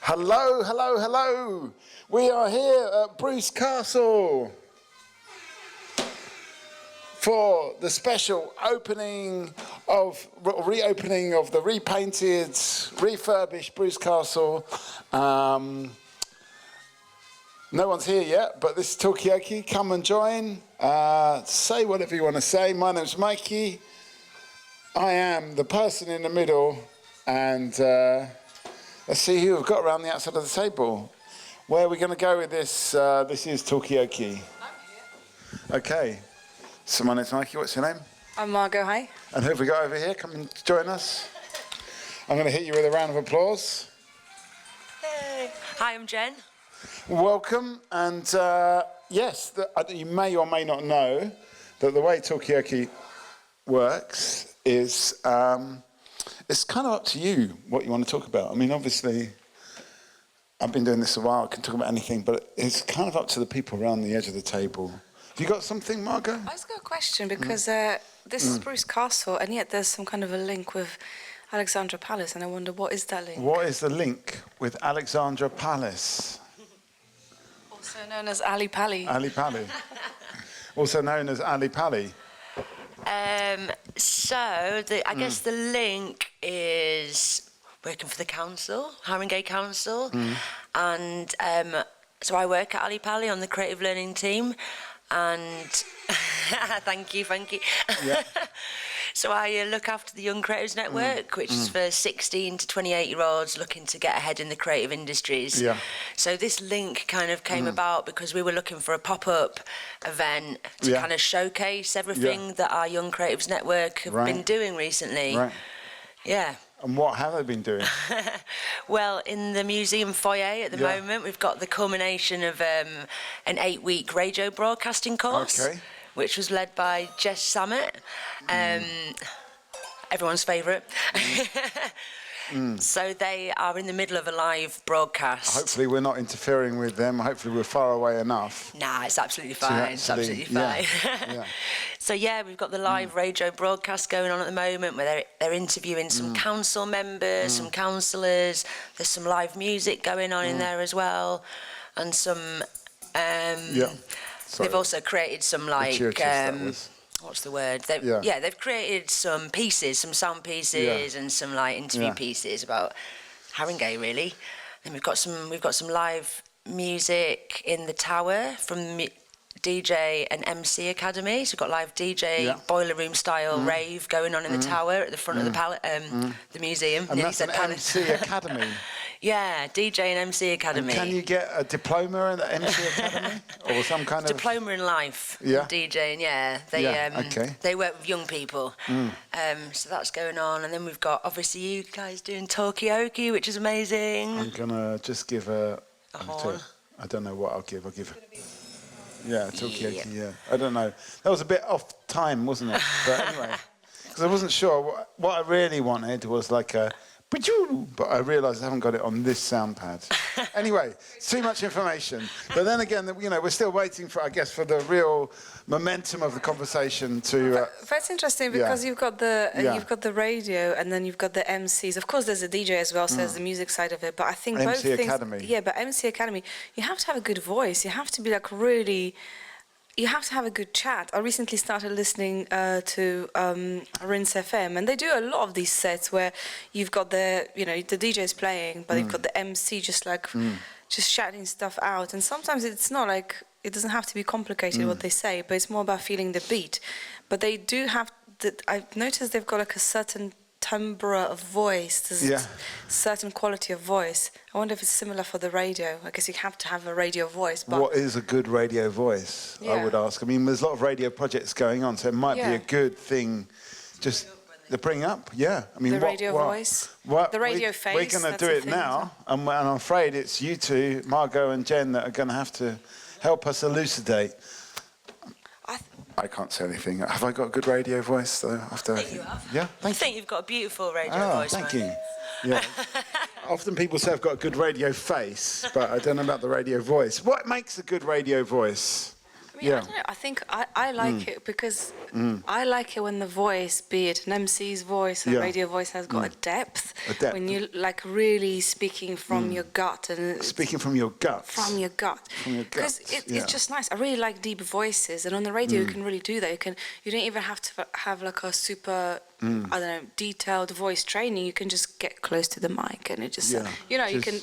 Hello, hello, hello. We are here at Bruce Castle for the special opening of, reopening of the repainted, refurbished Bruce Castle. No one's here yet, but this is Talkaoke. Come and join. Say whatever you want to say. My name's Mikey. I am the person in the middle, and let's see who we've got around the outside of the table. Where are we going to go with this? This is Talkaoke. I'm here. Okay. So my name's Mikey. What's your name? I'm Margot. Hi. And who have we got over here? Come and join us. I'm going to hit you with a round of applause. Hey. Hi, I'm Jen. Welcome. And yes, you may or may not know that the way Talkaoke works is it's kind of up to you what you want to talk about. I mean, obviously, I've been doing this a while. I can talk about anything, but it's kind of up to the people around the edge of the table. Have you got something, Margot? I just got a question because this is Bruce Castle, and yet there's some kind of a link with Alexandra Palace, and I wonder, what is that link? What is the link with Alexandra Palace? Also known as Ali Pali. Ali Pali. Also known as Ali Pali. I guess the link is working for the council, Haringey Council, and so I work at Ali Pali on the creative learning team, and thank you. Yeah. So I look after the Young Creatives Network, which is for 16 to 28-year-olds looking to get ahead in the creative industries. Yeah. So this link kind of came about because we were looking for a pop-up event to kind of showcase everything that our Young Creatives Network have been doing recently. Right. Yeah. And what have they been doing? Well, in the museum foyer at the moment, we've got the culmination of an 8-week radio broadcasting course. Okay. Which was led by Jess Samet, everyone's favourite. So they are in the middle of a live broadcast. Hopefully we're not interfering with them. Hopefully we're far away enough. Nah, it's absolutely fine. It's absolutely fine. Yeah. So yeah, we've got the live radio broadcast going on at the moment where they're interviewing some council members, some councillors. There's some live music going on in there as well, and some. They've also created some what's the word? They've created some pieces, some sound pieces, and some like interview pieces about Haringey really. And we've got some live music in the tower from DJ and MC Academy. So we've got live DJ boiler room style rave going on in the tower at the front of the museum. And that's an MC Academy. Yeah, DJ and MC Academy. And can you get a diploma in the MC Academy? Or some kind of... Diploma in life. Yeah. DJing, They work with young people. So that's going on. And then we've got, obviously, you guys doing Talkaoke, which is amazing. I'm going to just give a horn. I don't know what I'll give. Talkaoke, yeah. I don't know. That was a bit off time, wasn't it? But anyway, because I wasn't sure. What I really wanted was like a... But I realise I haven't got it on this sound pad. Anyway, too much information. But then again, we're still waiting for, I guess, for the real momentum of the conversation to... That's interesting because you've got the radio and then you've got the MCs. Of course, there's a DJ as well, so there's the music side of it. But I think both things... MC Academy. Yeah, but MC Academy, you have to have a good voice. You have to be like really... You have to have a good chat. I recently started listening to Rinse FM, and they do a lot of these sets where you've got the DJ's playing, but you've got the MC just shouting stuff out. And sometimes it's not like, it doesn't have to be complicated what they say, but it's more about feeling the beat. But they do have, I've noticed they've got like a certain timbre of voice, there's a certain quality of voice. I wonder if it's similar for the radio. I guess you have to have a radio voice. But what is a good radio voice, I would ask? I mean, there's a lot of radio projects going on, so it might be a good thing just to bring up. Yeah, I mean, the radio voice, the radio face. We're going to do it now, and I'm afraid it's you two, Margot and Jen, that are going to have to help us elucidate. I can't say anything. Have I got a good radio voice, though? I think you have. Yeah? I think you've got a beautiful radio voice. Thank you. Yeah. Often people say I've got a good radio face, but I don't know about the radio voice. What makes a good radio voice? I don't know. I think I like it because I like it when the voice, be it an MC's voice, a radio voice, has got a depth. When you like really speaking from your gut and speaking from your gut. From your gut. Because it's just nice. I really like deep voices, and on the radio you can really do that. You don't even have to have like a super I don't know, detailed voice training. You can just get close to the mic, and it just you know, you can.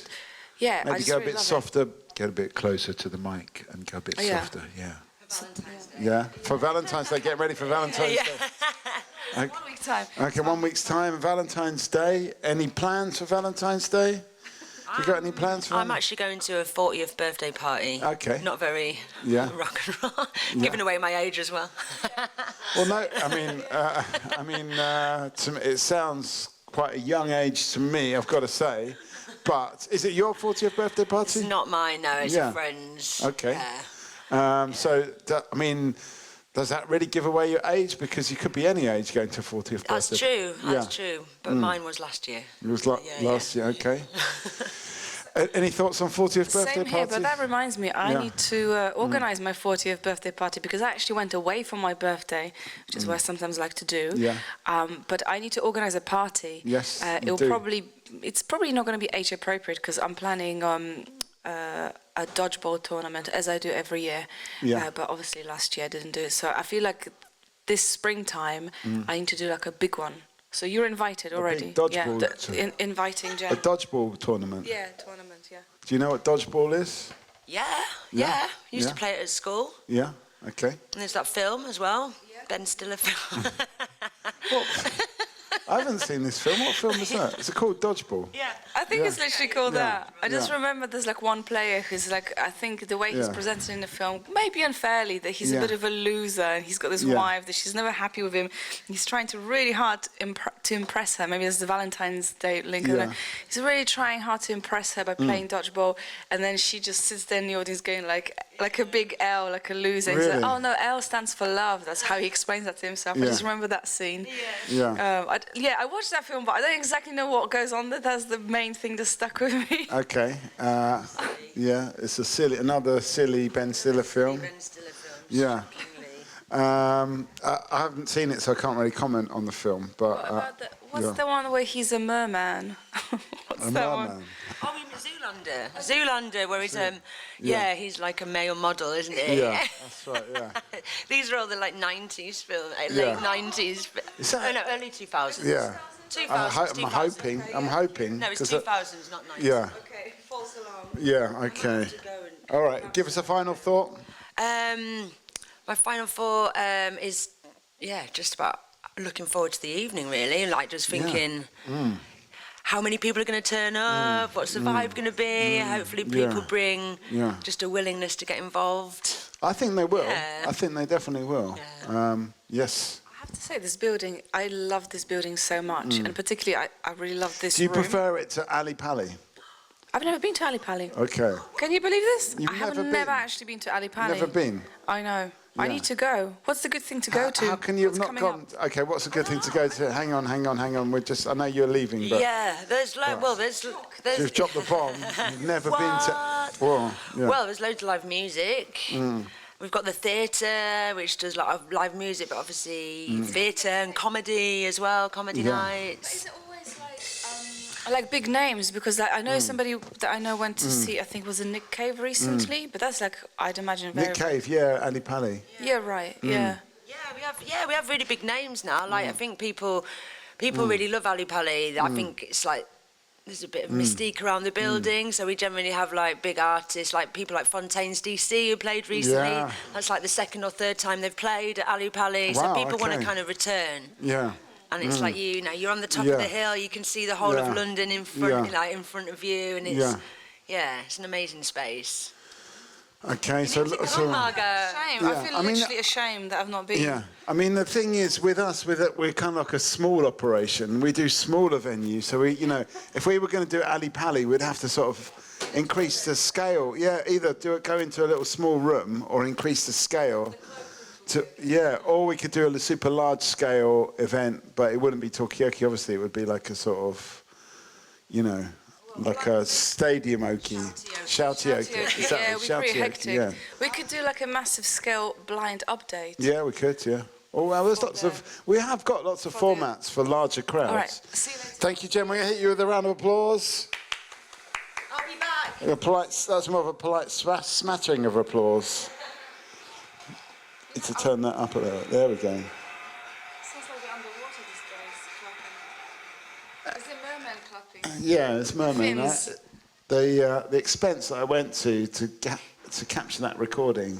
Yeah, maybe go a bit softer, get a bit closer to the mic, and go a bit softer. Yeah. Yeah. For Valentine's Day, get ready for Valentine's Day. Okay. 1 week's time. Okay, 1 week's time. Valentine's Day. Any plans for Valentine's Day? Have you got any plans for? I'm actually going to a 40th birthday party. Okay. Not very rock and roll. Giving away my age as well. Well, no. I mean, to me, it sounds quite a young age to me, I've got to say. But is it your 40th birthday party? It's not mine, no. It's a friend's. Okay. Yeah. Does that really give away your age? Because you could be any age going to a 40th birthday. That's true. That's true. But mine was last year. It was last year. Okay. Any thoughts on 40th birthday Same here, party? but that reminds me, I need to organise my 40th birthday party because I actually went away from my birthday, which is what I sometimes like to do. Yeah. But I need to organise a party. Yes, it's probably not going to be age appropriate because I'm planning a dodgeball tournament as I do every year. Yeah. But obviously last year I didn't do it, so I feel like this springtime I need to do like a big one. So you're invited already. Dodgeball inviting Jen. A dodgeball tournament. Yeah, tournament. Yeah. Do you know what dodgeball is? Yeah. Used to play it at school. Yeah. Okay. And there's that film as well. Yeah. Ben Stiller film. I haven't seen this film. What film is that? Is it called Dodgeball? Yeah. I think it's literally called that. I just remember there's like one player who's like, I think the way he's presented in the film, maybe unfairly, that he's a bit of a loser and he's got this wife that she's never happy with him. He's trying to really hard to impress her. Maybe there's the Valentine's Day link. I don't know. He's really trying hard to impress her by playing dodgeball, and then she just sits there in the audience going like a big L, like a loser. Really? He's like, oh no, L stands for love. That's how he explains that to himself. I just remember that scene. I watched that film, but I don't exactly know what goes on there. That's the main thing that stuck with me. Okay. It's another silly Ben Stiller film. Ben Stiller film. Yeah. I haven't seen it, so I can't really comment on the film. But what's the one where he's a merman? What's that one? Oh, you mean Zoolander? Zoolander, where he's he's like a male model, isn't he? Yeah, that's right. Yeah. These are all the like 90s films, late 90s. Early 2000s. Yeah. 2000s. I'm hoping. No, it's 2000s, not 90s. Yeah. Okay, false alarm. Yeah. Okay. All right. Give us a final thought. My final thought is just about looking forward to the evening, really. Like just thinking. How many people are going to turn up? What's the vibe going to be? Hopefully people bring just a willingness to get involved. I think they will. I think they definitely will. Yes. I have to say, this building, I love this building so much. And particularly, I really love this room. Do you prefer it to Ali Pali? I've never been to Ali Pali. Okay. Can you believe this? You've I have never actually been to Ali Pali. Never been? I know. I need to go. What's the good thing to go to? How can you have not gone? Okay, what's a good thing to go to? Hang on. I know you're leaving, but there's you've dropped the bomb. You've never been to. Well, there's loads of live music. We've got the theatre, which does live music, but obviously theatre and comedy as well. Comedy nights. Is it always like big names? Because I know somebody that I know went to see. I think was Nick Cave recently, but that's like I'd imagine. Nick Cave, Ali Pali. Yeah, right. Yeah. We have really big names now. Like I think people really love Ali Pali. I think it's like there's a bit of mystique around the building, so we generally have like big artists, like people like Fontaine's DC who played recently. Yeah. That's like the second or third time they've played at Ali Pali. Wow, so people want to kind of return. Yeah. And it's like you're on the top of the hill. You can see the whole of London in front, in front of you, and it's it's an amazing space. Okay, so Margot. I feel literally ashamed that I've not been. Yeah, I mean the thing is with us, we're kind of like a small operation. We do smaller venues, so if we were going to do Ali Pali, we'd have to sort of increase the scale. Yeah, either go into a little small room or increase the scale. Or we could do a super large scale event, but it wouldn't be Talkaoke. Obviously, it would be like a sort of, like a stadium-oke. Shouty-oke. Exactly. Yeah, we're pretty hectic. Yeah. We could do like a massive scale blind update. Yeah, we could, yeah. Oh, well, there's lots of... We have got lots of formats for larger crowds. All right, see you later. Thank you, Jen. We're going to hit you with a round of applause. I'll be back. That's more of a polite smattering of applause. Need to turn that up a little. There we go. Sounds like they're underwater these guys clapping. Is it merman clapping? Yeah, it's merman, right? The expense that I went to capture that recording.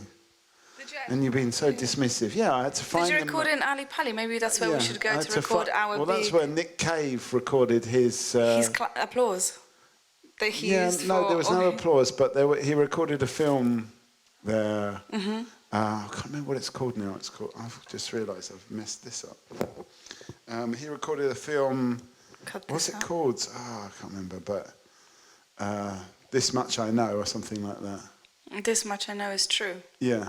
And you've been so dismissive. Yeah, I had to find. Did you record in Ali Pali? Maybe that's where we should go to record our. Well, that's where Nick Cave recorded his applause. That he used for. No, there was no applause, but he recorded a film there. Mm-hmm. I can't remember what it's called now. I've just realised I've messed this up. He recorded a film. What's it called? Oh, I can't remember. But This Much I Know, or something like that. This Much I Know is True. Yeah.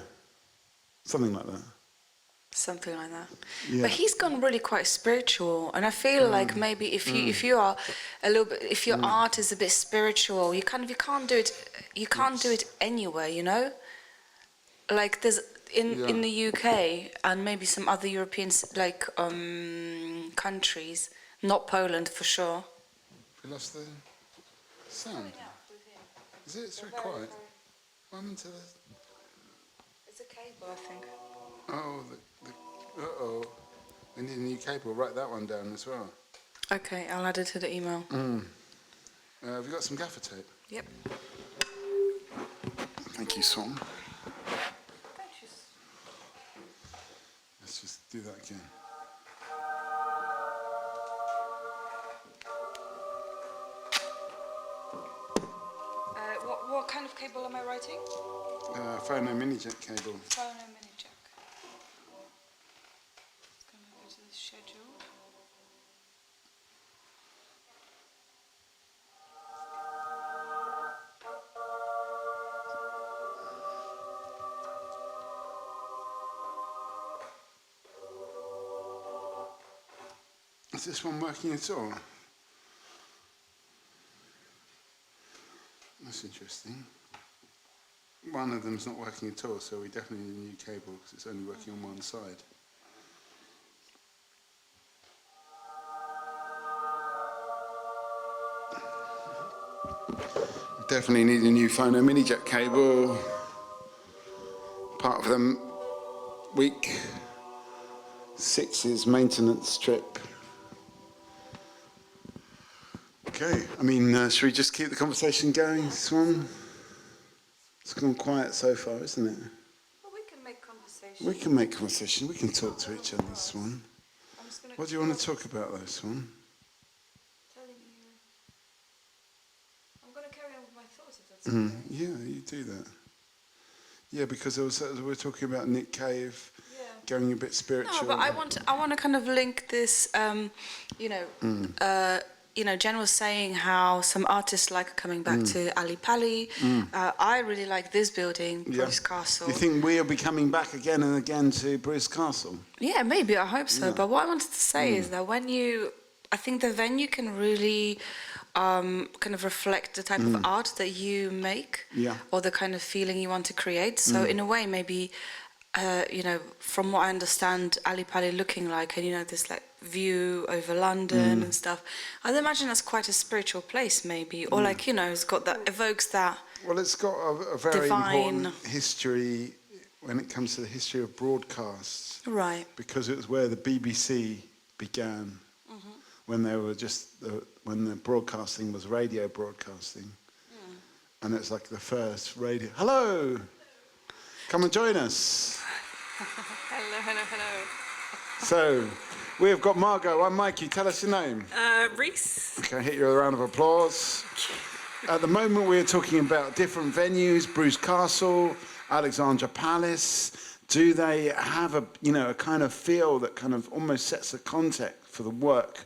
Something like that. Something like that. Yeah. But he's gone really quite spiritual, and I feel like maybe if you are a little bit, if your art is a bit spiritual, you can't do it anywhere, you know. Like there's in the UK and maybe some other European countries, not Poland for sure. We lost the sound. Is it? It's very quiet. What happened to the? It's a cable, I think. Oh, uh-oh. We need a new cable. Write that one down as well. Okay, I'll add it to the email. Have you got some gaffer tape? Yep. Thank you, Swan. Let's just do that again. What kind of cable am I writing? Phono mini jack cable. Phono mini jack. It's going to go to the schedule. Is this one working at all? That's interesting. One of them's not working at all, so we definitely need a new cable because it's only working on one side. We definitely need a new phono mini jack cable. Part of the week 6's maintenance trip. Okay, I mean, should we just keep the conversation going, Swan? It's gone quiet so far, isn't it? Well, we can make conversation. We can make conversation. We can talk to each other, Swan. What do you want to talk about, though, Swan? Telling you. I'm going to carry on with my thoughts, if that's okay. Yeah, you do that. Yeah, because we were talking about Nick Cave going a bit spiritual. No, but I want to kind of link this, Jen was saying how some artists like coming back to Ali Pali. I really like this building, Bruce Castle. Do you think we'll be coming back again and again to Bruce Castle? Yeah, maybe. I hope so. Yeah. But what I wanted to say is that I think the venue can really kind of reflect the type of art that you make or the kind of feeling you want to create. So in a way, maybe, from what I understand, Ali Pali looking like, and this like view over London and stuff, I'd imagine that's quite a spiritual place maybe, or it's got that, evokes that. Well, it's got a very important history when it comes to the history of broadcasts. Right. Because it was where the BBC began, when they were when the broadcasting was radio broadcasting. And it's like the first radio. Hello! Come and join us. Hello. So, we have got Margot. I'm Mikey. Tell us your name. Reese. Okay, hit you with a round of applause. At the moment, we're talking about different venues. Bruce Castle, Alexandra Palace. Do they have a kind of feel that kind of almost sets the context for the work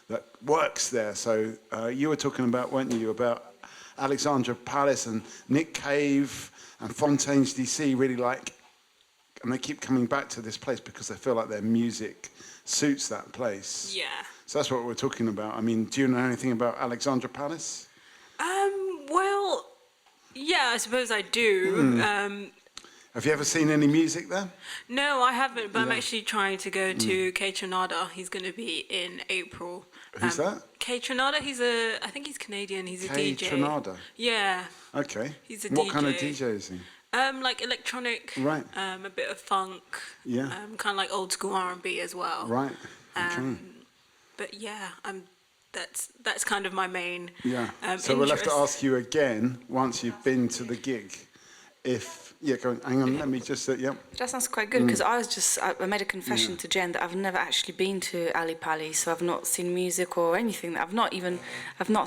that works there? So you were talking about, weren't you, about Alexandra Palace and Nick Cave and Fontaine's DC really like, and they keep coming back to this place because they feel like their music suits that place. Yeah. So that's what we're talking about. I mean, do you know anything about Alexandra Palace? Well, yeah, I suppose I do. Have you ever seen any music there? No, I haven't, but I'm actually trying to go to K Tronada. He's going to be in April. Who's that? K Tronada, I think he's Canadian, he's a DJ. K Tronada? Yeah. Okay. He's a what DJ. Kind of DJ is he? Like electronic, right. A bit of funk, kind of like old school R&B as well. Right. Okay. But yeah, that's kind of my main. Yeah. So we'll have to ask you again once you've been to the gig, if go on, hang on, let me just That sounds quite good because I made a confession to Jen that I've never actually been to Ali Palace, so I've not seen music or anything. I've not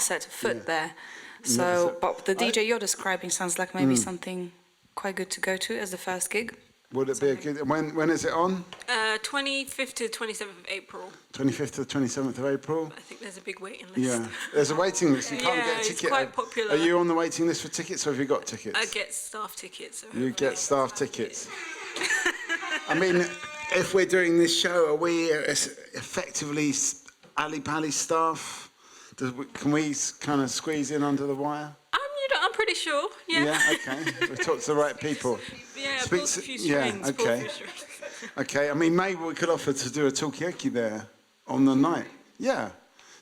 set a foot there. So, but the DJ you're describing sounds like maybe something quite good to go to as the first gig. Would it be a good... When is it on? 25th to 27th of April. 25th to 27th of April? I think there's a big waiting list. Yeah, there's a waiting list. You can't get a ticket. It's quite popular. Are you on the waiting list for tickets, or have you got tickets? I get staff tickets. So you get staff tickets. I mean, if we're doing this show, are we effectively Ali Palace staff? Can we kind of squeeze in under the wire? I'm pretty sure. Yeah. Yeah. Okay. We talk to the right people. Yeah. Pull a few strings. Okay. Okay. I mean, maybe we could offer to do a talkaoke there on the night. Yeah.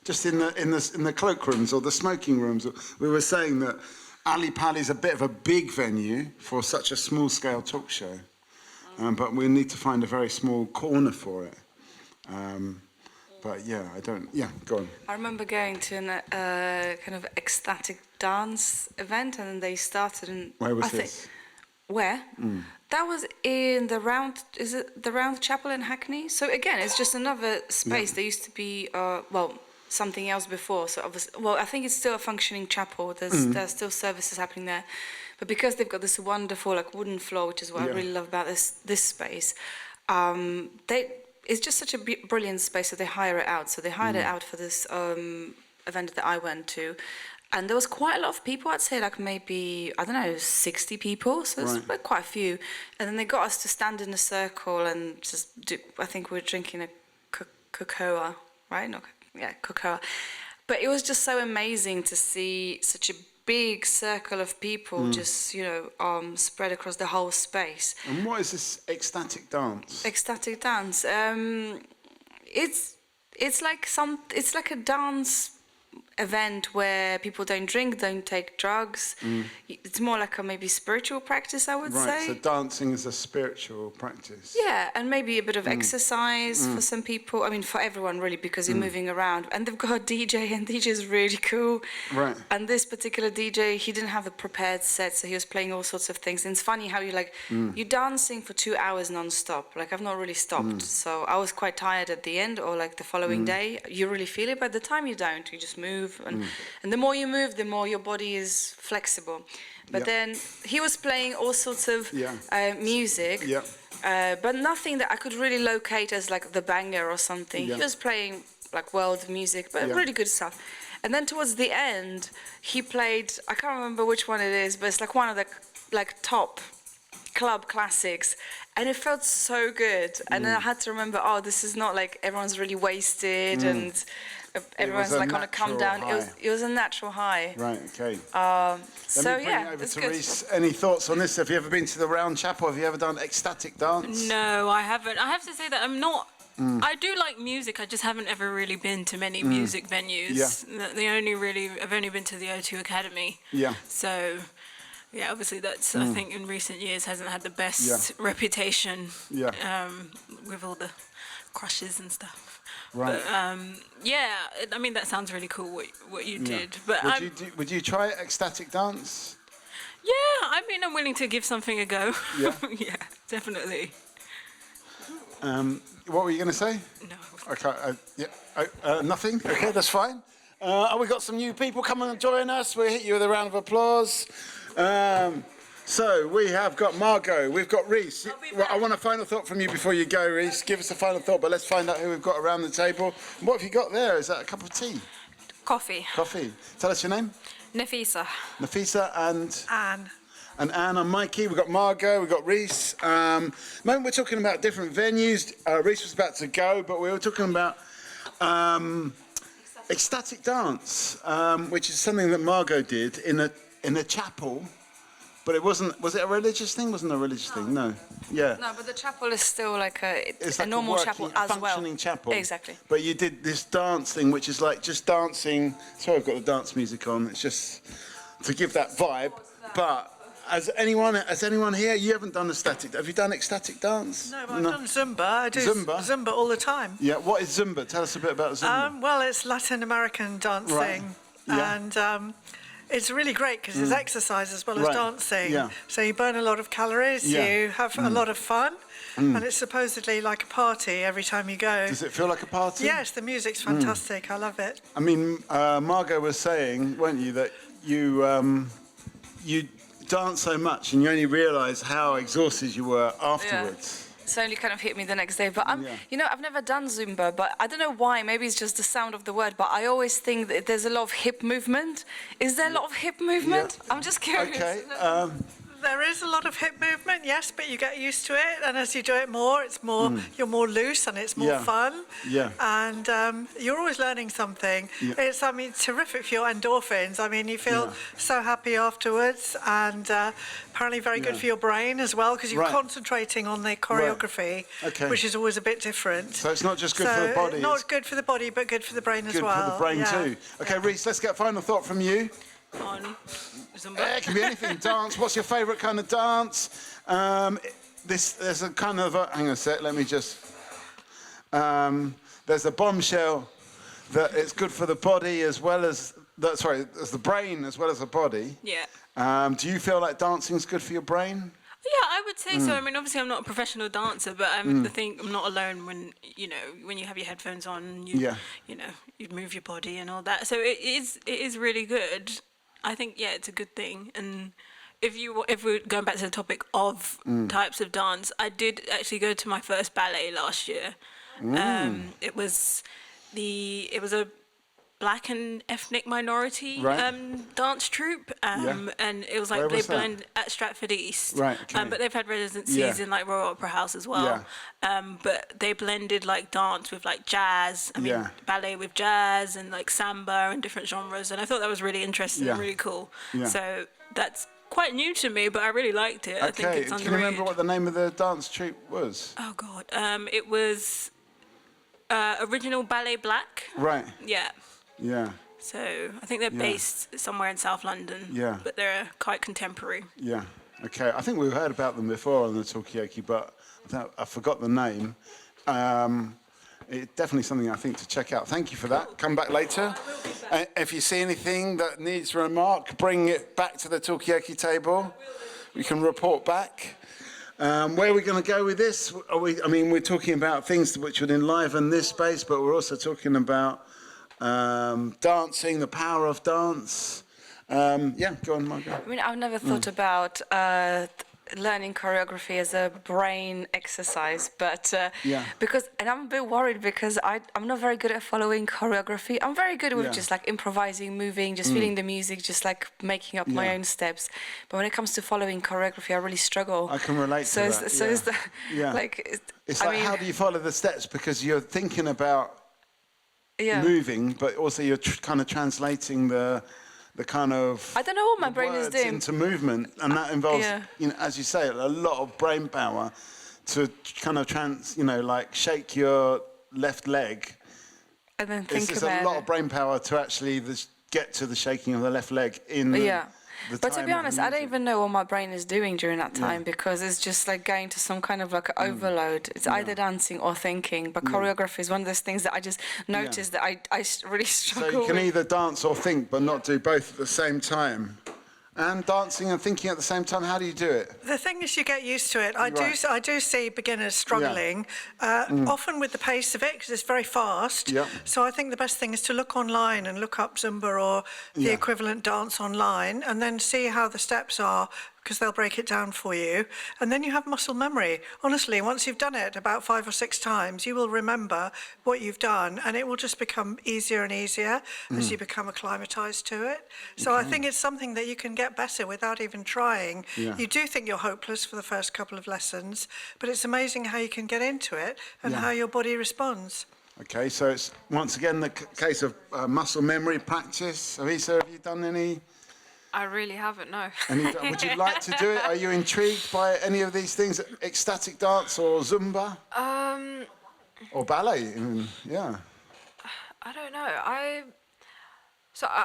Just in the cloakrooms or the smoking rooms. We were saying that Ali Palace is a bit of a big venue for such a small scale talk show, but we need to find a very small corner for it. But yeah, go on. I remember going to a kind of ecstatic dance event, and then they started in... Where was this? Where? That was in the Round... Is it the Round Chapel in Hackney? So again, it's just another space. There used to be, something else before. So obviously, I think it's still a functioning chapel. There's still services happening there. But because they've got this wonderful wooden floor, which is what I really love about this space, it's just such a brilliant space that they hire it out. So they hired it out for this event that I went to. And there was quite a lot of people. I'd say maybe, 60 people. So it's quite a few. And then they got us to stand in a circle and just do, I think we were drinking a cocoa, right? Cocoa. But it was just so amazing to see such a big circle of people just, spread across the whole space. And what is this ecstatic dance? Ecstatic dance. It's like a dance event where people don't drink, don't take drugs. It's more like a maybe spiritual practice, I would say. Right, so dancing is a spiritual practice. Yeah, and maybe a bit of exercise for some people. I mean, for everyone really, because you're moving around. And they've got a DJ, and DJ is really cool. Right. And this particular DJ, he didn't have a prepared set, so he was playing all sorts of things. And it's funny how you're dancing for 2 hours non-stop. I've not really stopped. So I was quite tired at the end, or the following day. You really feel it, but at the time you don't. You just move. And the more you move, the more your body is flexible. But then he was playing all sorts of music, but nothing that I could really locate as the banger or something. He was playing world music, but really good stuff. And then towards the end, he played, I can't remember which one it is, but it's one of the top club classics, and it felt so good. And then I had to remember, this is not everyone's really wasted and everyone's on a come down. It was a natural high. Right. Okay. So Let me bring it over to Reese. Any thoughts on this? Have you ever been to the Round Chapel? Have you ever done ecstatic dance? No, I haven't. I have to say that I'm not. I do like music. I just haven't ever really been to many music venues. Yeah. I've only been to the O2 Academy. Yeah. So. Yeah, obviously that's, I think, in recent years hasn't had the best reputation with all the crushes and stuff. Right. But, I mean, that sounds really cool what you did. But would you try ecstatic dance? Yeah, I mean, I'm willing to give something a go. Yeah? Yeah, definitely. What were you going to say? No. Okay, nothing? Okay, that's fine. We got some new people coming and join us. We'll hit you with a round of applause. So we have got Margot, we've got Reese. I want a final thought from you before you go, Reese. Give us a final thought, but let's find out who we've got around the table. What have you got there? Is that a cup of tea? Coffee. Coffee. Tell us your name. Nafisa. Nafisa and? Anne. And Anne and Mikey. We've got Margot, we've got Reese. Moment we're talking about different venues. Reese was about to go, but we were talking about ecstatic dance, which is something that Margot did in a chapel. But it wasn't. Was it a religious thing? Wasn't a religious thing? No. Yeah. No, but the chapel is still like it's a like normal chapel as well. Functioning chapel. Exactly. But you did this dance thing, which is like just dancing. Sorry, I've got the dance music on. It's just to give that vibe. But has anyone here? You haven't done ecstatic. Have you done ecstatic dance? No, but I've done Zumba. I do Zumba all the time. Yeah. What is Zumba? Tell us a bit about Zumba. Well, it's Latin American dancing, right. Yeah. And it's really great because it's exercise as well as dancing. Yeah. So you burn a lot of calories, you have a lot of fun, and it's supposedly like a party every time you go. Does it feel like a party? Yes, the music's fantastic. I love it. I mean, Margot was saying, weren't you, that you dance so much and you only realise how exhausted you were afterwards. Yeah. It's only kind of hit me the next day. But I've never done Zumba, but I don't know why. Maybe it's just the sound of the word, but I always think that there's a lot of hip movement. Is there a lot of hip movement? Yeah. I'm just curious. Okay. There is a lot of hip movement, yes, but you get used to it, and as you do it more, it's more you're more loose and it's more fun. Yeah. And you're always learning something. Yeah. It's terrific for your endorphins. I mean, you feel so happy afterwards, and apparently very good for your brain as well, because you're concentrating on the choreography, which is always a bit different. So it's not just good for the body. Not good for the body, but good for the brain as well. Good for the brain too. Okay, Reese, let's get a final thought from you. On Zumba. It can be anything. Dance. What's your favourite kind of dance? There's a kind of hang on a sec. Let me just. There's a bombshell that it's good for the body as well as as the brain as well as the body. Yeah. Do you feel like dancing's good for your brain? Yeah, I would say so. I mean, obviously, I'm not a professional dancer, but I think I'm not alone when you have your headphones on. You move your body and all that. So it is really good. I think it's a good thing. And if we're going back to the topic of types of dance, I did actually go to my first ballet last year. It was a Black and ethnic minority dance troupe, and it was like they blend at Stratford East. Right. Okay. But they've had residencies in like Royal Opera House as well. But they blended like dance with like jazz. I mean, ballet with jazz and like samba and different genres. And I thought that was really interesting and really cool. Yeah. So that's quite new to me, but I really liked it. Okay. I think it's underrated. Can you remember what the name of the dance troupe was? Oh God, it was Original Ballet Black. Right. Yeah. Yeah. So I think they're based somewhere in South London. Yeah. But they're quite contemporary. Yeah. Okay. I think we've heard about them before on the Talkaoke, but I forgot the name. It's definitely something I think to check out. Thank you for that. Come back later. If you see anything that needs remark, bring it back to the Talkaoke table. We can report back. Where are we going to go with this? We're talking about things which would enliven this space, but we're also talking about dancing, the power of dance. Go on, Margaret. I mean, I've never thought about learning choreography as a brain exercise, but and I'm a bit worried because I'm not very good at following choreography. I'm very good with just like improvising, moving, just feeling the music, just like making up my own steps. But when it comes to following choreography, I really struggle. I can relate to that. So is that like? It's like, how do you follow the steps? Because you're thinking about moving, but also you're kind of translating the kind of I don't know what my brain is doing into movement, and that involves as you say, a lot of brain power to kind of shake your left leg, and then think about it. It's a lot of brain power to actually get to the shaking of the left leg in But to be honest, I don't even know what my brain is doing during that time because it's just like going to some kind of like overload. It's either dancing or thinking. But choreography is one of those things that I just noticed that I really struggle with. So you can either dance or think, but not do both at the same time. And dancing and thinking at the same time, how do you do it? The thing is, you get used to it. I do see beginners struggling, often with the pace of it, because it's very fast. Yeah. So I think the best thing is to look online and look up Zumba or the equivalent dance online, and then see how the steps are, because they'll break it down for you. And then you have muscle memory. Honestly, once you've done it about 5 or 6 times, you will remember what you've done, and it will just become easier and easier as you become acclimatized to it. So I think it's something that you can get better without even trying. Yeah. You do think you're hopeless for the first couple of lessons, but it's amazing how you can get into it and how your body responds. Okay, so it's once again the case of muscle memory practice. Avisa, have you done any? I really haven't, no. Would you like to do it? Are you intrigued by any of these things? Ecstatic dance or Zumba? Or ballet, even, yeah. I don't know.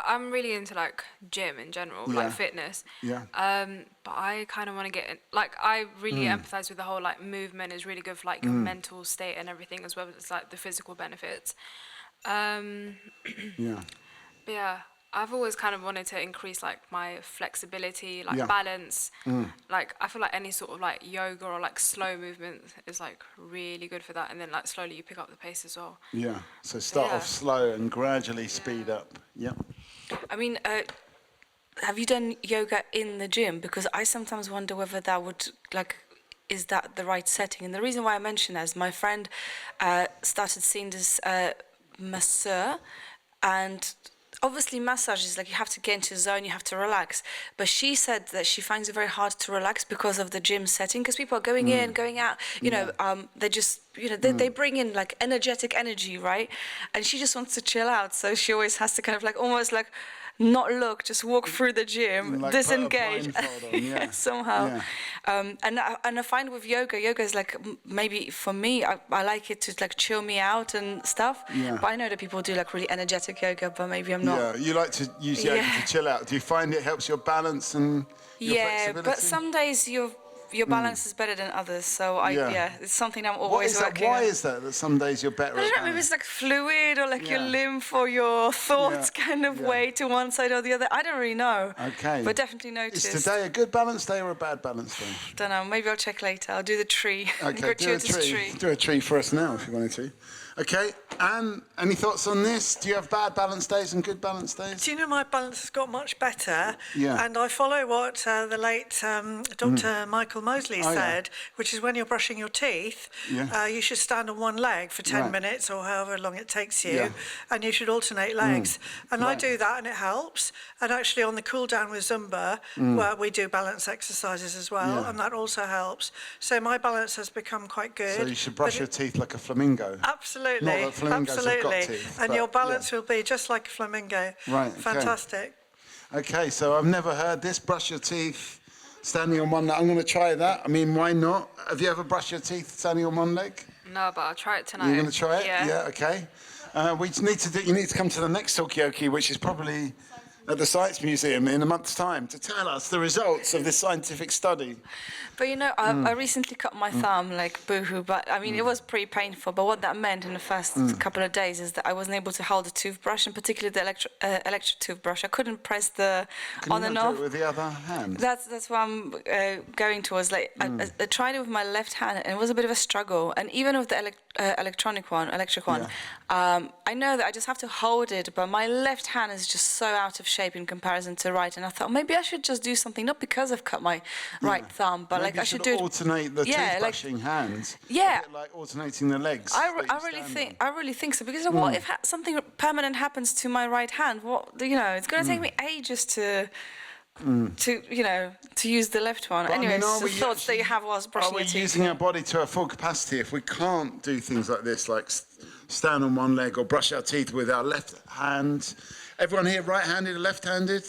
I'm really into like gym in general, like fitness. Yeah. But I kind of want to get in, like I really empathize with the whole like movement is really good for like your mental state and everything as well as like the physical benefits. Yeah. But yeah, I've always kind of wanted to increase like my flexibility, like balance. Like I feel like any sort of like yoga or like slow movement is like really good for that, and then like slowly you pick up the pace as well. Yeah. So start off slow and gradually speed up. Yeah. I mean, have you done yoga in the gym? Because I sometimes wonder whether that would like. Is that the right setting? And the reason why I mention that is my friend started seeing this masseur, and obviously massage is like you have to get into a zone, you have to relax. But she said that she finds it very hard to relax because of the gym setting, because people are going in, going out, you know, they just, you know, they bring in like energetic energy, right? And she just wants to chill out. So she always has to kind of like almost like not look, just walk through the gym, like disengage somehow. Yeah. And I find with yoga is like maybe for me, I like it to like chill me out and stuff. Yeah. But I know that people do like really energetic yoga, but maybe I'm not. Yeah, you like to use yoga to chill out. Do you find it helps your balance and your flexibility? But some days your balance is better than others, so it's something I'm always working on. Why is that some days you're better? I don't know, maybe it's like fluid or like your lymph or your thoughts kind of way to one side or the other. I don't really know. Okay. But definitely noticed. Is today a good balance day or a bad balance day? Don't know, maybe I'll check later. I'll do the tree. Okay, Gratuitous tree. Do a tree for us now if you wanted to. Okay, Anne, any thoughts on this? Do you have bad balance days and good balance days? Do you know my balance has got much better? Yeah. And I follow what the late Dr. Michael Mosley said, which is when you're brushing your teeth, you should stand on one leg for 10 minutes or however long it takes you, and you should alternate legs. And I do that and it helps. And actually on the cool down with Zumba, where we do balance exercises as well, and that also helps. So my balance has become quite good. So you should brush your teeth like a flamingo. Absolutely. Not that flamingos have got teeth, and your balance will be just like a flamingo. Right. Fantastic. Okay, so I've never heard this. Brush your teeth standing on one leg. I'm going to try that. I mean, why not? Have you ever brushed your teeth standing on one leg? No, but I'll try it tonight. You're going to try it? Yeah. Okay. You need to come to the next Talkaoke, which is probably at the Science Museum in a month's time to tell us the results of this scientific study. But you know, I recently cut my thumb, like boohoo, but I mean, it was pretty painful. But what that meant in the first couple of days is that I wasn't able to hold the toothbrush, and particularly the electric toothbrush. I couldn't press the on and off. Do it with the other hand? That's what I'm going towards. Like, I tried it with my left hand, and it was a bit of a struggle. And even with the electric one, I know that I just have to hold it, but my left hand is just so out of shape in comparison to right. And I thought maybe I should just do something, not because I've cut my right thumb, but maybe like I should do alternate the toothbrushing hands. Yeah, like alternating the legs. I really think so, because what if something permanent happens to my right hand? What, you know, it's going to take me ages to use the left one. But anyways, I mean, the thoughts that you have whilst brushing your teeth. Are we using our body to our full capacity if we can't do things like this, like stand on one leg or brush our teeth with our left hand? Everyone here right-handed or left-handed?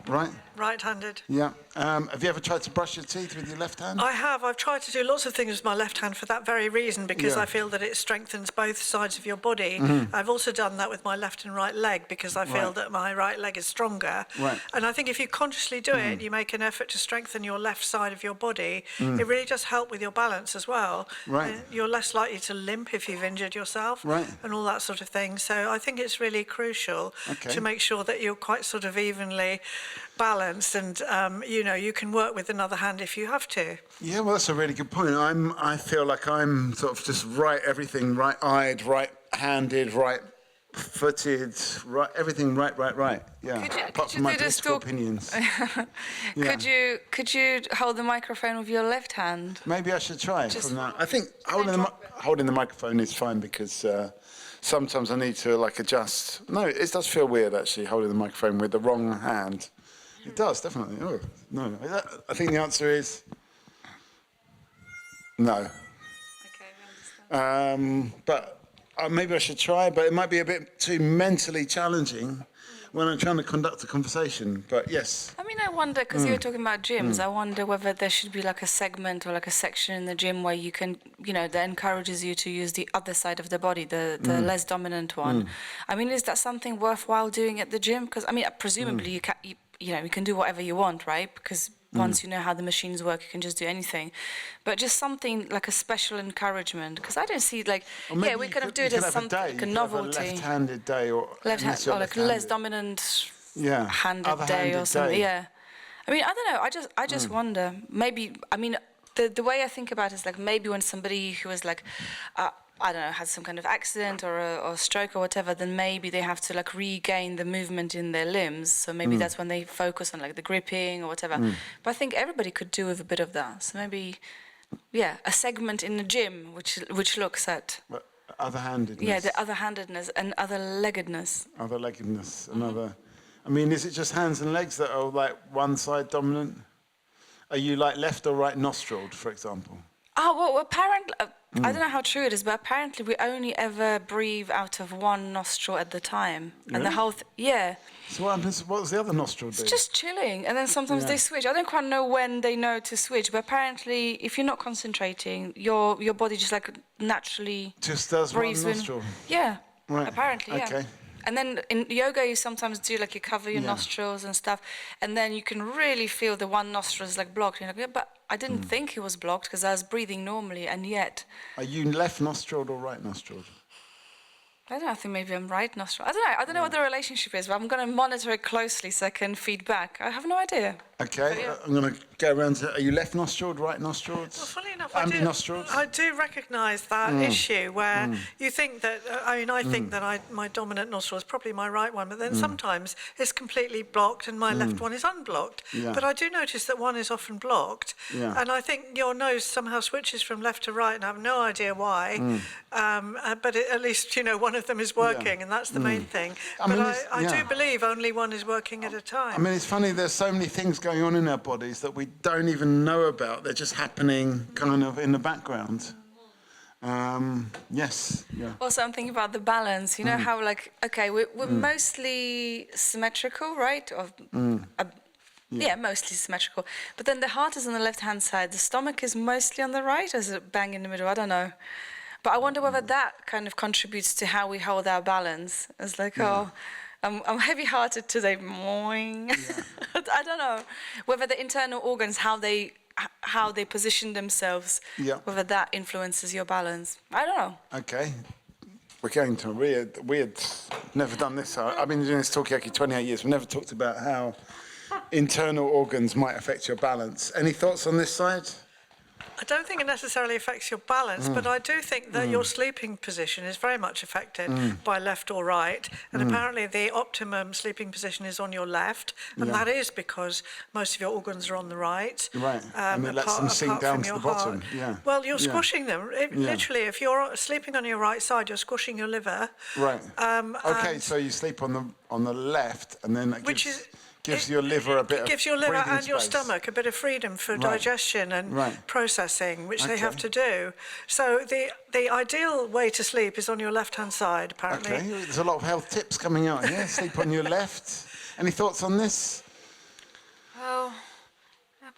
Right. Right-handed. Yeah. Have you ever tried to brush your teeth with your left hand? I have. I've tried to do lots of things with my left hand for that very reason, because I feel that it strengthens both sides of your body. I've also done that with my left and right leg, because I feel that my right leg is stronger. Right. And I think if you consciously do it, you make an effort to strengthen your left side of your body, it really does help with your balance as well. Right. You're less likely to limp if you've injured yourself. Right. And all that sort of thing. So I think it's really crucial to make sure that you're quite sort of evenly balanced, and you can work with another hand if you have to. Yeah, well, that's a really good point. I feel like I'm sort of just everything right-eyed, right-handed, right-footed, everything right. Yeah. Apart from my political opinions. Could you hold the microphone with your left hand? Maybe I should try from now. I think holding the microphone is fine, because sometimes I need to adjust. No, it does feel weird actually holding the microphone with the wrong hand. It does, definitely. Oh, no. I think the answer is no. Okay, we understand. But maybe I should try, but it might be a bit too mentally challenging when I'm trying to conduct a conversation. But yes. I mean, I wonder, because you were talking about gyms, I wonder whether there should be like a segment or like a section in the gym where you can, that encourages you to use the other side of the body, the less dominant one. I mean, is that something worthwhile doing at the gym? Because, I mean, presumably you can do whatever you want, right? Because once you know how the machines work, you can just do anything. But just something like a special encouragement, because I don't see we kind of do it as something like a novelty. Have a left-handed day or like a less dominant handed day or something. Yeah. I mean, I don't know. I just wonder. Maybe, I mean, the way I think about it is like maybe when somebody who is like, I don't know, has some kind of accident or a stroke or whatever, then maybe they have to like regain the movement in their limbs. So maybe that's when they focus on like the gripping or whatever. But I think everybody could do with a bit of that. So maybe, a segment in the gym which looks at other-handedness. Yeah, the other-handedness and other-leggedness. Other-leggedness, another. I mean, is it just hands and legs that are like one side dominant? Are you like left or right nostriled, for example? Oh, well, apparently, I don't know how true it is, but apparently we only ever breathe out of one nostril at the time. Really? And the whole, So what happens, what does the other nostril do? It's just chilling, and then sometimes they switch. I don't quite know when they know to switch, but apparently if you're not concentrating, your body just like naturally just does one nostril? Yeah, right. Apparently, yeah. Okay. And then in yoga, you sometimes do like you cover your nostrils and stuff, and then you can really feel the one nostril is like blocked. You're like, but I didn't think it was blocked because I was breathing normally, and yet. Are you left nostril or right nostril? I don't know, I think maybe I'm right nostril. I don't know what the relationship is, but I'm going to monitor it closely so I can feed back. I have no idea. Okay, I'm going to go around to, are you left nostril, right nostril? Well, funny enough, ambinostrils? I do recognise that issue where you think that, I think that my dominant nostril is probably my right one, but then sometimes it's completely blocked and my left one is unblocked. Yeah. But I do notice that one is often blocked, and I think your nose somehow switches from left to right, and I have no idea why, but at least, one of them is working, and that's the main thing. I do believe only one is working at a time. I mean, it's funny, there's so many things going on in our bodies that we don't even know about. They're just happening kind of in the background. Yes. Yeah. Also, I'm thinking about the balance. You know how, we're mostly symmetrical, right? Mostly symmetrical. But then the heart is on the left-hand side. The stomach is mostly on the right, or is it bang in the middle? I don't know. But I wonder whether that kind of contributes to how we hold our balance. It's like, I'm heavy-hearted today. Moing. Yeah. I don't know whether the internal organs, how they position themselves, whether that influences your balance. I don't know. Okay. We're going to weird. Never done this. I've been doing this Talkaoke 28 years. We've never talked about how internal organs might affect your balance. Any thoughts on this side? I don't think it necessarily affects your balance, but I do think that your sleeping position is very much affected by left or right. And apparently the optimum sleeping position is on your left, and that is because most of your organs are on the right. Right, and it lets them sink down to the bottom. Yeah. Well, you're squashing them. Literally, if you're sleeping on your right side, you're squashing your liver. Right. Okay, so you sleep on the left, and then that gives your liver a bit of gives your liver and space. Your stomach a bit of freedom for digestion and processing, which they have to do. So the ideal way to sleep is on your left-hand side, apparently. Okay, there's a lot of health tips coming out here. Sleep on your left. Any thoughts on this?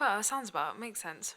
Well, it sounds about makes sense.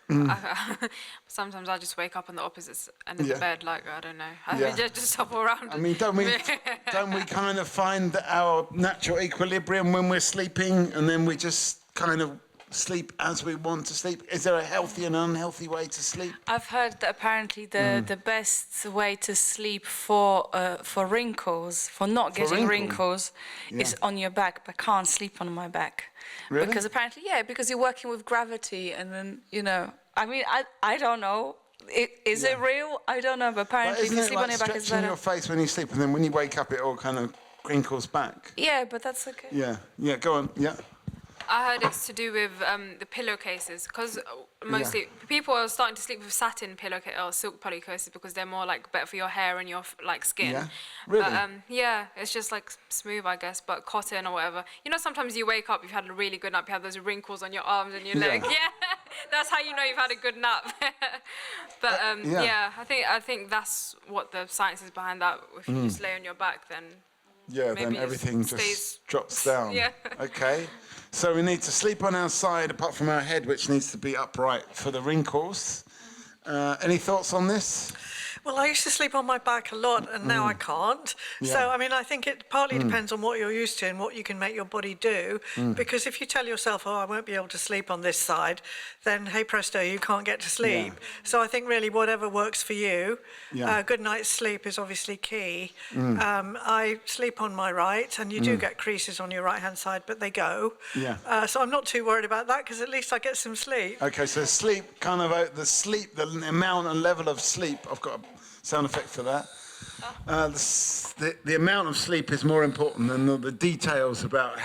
Sometimes I just wake up on the opposite end of the bed, like I don't know. I mean, just hop around. I mean, don't we kind of find our natural equilibrium when we're sleeping, and then we just kind of sleep as we want to sleep? Is there a healthy and unhealthy way to sleep? I've heard that apparently the best way to sleep for wrinkles, for not getting wrinkles, is on your back. But I can't sleep on my back. Really? Because apparently, because you're working with gravity, and then, I mean, I don't know. Is it real? I don't know, but apparently if you sleep on your back, it's better. Your face when you sleep, and then when you wake up, it all kind of crinkles back. Yeah, but that's okay. Yeah, go on, I heard it's to do with the pillowcases, because mostly people are starting to sleep with satin pillowcases or silk pillowcases because they're more better for your hair and your skin. Yeah, really. But it's just smooth, I guess. But cotton or whatever. Sometimes you wake up, you've had a really good night, you have those wrinkles on your arms and your legs. Yeah, that's how you know you've had a good nap. But I think that's what the science is behind that. If you just lay on your back, then then everything just drops down. Yeah. Okay. So we need to sleep on our side, apart from our head, which needs to be upright for the wrinkles. Any thoughts on this? Well, I used to sleep on my back a lot, and now I can't. Yeah. So, I mean, I think it partly depends on what you're used to and what you can make your body do. Because if you tell yourself, oh, I won't be able to sleep on this side, then, hey presto, you can't get to sleep. Yeah. So I think really whatever works for you. Yeah. Good night's sleep is obviously key. I sleep on my right, and you do get creases on your right-hand side, but they go. Yeah. So I'm not too worried about that, because at least I get some sleep. Okay, so sleep, kind of the amount and level of sleep, I've got a sound effect for that. The amount of sleep is more important than the details about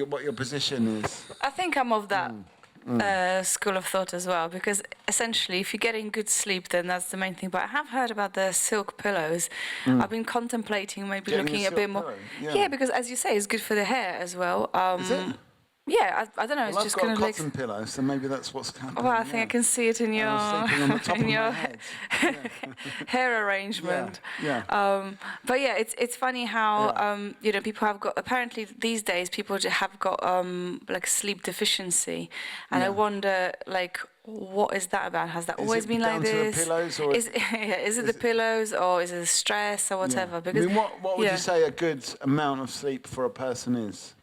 what your position is. I think I'm of that school of thought as well, because essentially if you're getting good sleep, then that's the main thing. But I have heard about the silk pillows. I've been contemplating maybe looking a bit more. Yeah, because as you say, it's good for the hair as well. Is it? Yeah, I don't know. It's just kind of like cotton pillow, so maybe that's what's happening. Well, I think I can see it in your hair arrangement. Yeah. But yeah, it's funny how people have got, apparently these days people have got like sleep deficiency, and I wonder like, what is that about? Has that always been like this? Is it down to the pillows, or is it the pillows, or is it the stress or whatever? Yeah. Because I mean, what would you say a good amount of sleep for a person is?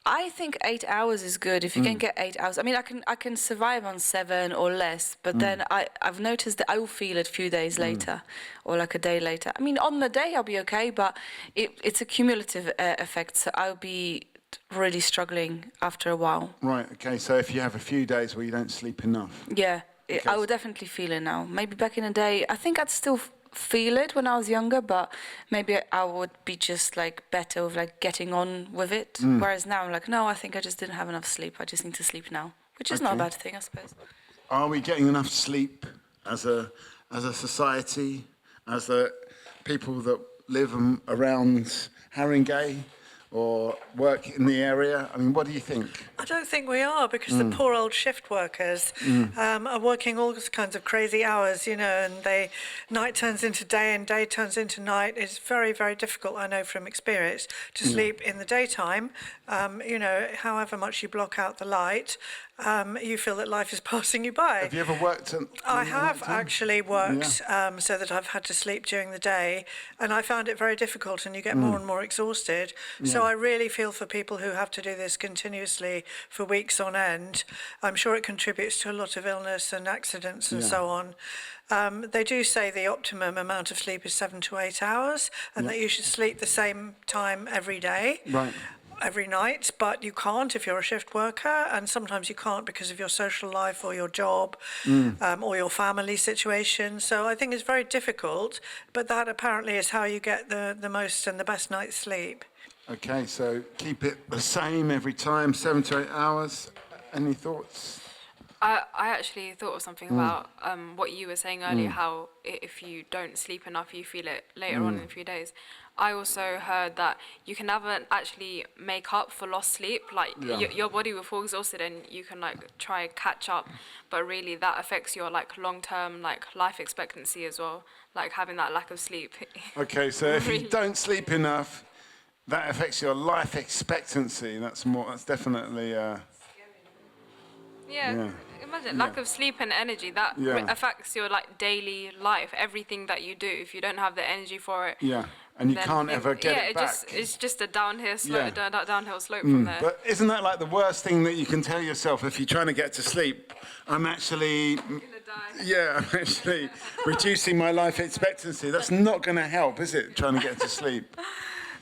I think 8 hours is good. If you can get 8 hours, I mean, I can survive on 7 or less, but then I've noticed that I will feel it a few days later, or like a day later. I mean, on the day I'll be okay, but it's a cumulative effect, so I'll be really struggling after a while. Right. Okay. So if you have a few days where you don't sleep enough. Yeah, I will definitely feel it now. Maybe back in the day, I think I'd still feel it when I was younger, but maybe I would be just like better with like getting on with it. Whereas now I'm like, no, I think I just didn't have enough sleep. I just need to sleep now, which is not a bad thing, I suppose. Are we getting enough sleep as a society, as the people that live around Haringey or work in the area? I mean, what do you think? I don't think we are, because the poor old shift workers are working all kinds of crazy hours, and night turns into day and day turns into night. It's very, very difficult, I know from experience, to sleep in the daytime. However much you block out the light, you feel that life is passing you by. Have you ever worked? I have actually worked so that I've had to sleep during the day, and I found it very difficult, and you get more and more exhausted. So I really feel for people who have to do this continuously for weeks on end. I'm sure it contributes to a lot of illness and accidents and so on. They do say the optimum amount of sleep is 7 to 8 hours, and that you should sleep the same time every day. Right. Every night, but you can't if you're a shift worker, and sometimes you can't because of your social life or your job or your family situation. So I think it's very difficult, but that apparently is how you get the most and the best night's sleep. Okay, so keep it the same every time, 7 to 8 hours. Any thoughts? I actually thought of something about what you were saying earlier, how if you don't sleep enough, you feel it later on in a few days. I also heard that you can never actually make up for lost sleep. Like your body will feel exhausted, and you can like try catch up, but really that affects your like long-term like life expectancy as well. Like having that lack of sleep. Okay, so if you don't sleep enough, that affects your life expectancy. That's definitely. Yeah. Imagine lack of sleep and energy that affects your like daily life, everything that you do. If you don't have the energy for it, and you can't ever get it back. It's just a downhill slope, downhill slope from there. But isn't that like the worst thing that you can tell yourself if you're trying to get to sleep? I'm actually reducing my life expectancy. That's not going to help, is it? Trying to get to sleep.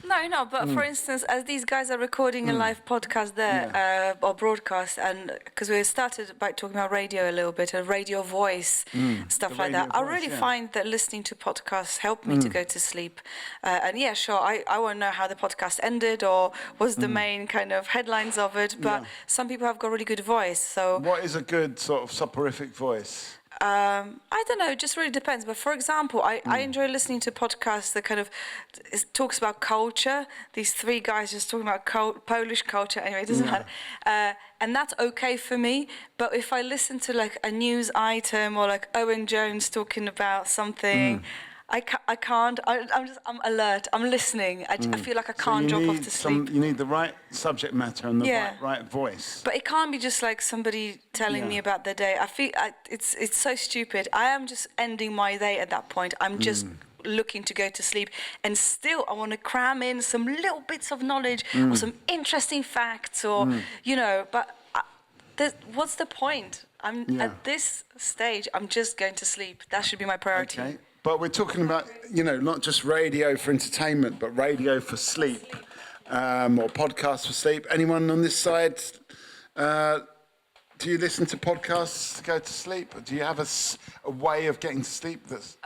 No, but for instance, as these guys are recording a live podcast there, or broadcast, and because we started by talking about radio a little bit, radio voice, stuff like that, I really find that listening to podcasts helped me to go to sleep. And I won't know how the podcast ended or was the main kind of headlines of it, but some people have got really good voice. So what is a good sort of soporific voice? I don't know, it just really depends. But for example, I enjoy listening to podcasts that kind of talks about culture. These three guys just talking about Polish culture. Anyway, it doesn't matter. And that's okay for me. But if I listen to like a news item or like Owen Jones talking about something, I can't. I'm alert. I'm listening. I feel like I can't drop off to sleep. You need the right subject matter and the right voice. But it can't be just like somebody telling me about their day. I feel it's so stupid. I am just ending my day at that point. I'm just looking to go to sleep, and still I want to cram in some little bits of knowledge or some interesting facts, or But what's the point? At this stage. I'm just going to sleep. That should be my priority. Okay. But we're talking about, not just radio for entertainment, but radio for sleep, or podcasts for sleep. Anyone on this side, do you listen to podcasts to go to sleep? Or do you have a way of getting to sleep that's...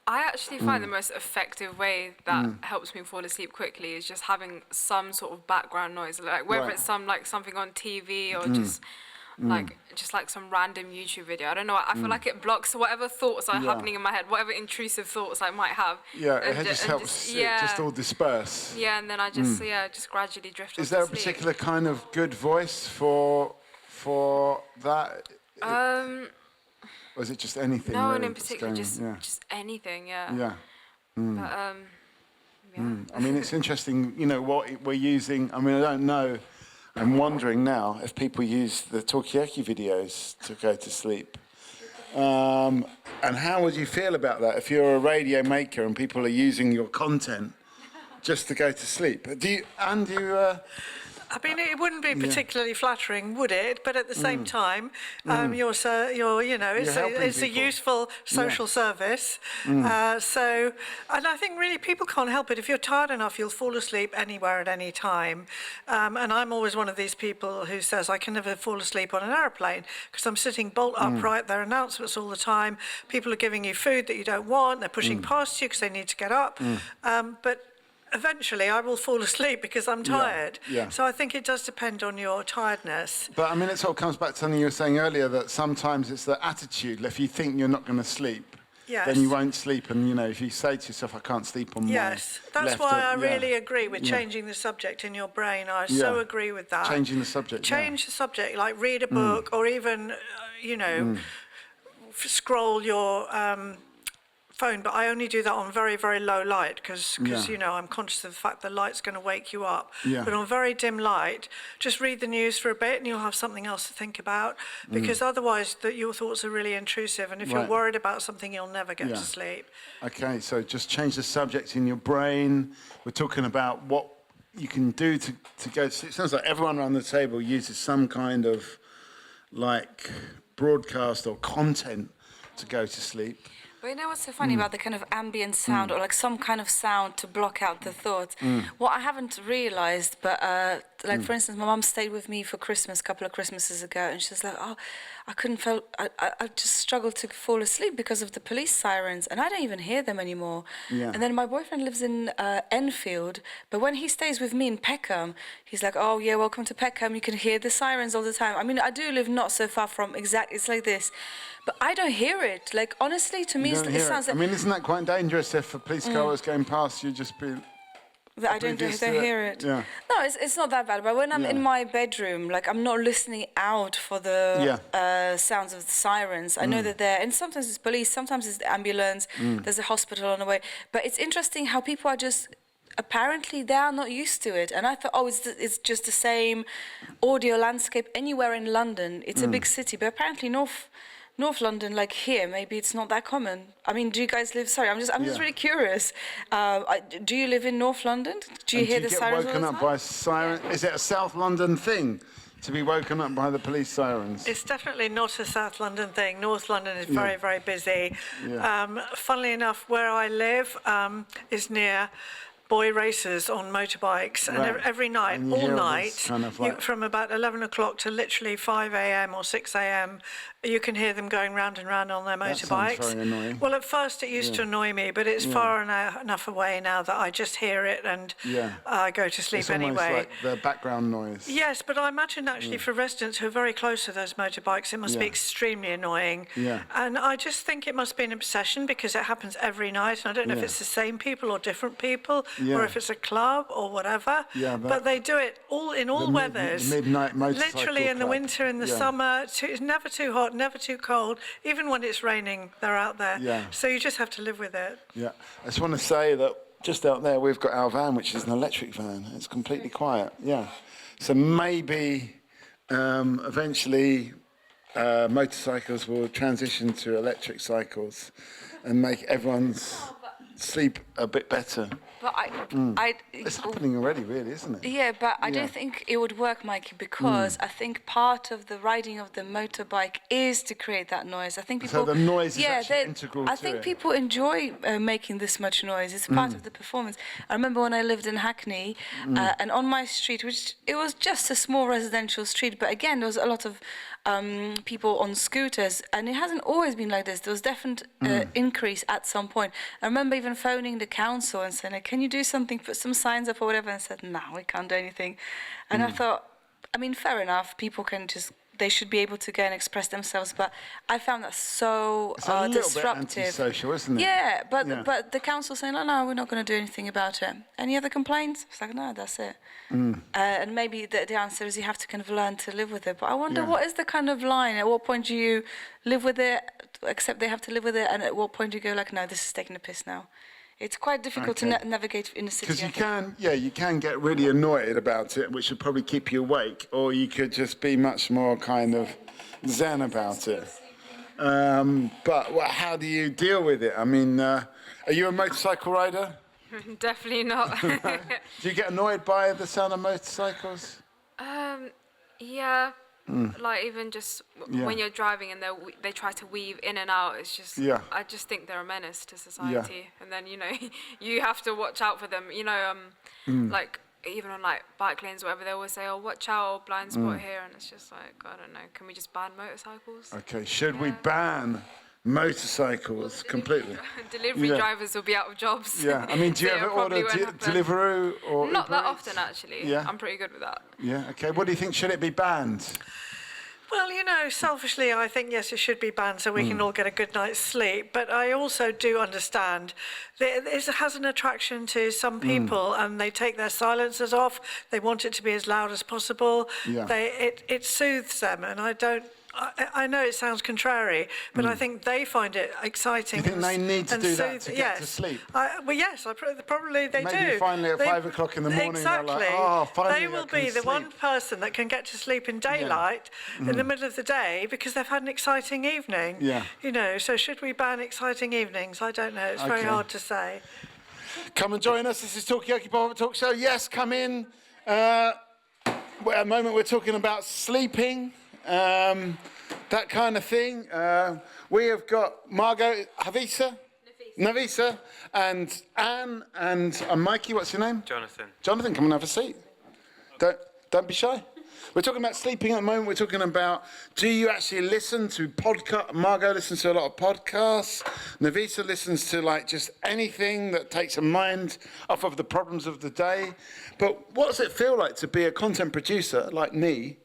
I actually find the most effective way that helps me fall asleep quickly is just having some sort of background noise, like whether it's something on TV or just some random YouTube video. I don't know. I feel like it blocks whatever thoughts are happening in my head, whatever intrusive thoughts I might have. Yeah, it just helps it just all disperse. Yeah, and then I just just gradually drift off to sleep. Is there a particular kind of good voice for that? Or is it just anything? No one in particular, just anything. Yeah. But I mean, it's interesting. What we're using. I mean, I don't know. I'm wondering now if people use the Talkaoke videos to go to sleep. And how would you feel about that if you're a radio maker and people are using your content just to go to sleep? I mean, it wouldn't be particularly flattering, would it? But at the same time, it's a useful social service. And I think really people can't help it. If you're tired enough, you'll fall asleep anywhere at any time. And I'm always one of these people who says I can never fall asleep on an aeroplane because I'm sitting bolt upright. There are announcements all the time. People are giving you food that you don't want. They're pushing past you because they need to get up. But eventually I will fall asleep because I'm tired. Yeah. So I think it does depend on your tiredness. But I mean, it sort of comes back to something you were saying earlier, that sometimes it's the attitude. If you think you're not going to sleep, then you won't sleep. And, if you say to yourself, I can't sleep on my that's why I really agree with changing the subject in your brain. I so agree with that. Changing the subject. Change the subject, like read a book or even, scroll your... phone, but I only do that on very, very low light because I'm conscious of the fact the light's going to wake you up. But on very dim light, just read the news for a bit and you'll have something else to think about, because otherwise your thoughts are really intrusive, and if you're worried about something, you'll never get to sleep. Okay, so just change the subject in your brain. We're talking about what you can do to go to sleep. It sounds like everyone around the table uses some kind of like broadcast or content to go to sleep. But you know what's so funny about the kind of ambient sound or like some kind of sound to block out the thoughts? What I haven't realised, but for instance, my mum stayed with me for Christmas a couple of Christmases ago, and she's like, I just struggled to fall asleep because of the police sirens, and I don't even hear them anymore. And then my boyfriend lives in Enfield, but when he stays with me in Peckham, he's like, oh yeah, welcome to Peckham, you can hear the sirens all the time. I mean, I do live not so far from it's like this. But I don't hear it. Like, honestly, to me, it sounds like... I mean, isn't that quite dangerous if a police car was going past, you just be... I don't hear it. Yeah. No, it's not that bad. But when I'm in my bedroom, like, I'm not listening out for the sounds of the sirens. I know that and sometimes it's police, sometimes it's the ambulance, there's a hospital on the way. But it's interesting how people are just... Apparently, they are not used to it. And I thought, it's just the same audio landscape anywhere in London. It's a big city, but apparently North London, like here, maybe it's not that common. I mean, do you guys live... Sorry, I'm just really curious. Do you live in North London? Do you hear the sirens all the time? Do you get woken up by sirens? Is it a South London thing to be woken up by the police sirens? It's definitely not a South London thing. North London is very, very busy. Funnily enough, where I live is near boy racers on motorbikes, and every night, all night, kind of from about 11 o'clock to literally 5 a.m. or 6 a.m., you can hear them going round and round on their motorbikes. That sounds very annoying. Well, at first it used to annoy me, but it's far enough away now that I just hear it and I go to sleep anyway. It's almost like the background noise. Yes, but I imagine actually for residents who are very close to those motorbikes, it must be extremely annoying. Yeah. And I just think it must be an obsession because it happens every night. And I don't know if it's the same people or different people, or if it's a club or whatever. Yeah, but they do it in all weathers. Midnight motorcycle literally in the club. winter, in the summer. It's never too hot, never too cold. Even when it's raining, they're out there. Yeah. So you just have to live with it. Yeah. I just want to say that just out there we've got our van, which is an electric van. It's completely quiet. Yeah. So maybe eventually motorcycles will transition to electric cycles and make everyone's sleep a bit better. But it's happening already, really, isn't it? Yeah, but I don't think it would work, Mikey, because I think part of the riding of the motorbike is to create that noise. I think people. So the noise is actually integral to it. I think people enjoy making this much noise. It's part of the performance. I remember when I lived in Hackney, and on my street, which it was just a small residential street, but again there was a lot of people on scooters, and it hasn't always been like this. There was definite increase at some point. I remember even phoning the council and saying, can you do something, put some signs up or whatever, and said, no, we can't do anything. And I thought, I mean, fair enough, people can just, they should be able to go and express themselves, but I found that so it's a disruptive. Bit antisocial, isn't it? Yeah, but the council saying, no, we're not going to do anything about it. Any other complaints? It's like, no, that's it. And maybe the answer is you have to kind of learn to live with it. But I wonder what is the kind of line? At what point do you live with it, accept they have to live with it, and at what point do you go like, no, this is taking a piss now? It's quite difficult to navigate in the city. Because you can get really annoyed about it, which would probably keep you awake, or you could just be much more kind of zen about it. But how do you deal with it? I mean, are you a motorcycle rider? Definitely not. Do you get annoyed by the sound of motorcycles? Yeah. Like even just when you're driving and they try to weave in and out, it's just I just think they're a menace to society. And then you have to watch out for them. Like even on like bike lanes or whatever, they always say, "Oh, watch out, blind spot here," and it's just like I don't know. Can we just ban motorcycles? Okay, should we ban motorcycles completely? Delivery drivers will be out of jobs. Yeah, I mean, do you ever order Deliveroo or not that often actually? Yeah, I'm pretty good with that. Yeah, okay. What do you think? Should it be banned? Well, selfishly, I think, yes, it should be banned so we can all get a good night's sleep. But I also do understand that it has an attraction to some people and they take their silencers off. They want it to be as loud as possible. Yeah. It soothes them. And I know it sounds contrary, but I think they find it exciting. Do you think they need to do that to get to sleep? Yes, probably they do. Maybe finally at 5 o'clock in the morning, exactly. they're like, oh, finally they will be the one person that can get to sleep in daylight in the middle of the day because they've had an exciting evening. Yeah. So should we ban exciting evenings? I don't know. It's very hard to say. Come and join us. This is Talkaoke Pop-Up Talk Show. Yes, come in. At the moment, we're talking about sleeping. That kind of thing. We have got Margot, Nafisa, and Anne, and Mikey. What's your name? Jonathan. Jonathan, come and have a seat. Don't be shy. We're talking about sleeping at the moment. We're talking about, do you actually listen to podcasts? Margot listens to a lot of podcasts. Nafisa listens to just anything that takes her mind off of the problems of the day. But what does it feel like to be a content producer like me?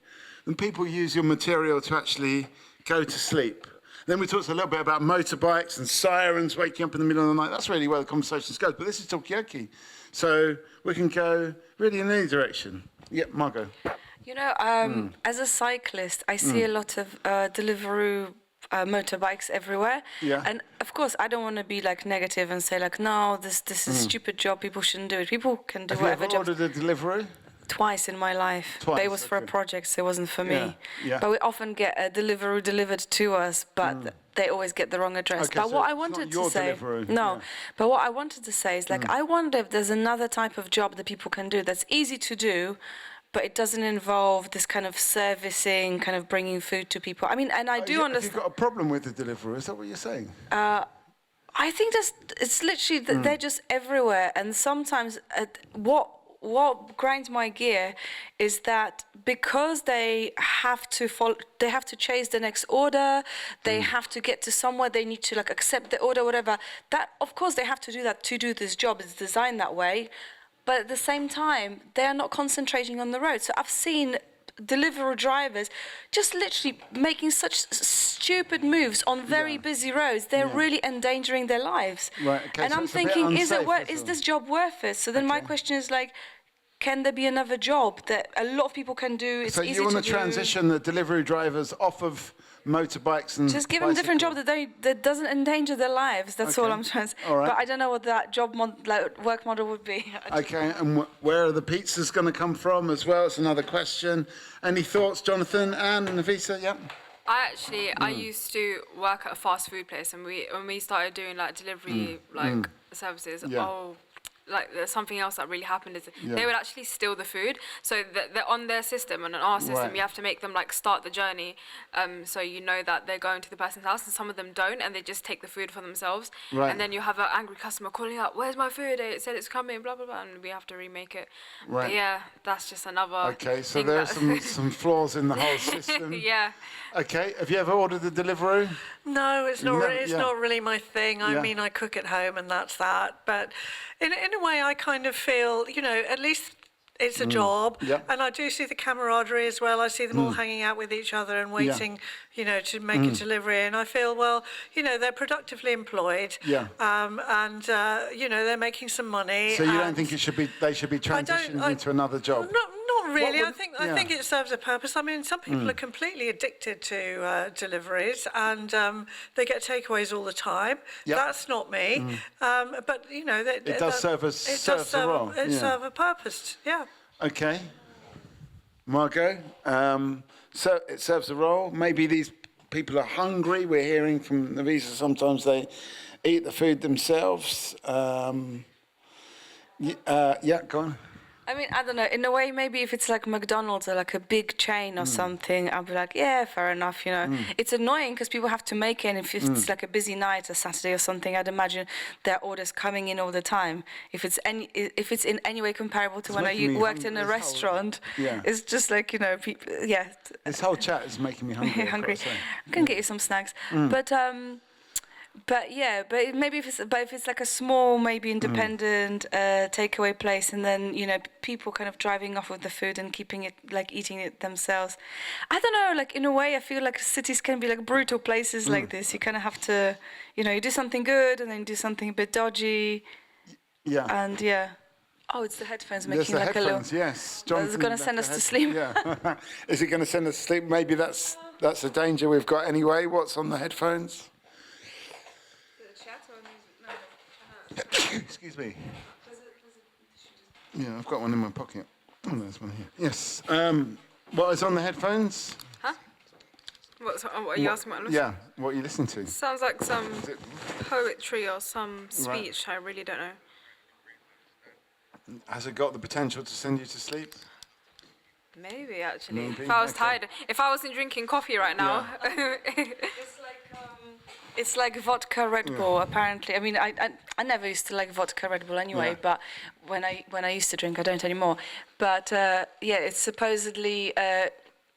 And people use your material to actually go to sleep. Then we talked a little bit about motorbikes and sirens waking up in the middle of the night. That's really where the conversation goes. But this is Talkaoke. So we can go really in any direction. Yeah, Margot. As a cyclist, I see a lot of Deliveroo motorbikes everywhere. Yeah. And of course, I don't want to be negative and say no, this is a stupid job. People shouldn't do it. People can do whatever job. Have you ever ordered a Deliveroo? Twice in my life. Twice, it was for a project, so it wasn't for me. Yeah. But we often get a Deliveroo delivered to us, but they always get the wrong address. Okay, but so what I it's wanted not your to say, Deliveroo. no. Yeah. But what I wanted to say is I wonder if there's another type of job that people can do that's easy to do, but it doesn't involve this kind of servicing, kind of bringing food to people. I mean, and I do understand. Have you got a problem with the Deliveroo? Is that what you're saying? I think it's literally that they're just everywhere, and sometimes what grinds my gear is that because they have to chase the next order, they have to get to somewhere, they need to like accept the order, whatever. That of course they have to do that to do this job. It's designed that way, but at the same time they are not concentrating on the road. So I've seen delivery drivers just literally making such stupid moves on very busy roads. They're really endangering their lives. Right, okay, and so I'm it's a bit thinking, unsafe, is this job worth it? So then my question is like, can there be another job that a lot of people can do? It's so easy you want to to transition the delivery drivers off of motorbikes and just give them a different job that doesn't endanger their lives. That's all I'm trying to say. All right. But I don't know what that work model would be. Okay, and where are the pizzas going to come from as well? It's another question. Any thoughts, Jonathan and Nafisa? Yeah. I used to work at a fast food place, and when we started doing like delivery services, like there's something else that really happened is they would actually steal the food. So they're on their system, and on our system you have to make them like start the journey, so you know that they're going to the person's house, and some of them don't, and they just take the food for themselves. And then you have an angry customer calling out, "Where's my food? It said it's coming, blah blah blah," and we have to remake it. But yeah, that's just another. Okay, so there are some flaws in the whole system. Yeah. Okay, have you ever ordered a Deliveroo? No, it's not. It's not really my thing. I mean, I cook at home, and that's that. But in a way, I kind of feel, at least it's a job. And I do see the camaraderie as well. I see them all hanging out with each other and waiting, to make a delivery. And I feel, well, they're productively employed. And they're making some money. So you don't think they should be transitioned into another job? Not really. I think it serves a purpose. I mean, some people are completely addicted to deliveries, and they get takeaways all the time. That's not me. But it does serve a role. It serves a purpose. Yeah. Okay, Margot. So it serves a role. Maybe these people are hungry. We're hearing from Nafisa sometimes they eat the food themselves. Go on. I mean, I don't know. In a way, maybe if it's like McDonald's or like a big chain or something, I'll be like, yeah, fair enough, It's annoying because people have to make it, and if it's like a busy night, a Saturday or something, I'd imagine there are orders coming in all the time. If it's in any way comparable to when I worked in a restaurant, it's just like, people, This whole chat is making me hungry. I can get you some snacks. But maybe if it's like a small, maybe independent takeaway place, and then people kind of driving off with the food and keeping it, like eating it themselves. I don't know. Like in a way, I feel like cities can be like brutal places like this. You kind of have to, you do something good and then do something a bit dodgy. Yeah. And oh, it's the headphones making like a little. Yes. It's going to send us to sleep. Yeah. Is it going to send us to sleep? Maybe that's a danger we've got anyway. What's on the headphones? Excuse me. Yeah, I've got one in my pocket. Oh, there's one here. Yes. What is on the headphones? Huh? What are you asking what I'm listening to? Yeah, what are you listening to? Sounds like some poetry or some speech. I really don't know. Has it got the potential to send you to sleep? Maybe, actually. Maybe? If I was tired. If I wasn't drinking coffee right now. It's like vodka Red Bull, apparently. I mean, I never used to like vodka Red Bull anyway, but when I used to drink, I don't anymore. But it's supposedly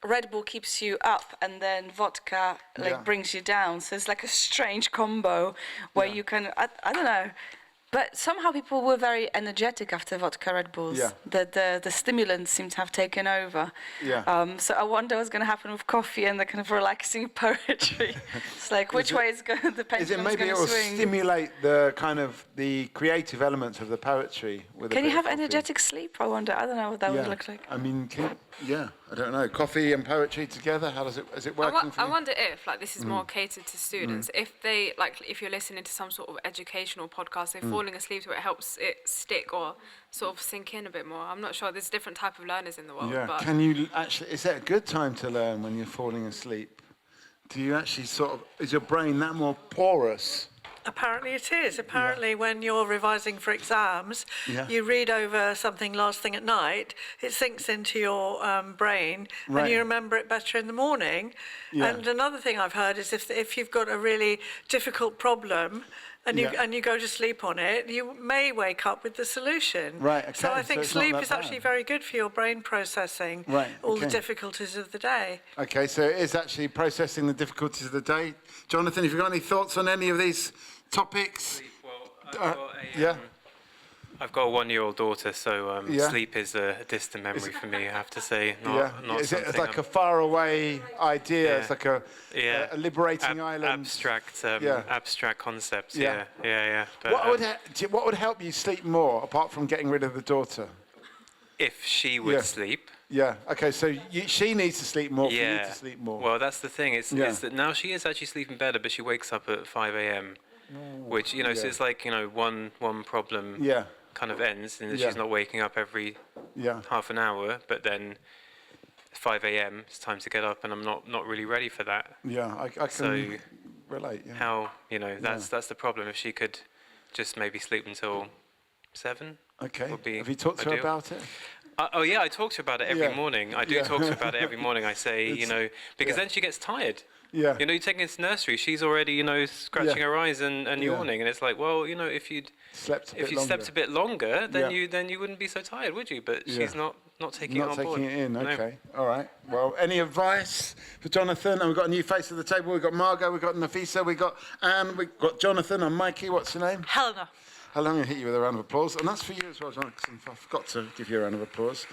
Red Bull keeps you up, and then vodka brings you down. So it's like a strange combo where you can, I don't know. But somehow people were very energetic after vodka Red Bulls. Yeah. The stimulants seem to have taken over. Yeah. So I wonder what's going to happen with coffee and the kind of relaxing poetry. It's like which way is going the pendulum's going to swing. Maybe it will stimulate the kind of the creative elements of the poetry with. Can you have energetic sleep? I wonder. I don't know what that would look like. I mean, I don't know. Coffee and poetry together. How is it working for you? I wonder if this is more catered to students. If they if you're listening to some sort of educational podcast, they're falling asleep to it helps it stick or sort of sink in a bit more. I'm not sure. There's different type of learners in the world. Yeah. But Can you actually? Is it a good time to learn when you're falling asleep? Do you actually is your brain that more porous? Apparently it is. Apparently when you're revising for exams, you read over something last thing at night, it sinks into your brain and you remember it better in the morning. Yeah. And another thing I've heard is if you've got a really difficult problem, and you go to sleep on it, you may wake up with the solution. Right, okay. So I think sleep is actually very good for your brain processing all the difficulties of the day. Okay, so it is actually processing the difficulties of the day. Jonathan, have you got any thoughts on any of these topics? Sleep, well, I've got a 1-year-old daughter, so sleep is a distant memory for me, I have to say. Not is it like a faraway idea? Yeah. It's like a liberating island? Abstract concepts, yeah. But, what would help you sleep more, apart from getting rid of the daughter? If she would sleep. Yeah, okay, so she needs to sleep more for you to sleep more. Well, that's the thing, is that now she is actually sleeping better, but she wakes up at 5 a.m., which, so it's like, one problem kind of ends, and she's not waking up every half an hour, but then 5 a.m. it's time to get up, and I'm not really ready for that. Yeah, I can relate. Yeah. How that's the problem. If she could just maybe sleep until 7. Okay. Would be Have you talked to her about it? I talk to her about it every morning. I do talk to her about it every morning. I say, because then she gets tired. Yeah. You're taking her to nursery, she's already, scratching her eyes and yawning, and it's like, well, if you'd slept a bit longer, then you wouldn't be so tired, would you? But she's not taking it on board. Not taking it in. Okay. No. All right. Well, any advice for Jonathan? And we've got a new face at the table. We've got Margot. We've got Nafisa. We've got Anne. We've got Jonathan and Mikey. What's your name? Helena. Helena. I'm going to hit you with a round of applause, and that's for you as well, Jonathan. I forgot to give you a round of applause.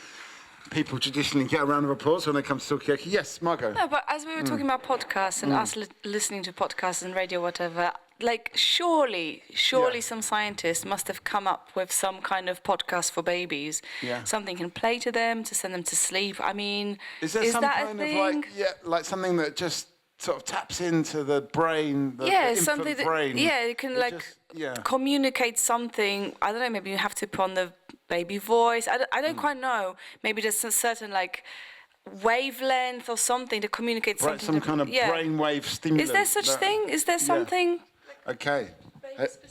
People traditionally get a round of applause when it comes to Talkaoke. Yes, Margot. No, but as we were talking about podcasts and us listening to podcasts and radio, whatever, surely some scientists must have come up with some kind of podcast for babies. Yeah. Something can play to them to send them to sleep. I mean, is there some kind of like something that just sort of taps into the brain, the infant brain? You can communicate something. I don't know, maybe you have to put on the baby voice. I don't quite know. Maybe there's a certain wavelength or something to communicate something. Right, some kind of brainwave stimulant. Is there such thing? Is there something? Okay.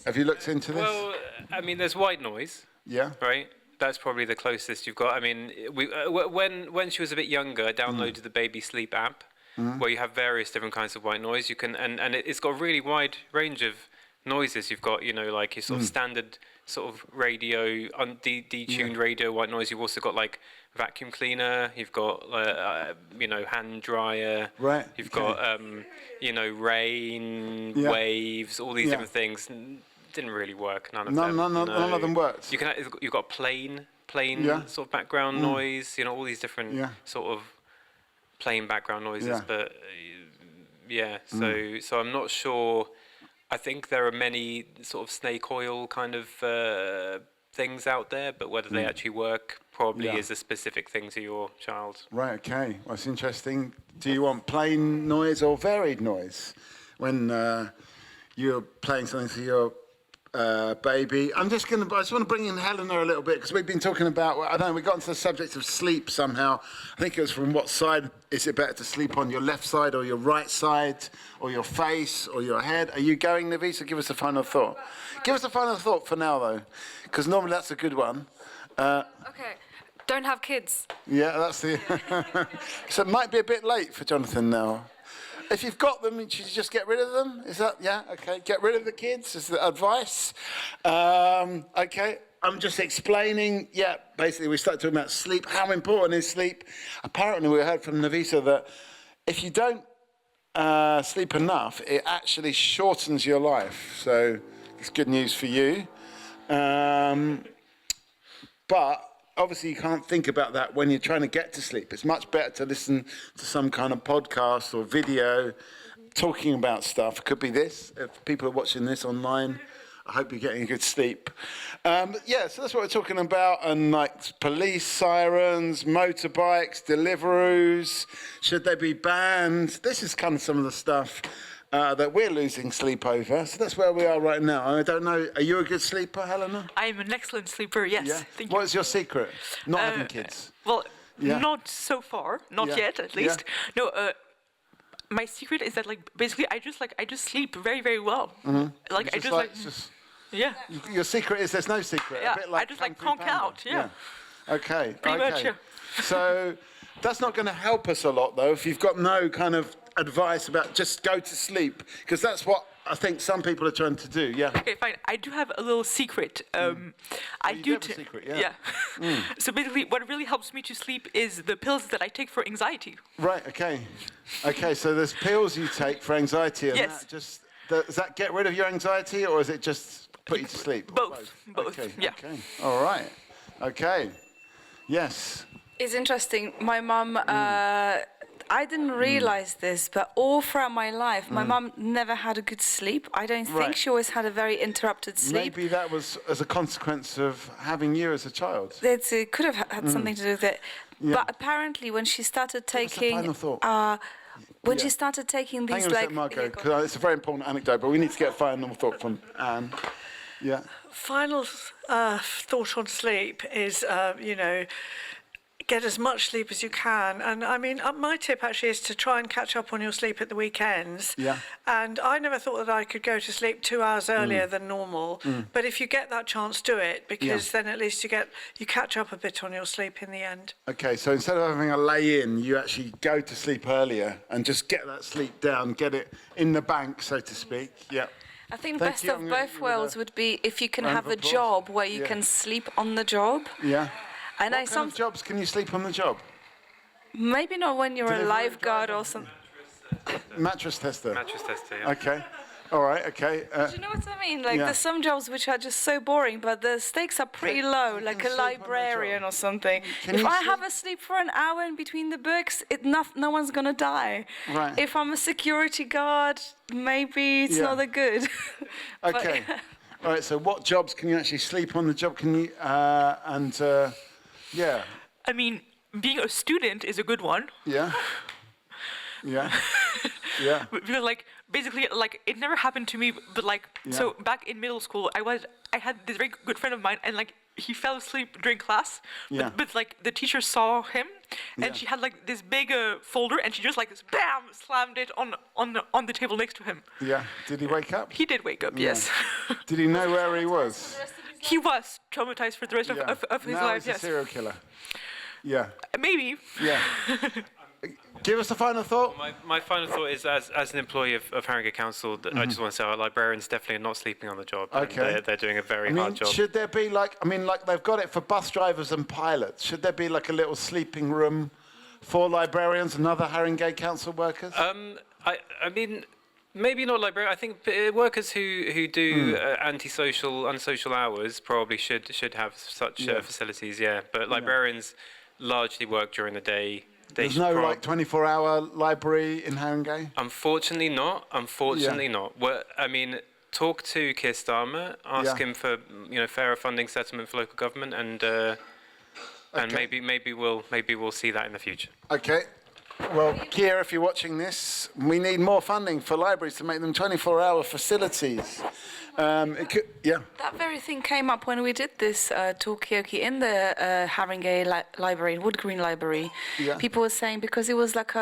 Have you looked into this? Well, I mean, there's white noise. Yeah. Right? That's probably the closest you've got. I mean, when she was a bit younger, I downloaded the Baby Sleep app, where you have various different kinds of white noise. You can and it's got a really wide range of noises. You've got, like your sort of standard sort of radio, detuned radio white noise. You've also got vacuum cleaner. You've got hand dryer. Right. You've got rain, waves, all these different things. Didn't really work. None of them worked. You've got plain sort of background noise. All these different sort of plain background noises. But so I'm not sure. I think there are many sort of snake oil kind of things out there, but whether they actually work probably is a specific thing to your child. Right, okay. Well, it's interesting. Do you want plain noise or varied noise when you're playing something for your baby? I just want to bring in Helena a little bit, because we've been talking about, we got into the subject of sleep somehow. I think it was from what side is it better to sleep on, your left side or your right side, or your face or your head? Are you going, Navisa? Give us a final thought. Give us a final thought for now, though, because normally that's a good one. Okay. Don't have kids. Yeah, that's the... So it might be a bit late for Jonathan now. If you've got them, should you just get rid of them? Is that, okay. Get rid of the kids is the advice. Okay, I'm just explaining, basically we started talking about sleep. How important is sleep? Apparently we heard from Navisa that if you don't sleep enough, it actually shortens your life. So it's good news for you. But obviously you can't think about that when you're trying to get to sleep. It's much better to listen to some kind of podcast or video talking about stuff. It could be this. If people are watching this online, I hope you're getting a good sleep. So that's what we're talking about. And police sirens, motorbikes, Deliveroo's, should they be banned? This is kind of some of the stuff that we're losing sleep over. So that's where we are right now. I don't know, are you a good sleeper, Helena? I'm an excellent sleeper, yes. Yeah? Thank What is your secret? Not having kids? Well, not so far. Not yet, at least. Yeah. No, my secret is that, basically, I just sleep very, very well. Mm-hmm. Yeah. Your secret is there's no secret. Yeah, a bit like I just conk out, Okay. Pretty much, yeah. So that's not going to help us a lot, though, if you've got no kind of advice about just go to sleep, because that's what I think some people are trying to do. Yeah. Okay, fine. I do have a little secret. You have a secret, yeah. So basically, what really helps me to sleep is the pills that I take for anxiety. Right. Okay. Okay. So there's pills you take for anxiety, and Yes. does that get rid of your anxiety, or is it just put you to sleep? Both. Okay. Yeah. Okay. All right. Okay. Yes. It's interesting. My mum, I didn't realize this, but all throughout my life, my mum never had a good sleep. I don't think Right. she always had a very interrupted sleep. Maybe that was as a consequence of having you as a child. It could have had something to do with it. Yeah. But apparently, when she started What's the taking, final thought? when Yeah. she started taking these, Hang on a like, second, Margot, because it's a very important anecdote, but we need to get a final thought from Anne. Yeah. Final thought on sleep is, get as much sleep as you can. And I mean, my tip actually is to try and catch up on your sleep at the weekends. Yeah. And I never thought that I could go to sleep 2 hours earlier than normal. But if you get that chance, do it, because then at least you catch up a bit on your sleep in the end. Okay, so instead of having a lay-in, you actually go to sleep earlier and just get that sleep down, get it in the bank, so to speak. Yeah. I think Thank best you. of I'm gonna both give you a worlds would be if you can round have of a applause. job where you Yeah. can sleep on the job. Yeah. And What kind of jobs can you sleep on the job? maybe not when you're a Delivery lifeguard driver? or something. Mattress tester. Mattress tester, yeah. Okay. All right. Okay. Do you know what I mean? Like, Yeah. there's some jobs which are just so boring, but the stakes are pretty low, you like can a sleep on the librarian job. or something. Can If you I have sleep- a sleep for an hour in between the books, no one's gonna die. Right. If I'm a security guard, maybe it's Yeah. not that good. But- Okay. All right. So, what jobs can you actually sleep on the job? Can you yeah, I mean, being a student is a good one. yeah, yeah, yeah. Because like basically like it never happened to me, but like so back in middle school I had this very good friend of mine, and like he fell asleep during class, Yeah. but like the teacher saw him, and she had like this big folder, and she just like bam slammed it on the table next to him. Yeah. Did he wake up? He did wake up, yes. Did he know where he was? He was traumatized for the rest Yeah. of his Now life, he's a yes. serial killer. Yeah. Maybe. Yeah. Give us a final thought. My final thought is, as an employee of Haringey Council, I just want to say our librarians definitely are not sleeping on the job. and Okay. They're doing a very I mean, hard job. should there be like they've got it for bus drivers and pilots. Should there be like a little sleeping room for librarians and other Haringey Council workers? I mean, maybe not librarians. I think workers who do unsocial hours probably should have such facilities. Yeah, but librarians largely work during the day. There's no like 24-hour library in Haringey? Unfortunately not. Unfortunately not. Well, I mean, talk to Keir Starmer, ask him for fairer funding settlement for local government, and maybe we'll see that in the future. Okay. Well, Keir, if you're watching this, we need more funding for libraries to make them 24-hour facilities. That very thing came up when we did this Talkaoke in the Haringey Library, Wood Green Library. Yeah. People were saying because it was like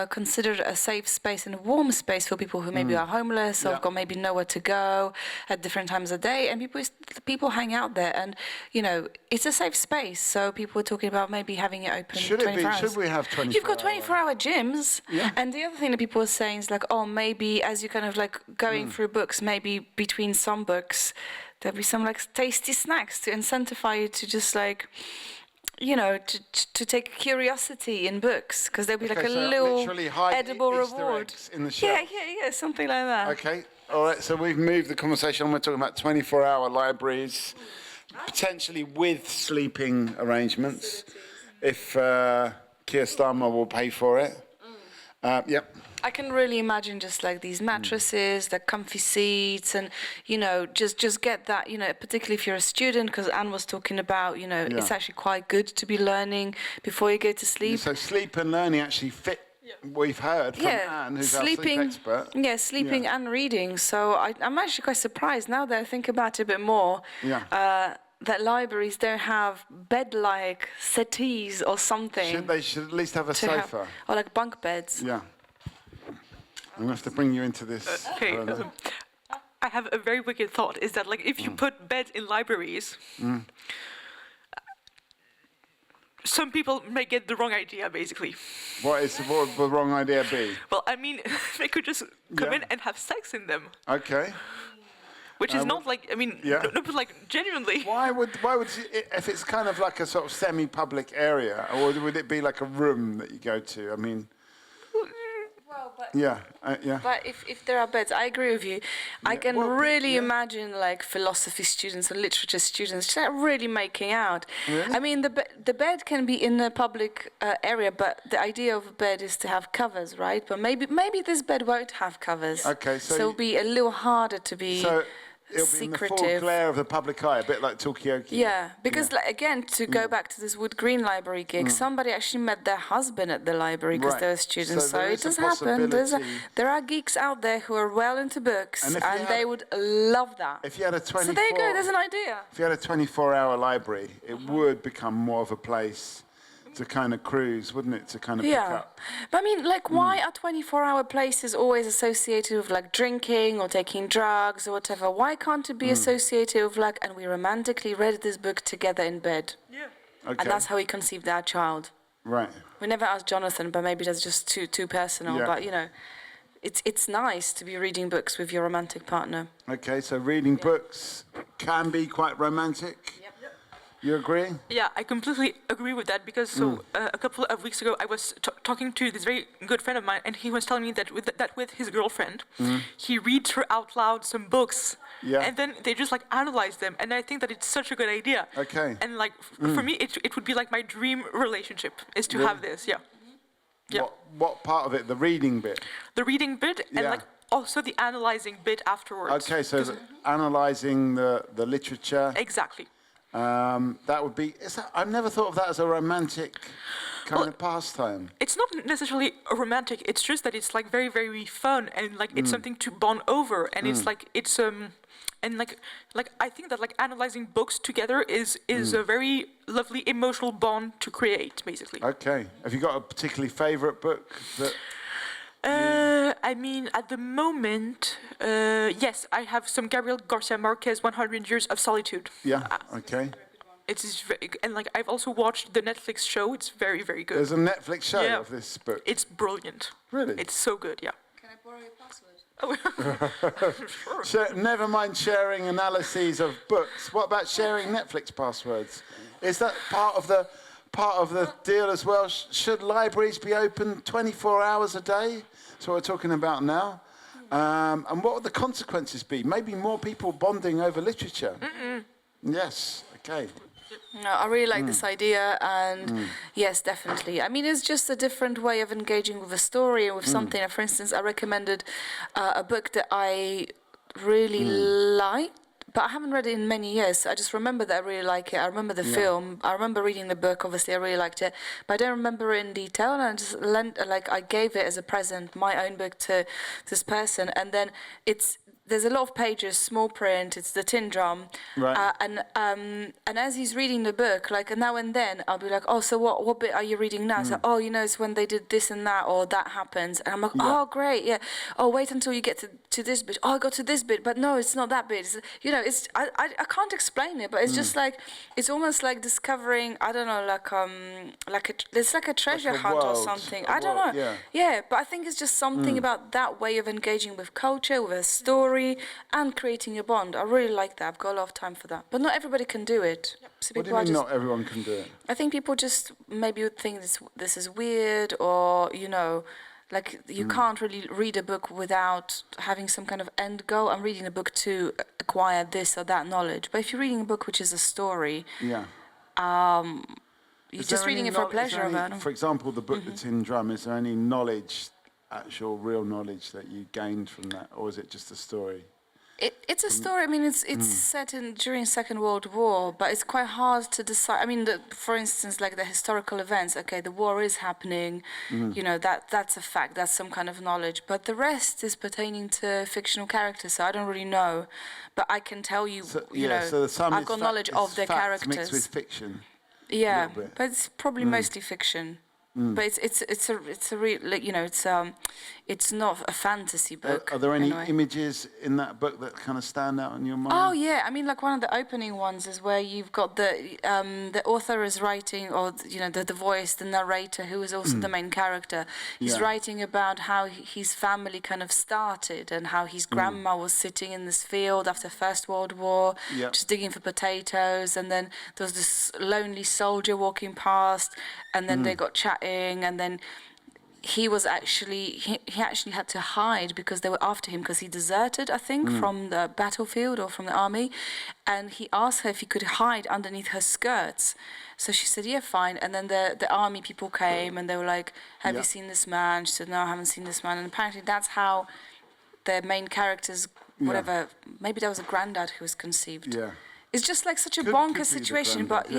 considered a safe space and a warm space for people who maybe are homeless or have got maybe nowhere to go at different times of day, and people hang out there, and it's a safe space. So people were talking about maybe having it open 24 hours. Should we have 24 You've got 24-hour gyms, Yeah. and the other thing that people were saying is like, oh, maybe as you kind of like going through books, maybe between some books there'll be some like tasty snacks to incentivize you to just like to take curiosity in books, because there'll be like a little edible reward in the shelf. yeah, something like that. Okay, all right, so we've moved the conversation. We're talking about 24-hour libraries, potentially with sleeping arrangements, if Keir Starmer will pay for it. Yep. I can really imagine just like these mattresses, the comfy seats, and just get that, particularly if you're a student, because Anne was talking about, it's actually quite good to be learning before you go to sleep. So sleep and learning actually fit. We've heard from Anne, who's our sleep expert. Yeah, sleeping and reading. So I'm actually quite surprised now that I think about it a bit more. That libraries don't have bed-like settees or something. They should at least have a sofa. Or like bunk beds. Yeah. I'm going to have to bring you into this. Okay. I have a very wicked thought, is that like if you put beds in libraries, some people may get the wrong idea, basically. What would the wrong idea be? Well, I mean, they could just come in and have sex in them. Okay. Which is not like, I mean, no, but like genuinely. Why would you, if it's kind of like a sort of semi-public area, or would it be like a room that you go to? I mean. Well, but yeah. But if there are beds, I agree with you. I can really imagine like philosophy students or literature students just really making out. Really? I mean, the bed can be in a public area, but the idea of a bed is to have covers, right? But maybe this bed won't have covers. Okay, so it'll be a little harder to be. It'll be in the full glare of the public eye, a bit like Talkaoke. Yeah, because like, again, to go back to this Wood Green Library gig, somebody actually met their husband at the library because they were students. So it does happen. There are geeks out there who are well into books, and they would love that. If you had a 24, so there you go. There's an idea. If you had a 24-hour library, it would become more of a place to kind of cruise, wouldn't it? To kind of pick up. But I mean, like, why are 24-hour places always associated with like drinking or taking drugs or whatever? Why can't it be associated with like, and we romantically read this book together in bed? Yeah. Okay. And that's how we conceived our child. Right. We never asked Jonathan, but maybe that's just too personal. Yeah. But you know, it's nice to be reading books with your romantic partner. Okay, so reading books can be quite romantic. Yep. You agree? Yeah, I completely agree with that because a couple of weeks ago I was talking to this very good friend of mine, and he was telling me that with his girlfriend, he reads her out loud some books, and then they just like analyze them, and I think that it's such a good idea. Okay. And like for me, it would be like my dream relationship is to have this. Yeah. Yeah. What part of it? The reading bit. The reading bit, and like also the analyzing bit afterwards. Okay, so analyzing the literature. Exactly. That would be. I've never thought of that as a romantic kind of pastime. It's not necessarily a romantic. It's just that it's like very, very fun, and like it's something to bond over, and it's like and like I think that like analyzing books together is a very lovely emotional bond to create, basically. Okay. Have you got a particularly favorite book that? I mean, at the moment, yes, I have some Gabriel Garcia Marquez, 100 Years of Solitude. Yeah, okay. It's very, and like I've also watched the Netflix show. It's very, very good. There's a Netflix show of this book. It's brilliant. Really? It's so good, yeah. Can I borrow your password? Oh, sure. Never mind sharing analyses of books. What about sharing Netflix passwords? Is that part of the deal as well? Should libraries be open 24 hours a day? That's what we're talking about now. And what would the consequences be? Maybe more people bonding over literature. Yes, okay. No, I really like this idea, and yes, definitely. I mean, it's just a different way of engaging with a story and with something. For instance, I recommended a book that I really liked, but I haven't read it in many years. I just remember that I really like it. I remember the film. I remember reading the book. Obviously, I really liked it, but I don't remember it in detail. And I just I gave it as a present, my own book, to this person. And then there's a lot of pages, small print. It's the Tin Drum, right. And as he's reading the book, like now and then, I'll be like, oh, so what bit are you reading now? So, oh, you know, it's when they did this and that, or that happens. And I'm like, oh, great, yeah. Oh, wait until you get to this bit. Oh, I got to this bit, but no, it's not that bit. It's, you know, it's I can't explain it, but it's just like it's almost like discovering, I don't know, it's like a treasure hunt or something. I don't know. Yeah, but I think it's just something about that way of engaging with culture, with a story, and creating a bond. I really like that. I've got a lot of time for that. But not everybody can do it. So what do you mean not everyone can do it? I think people just maybe would think this is weird, or, you know, like you can't really read a book without having some kind of end goal. I'm reading a book to acquire this or that knowledge. But if you're reading a book which is a story, you're just reading it for pleasure. For example, the book The Tin Drum, is there any knowledge, actual real knowledge that you gained from that, or is it just a story? It's a story. I mean, it's set during Second World War, but it's quite hard to decide. I mean, for instance, like the historical events. Okay, the war is happening. You know, that's a fact. That's some kind of knowledge. But the rest is pertaining to fictional characters, so I don't really know. But I can tell you, I've got knowledge of the characters. Mixed with fiction. Yeah, but it's probably mostly fiction. But it's a real, like, you know, it's not a fantasy book. Are there any images in that book that kind of stand out in your mind? Oh yeah, I mean, like one of the opening ones is where you've got the author is writing, or you know, the voice, the narrator, who is also the main character. He's writing about how his family kind of started and how his grandma was sitting in this field after First World War, just digging for potatoes, and then there was this lonely soldier walking past, and then they got chatting, and then he actually had to hide because they were after him because he deserted, I think, from the battlefield or from the army, and he asked her if he could hide underneath her skirts. So she said, yeah, fine. And then the army people came and they were like, have you seen this man? She said, no, I haven't seen this man. And apparently that's how the main character's maybe that was a granddad who was conceived. Yeah. It's just like such a bonkers situation, but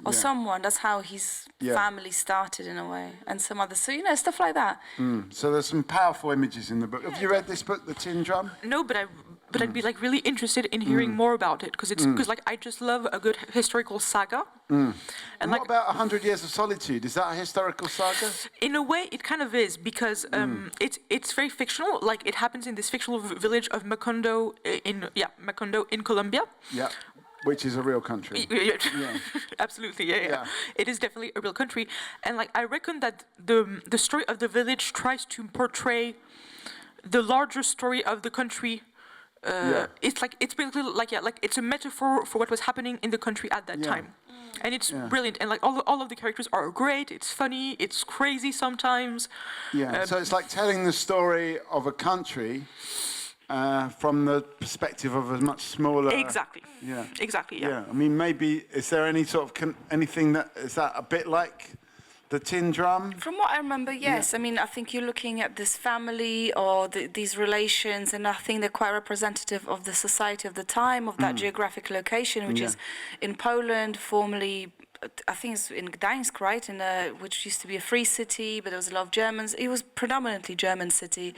or someone, that's how his family started in a way, and some others. So, you know, stuff like that. So there's some powerful images in the book. Have you read this book, The Tin Drum? No, but I'd be like really interested in hearing more about it, because like I just love a good historical saga. And what about 100 Years of Solitude? Is that a historical saga? In a way, it kind of is, because it's very fictional. Like it happens in this fictional village of Macondo in Colombia. Yeah. Which is a real country. Absolutely, yeah. It is definitely a real country, and like I reckon that the story of the village tries to portray the larger story of the country. It's basically like it's a metaphor for what was happening in the country at that time, and it's brilliant. And like all of the characters are great. It's funny. It's crazy sometimes. So it's like telling the story of a country. From the perspective of a much smaller... Exactly. Yeah. I mean, maybe, is there any sort of, anything that, is that a bit like The Tin Drum? From what I remember, yes. I mean, I think you're looking at this family or these relations, and I think they're quite representative of the society of the time, of that geographic location, which is in Poland, formerly... I think it's in Gdańsk, right? Which used to be a free city, but there was a lot of Germans. It was predominantly German city.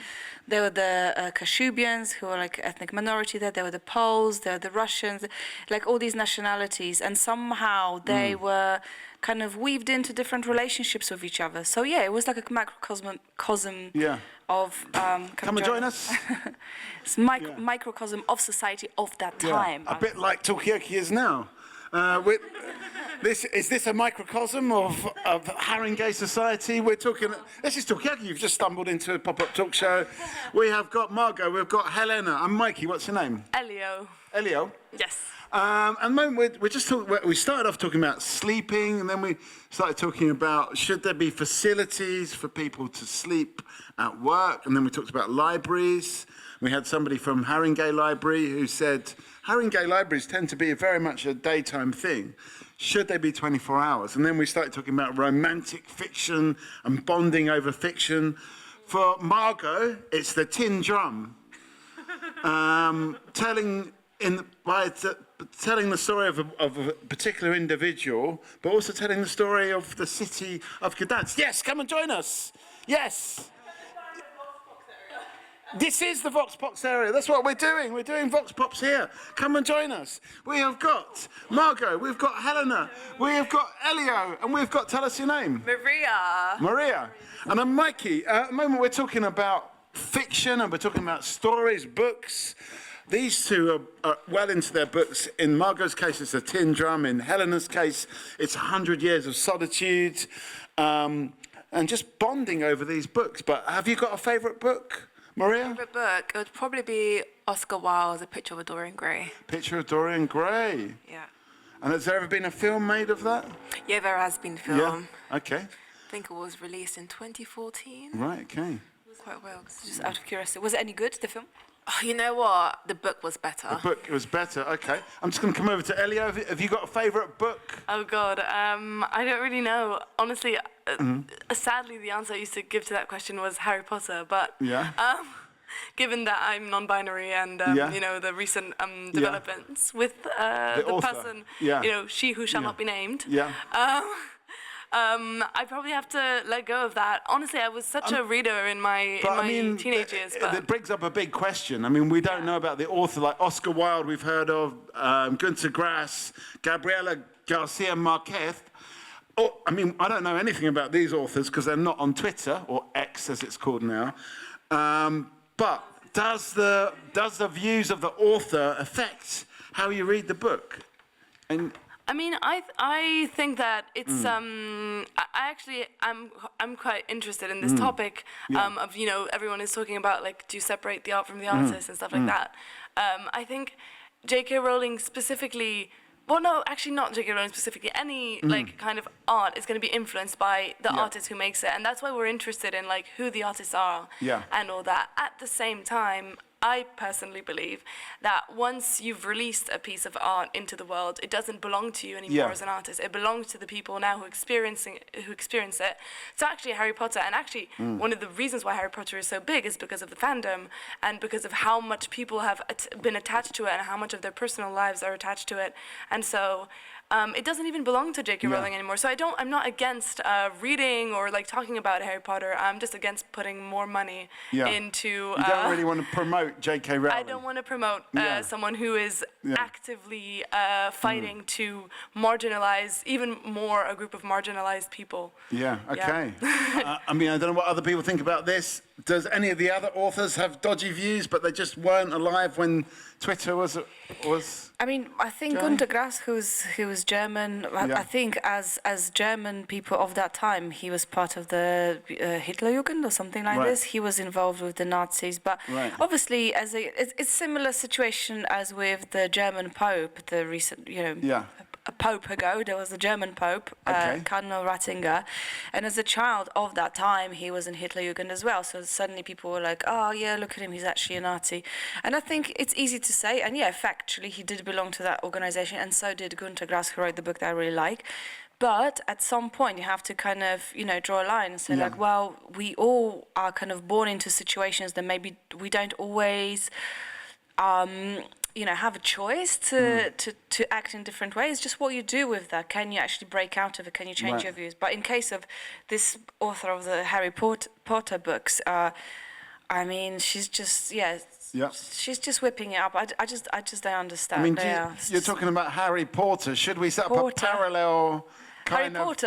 There were the Kashubians, who were like ethnic minority there. There were the Poles, there were the Russians, like all these nationalities. And somehow they were kind of weaved into different relationships with each other. So yeah, it was like a microcosm of... Come and join us. It's microcosm of society of that time. A bit like Talkaoke is now. Is this a microcosm of Haringey society? We're talking. This is Talkaoke. You've just stumbled into a pop-up talk show. We have got Margot. We've got Helena. I'm Mikey. What's your name? Elio. Elio. Yes. And then we're just talking. We started off talking about sleeping, and then we started talking about should there be facilities for people to sleep at work, and then we talked about libraries. We had somebody from Haringey Library who said Haringey libraries tend to be very much a daytime thing. Should they be 24 hours? And then we started talking about romantic fiction and bonding over fiction. For Margot, it's The Tin Drum. Telling the story of a particular individual, but also telling the story of the city of Gdańsk. Yes, come and join us. Yes. This is the Vox Pops area. That's what we're doing. We're doing Vox Pops here. Come and join us. We have got Margot, we've got Helena, we have got Elio, and we've got, tell us your name. Maria. And I'm Mikey. At the moment we're talking about fiction and we're talking about stories, books. These two are well into their books. In Margot's case, it's The Tin Drum. In Helena's case, it's 100 Years of Solitude. And just bonding over these books. But have you got a favourite book? Maria? Favorite book? It would probably be Oscar Wilde's A Picture of Dorian Gray. Picture of Dorian Gray? Yeah. And has there ever been a film made of that? Yeah, there has been a film. Yeah, okay. I think it was released in 2014. Right, okay. Quite well. Just out of curiosity, was it any good, the film? Oh, you know what? The book was better. The book was better, okay. I'm just going to come over to Elio. Have you got a favourite book? Oh, God. I don't really know. Honestly, sadly, the answer I used to give to that question was Harry Potter. But given that I'm non-binary and, you know, the recent developments with the person, you know, she who shall not be named. I probably have to let go of that. Honestly, I was such a reader in my teenage years. But it brings up a big question. I mean, we don't know about the author like Oscar Wilde. We've heard of Günter Grass, Gabriela Garcia Marquez. I mean, I don't know anything about these authors because they're not on Twitter, or X as it's called now. But does the views of the author affect how you read the book? And I mean, I think that it's I'm quite interested in this topic of, you know, everyone is talking about, like, do you separate the art from the artist and stuff like that. I think J.K. Rowling specifically, well, no, actually not J.K. Rowling specifically, any like kind of art is going to be influenced by the artist who makes it, and that's why we're interested in, like, who the artists are and all that. At the same time, I personally believe that once you've released a piece of art into the world, it doesn't belong to you anymore as an artist. It belongs to the people now who experience it. So actually, Harry Potter, and actually one of the reasons why Harry Potter is so big is because of the fandom and because of how much people have been attached to it and how much of their personal lives are attached to it. And so it doesn't even belong to J.K. Rowling anymore. So I'm not against reading or, like, talking about Harry Potter. I'm just against putting more money into... You don't really want to promote J.K. Rowling. I don't want to promote someone who is actively fighting to marginalize even more a group of marginalized people. Yeah, okay. I mean, I don't know what other people think about this. Does any of the other authors have dodgy views, but they just weren't alive when Twitter was? I mean, I think Günter Grass, who was German. I think as German people of that time, he was part of the Hitlerjugend or something like this. He was involved with the Nazis, but obviously, it's similar situation as with the German Pope, the recent, a pope ago, there was a German Pope, Cardinal Ratzinger, and as a child of that time, he was in Hitlerjugend as well. So suddenly people were like, oh yeah, look at him, he's actually a Nazi. And I think it's easy to say, and factually, he did belong to that organization, and so did Günter Grass, who wrote the book that I really like. But at some point, you have to kind of, draw a line and say, like, well, we all are kind of born into situations that maybe we don't always... have a choice to act in different ways. Just what you do with that. Can you actually break out of it? Can you change your views? But in case of this author of the Harry Potter books, I mean, she's just, she's just whipping it up. I just don't understand. I mean, you're talking about Harry Potter. Should we set up a parallel kind of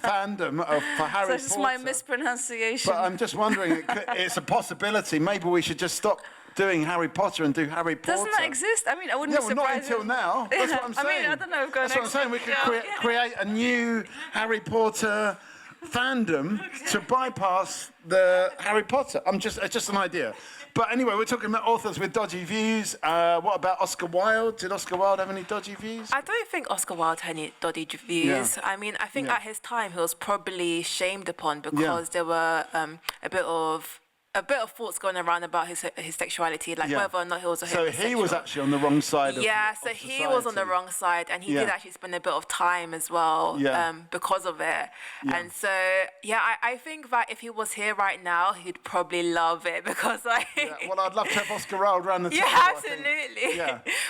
fandom for Harry Potter? So this is my mispronunciation. But I'm just wondering, it's a possibility. Maybe we should just stop doing Harry Potter and do Harry Potter. Doesn't that exist? I mean, I wouldn't be surprised. Not until now. That's what I'm saying. I mean, I don't know if going That's what I'm saying. We could create a new Harry Potter fandom to bypass the Harry Potter. It's just an idea. But anyway, we're talking about authors with dodgy views. What about Oscar Wilde? Did Oscar Wilde have any dodgy views? I don't think Oscar Wilde had any dodgy views. I mean, I think at his time he was probably shamed upon because there were a bit of thoughts going around about his sexuality, like whether or not he was a homosexual. So he was actually on the wrong side of he was on the wrong side, and he did actually spend a bit of time as well because of it. And so, I think that if he was here right now, he'd probably love it because well, I'd love to have Oscar Wilde around the table. Yeah, absolutely.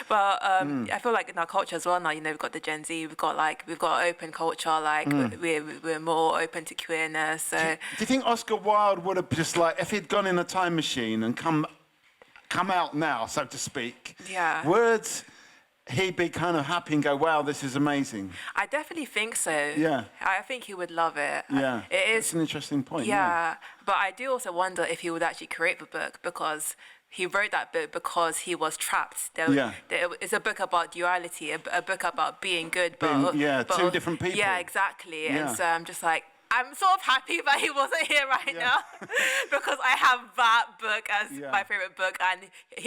But I feel like in our culture as well now, we've got the Gen Z, we've got open culture, like we're more open to queerness. So do you think Oscar Wilde would have just, like, if he'd gone in a time machine and come out now, so to speak, would he be kind of happy and go, wow, this is amazing? I definitely think so. Yeah. I think he would love it. Yeah. It's an interesting point. Yeah. But I do also wonder if he would actually create the book, because he wrote that book because he was trapped. It's a book about duality, a book about being good, but two different people. Yeah, exactly. And so I'm just like, I'm sort of happy that he wasn't here right now because I have that book as my favorite book, and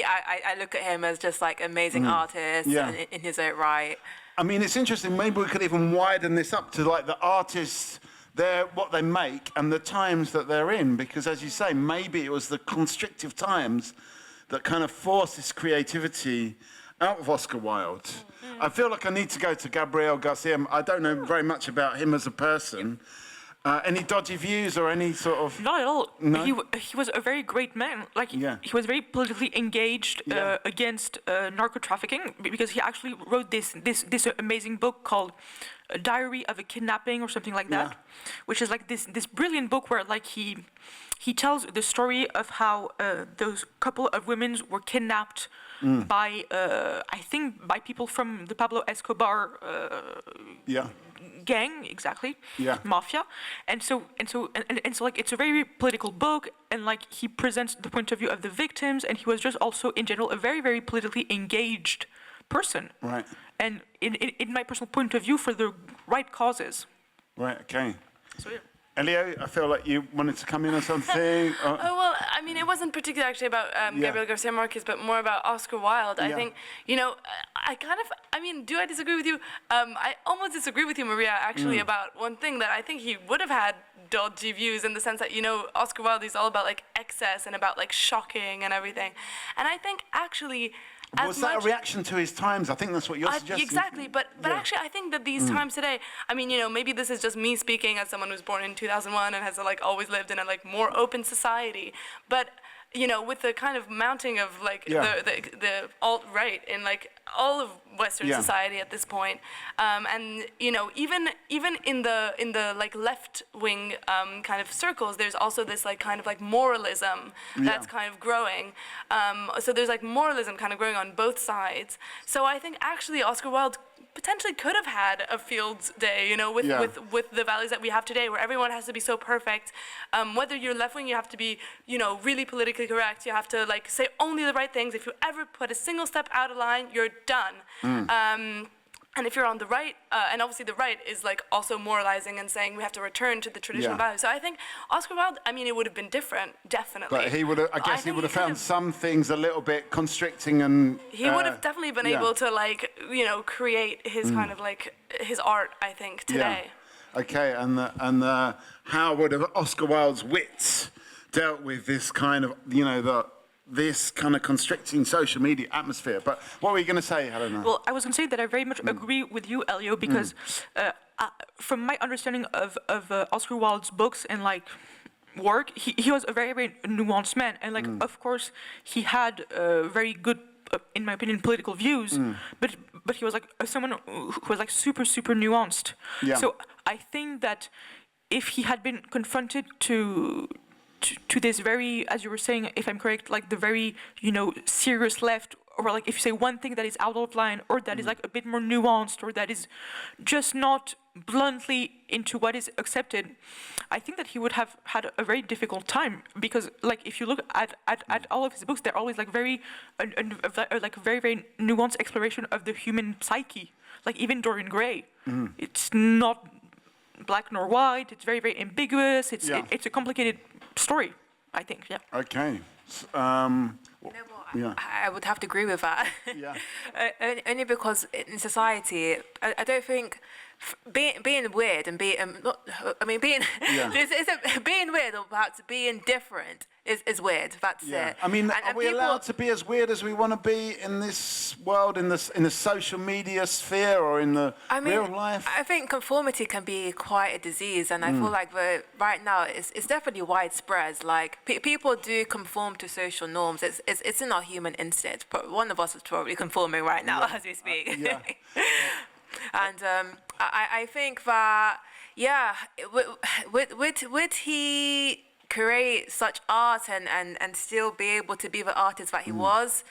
I look at him as just like amazing artist in his own right. I mean, it's interesting. Maybe we could even widen this up to, like, the artists, what they make and the times that they're in, because, as you say, maybe it was the constrictive times that kind of forced this creativity out of Oscar Wilde. I feel like I need to go to Gabriel Garcia. I don't know very much about him as a person. Any dodgy views or any sort of... Not at all. No? He was a very great man. Like, he was very politically engaged against narco trafficking, because he actually wrote this amazing book called A Diary of a Kidnapping or something like that, which is like this brilliant book where like he tells the story of how those couple of women were kidnapped by I think by people from the Pablo Escobar gang, exactly, mafia, and so like it's a very political book, and like he presents the point of view of the victims, and he was just also in general a very, very politically engaged person, right? And in my personal point of view, for the right causes. Right. Okay. So yeah. Elio, I feel like you wanted to come in on something. Oh, well, I mean, it wasn't particularly actually about Gabriel Garcia Marquez, but more about Oscar Wilde. I think, you know, do I disagree with you? I almost disagree with you, Maria, actually, about one thing, that I think he would have had dodgy views, in the sense that, you know, Oscar Wilde is all about, like, excess and about, like, shocking and everything. And I think, actually... Was that a reaction to his times? I think that's what you're suggesting. Exactly, but actually I think that these times today, I mean, you know, maybe this is just me speaking as someone who was born in 2001 and has like always lived in a like more open society, but you know, with the kind of mounting of like the alt-right in like all of Western society at this point, and you know, even in the like left-wing kind of circles, there's also this like kind of like moralism that's kind of growing. So there's like moralism kind of growing on both sides. So I think actually Oscar Wilde potentially could have had a Fields Day, you know, with the values that we have today, where everyone has to be so perfect. Whether you're left wing, you have to be, you know, really politically correct. You have to like say only the right things. If you ever put a single step out of line, you're done. And if you're on the right, and obviously the right is like also moralizing and saying we have to return to the traditional values. So I think Oscar Wilde, I mean, it would have been different, definitely. But he would have, I guess he would have found some things a little bit constricting, and... He would have definitely been able to like, you know, create his kind of like, his art, I think, today. Yeah. Okay, and how would have Oscar Wilde's wits dealt with this kind of, you know, this kind of constricting social media atmosphere? But what were you going to say, Helena? Well, I was going to say that I very much agree with you, Elio, because from my understanding of Oscar Wilde's books and like work, he was a very, very nuanced man, and like of course he had very good, in my opinion, political views, but he was like someone who was like super, super nuanced. So I think that if he had been confronted to this very, as you were saying, if I'm correct, like the very, you know, serious left, or like if you say one thing that is out of line, or that is like a bit more nuanced, or that is just not bluntly into what is accepted, I think that he would have had a very difficult time, because like if you look at all of his books, they're always like very, like very, very nuanced exploration of the human psyche. Like even Dorian Gray, it's not black nor white, it's very, very ambiguous, it's a complicated story, I think. Okay. I would have to agree with that. Only because in society, I don't think being weird and being being weird or perhaps being different is weird. That's it. I mean, are we allowed to be as weird as we want to be in this world, in the social media sphere, or in the real life? I think conformity can be quite a disease, and I feel like right now it's definitely widespread. Like people do conform to social norms. It's in our human instinct. But one of us is probably conforming right now as we speak. And I think that would he create such art and still be able to be the artist that he was?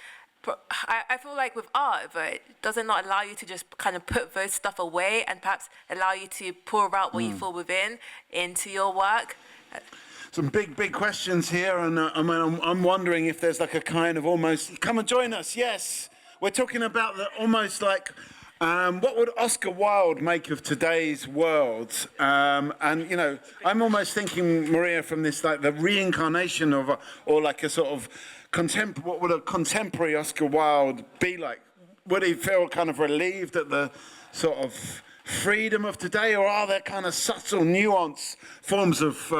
I feel like with art, does it not allow you to just kind of put those stuff away and perhaps allow you to pour out what you feel within into your work? Some big questions here, and I'm wondering if there's like a kind of almost, come and join us, yes. We're talking about the almost like, what would Oscar Wilde make of today's world? And, you know, I'm almost thinking, Maria, from this, like the reincarnation of, or like a sort of what would a contemporary Oscar Wilde be like? Would he feel kind of relieved at the sort of freedom of today, or are there kind of subtle, nuanced forms of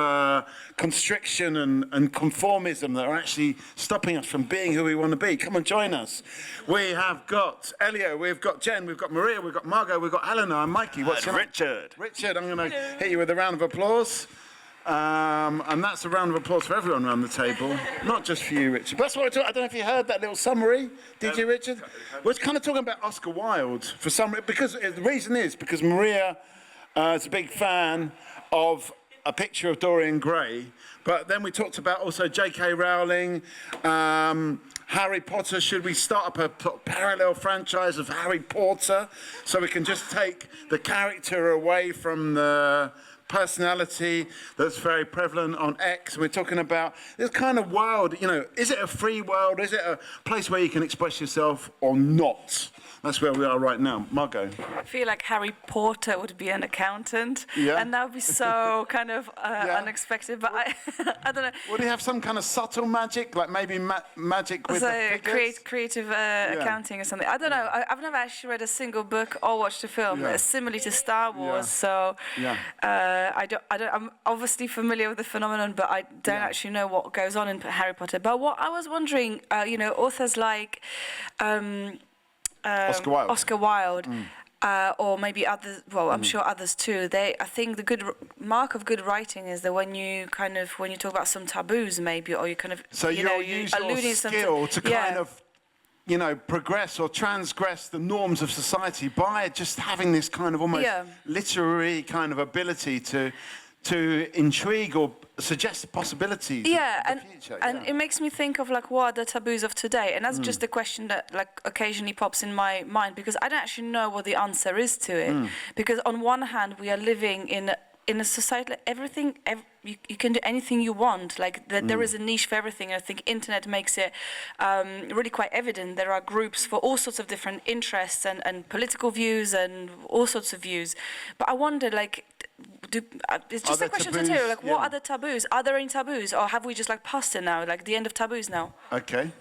constriction and conformism that are actually stopping us from being who we want to be? Come and join us. We have got Elio, we've got Jen, we've got Maria, we've got Margot, we've got Helena, and Mikey. What's your name? Richard. Richard, I'm going to hit you with a round of applause. And that's a round of applause for everyone around the table, not just for you, Richard. But that's what I don't know if you heard that little summary, did you, Richard? We're kind of talking about Oscar Wilde for some because the reason is because Maria is a big fan of A Picture of Dorian Gray, but then we talked about also J.K. Rowling, Harry Potter. Should we start up a parallel franchise of Harry Potter so we can just take the character away from the personality that's very prevalent on X? We're talking about this kind of world, is it a free world? Is it a place where you can express yourself or not? That's where we are right now. Margot? I feel like Harry Potter would be an accountant, and that would be so kind of unexpected, but I don't know. Would he have some kind of subtle magic, like maybe magic with the figures? Creative accounting or something? I don't know. I've never actually read a single book or watched a film. It's similar to Star Wars, so I'm obviously familiar with the phenomenon, but I don't actually know what goes on in Harry Potter. But what I was wondering, authors like Oscar Wilde, or maybe others. Well, I'm sure others too. I think the good mark of good writing is that when you talk about some taboos, maybe, or you kind of you'll use your skill to kind of progress or transgress the norms of society by just having this kind of almost literary kind of ability to intrigue or suggest possibilities of the future. And it makes me think of what are the taboos of today, and that's just a question that occasionally pops in my mind, because I don't actually know what the answer is to it. Because on one hand, we are living in a society you can do anything you want. There is a niche for everything. I think internet makes it really quite evident. There are groups for all sorts of different interests and political views and all sorts of views. But I wonder, it's just a question to tell you, what are the taboos? Are there any taboos, or have we just passed it now, the end of taboos now? Okay.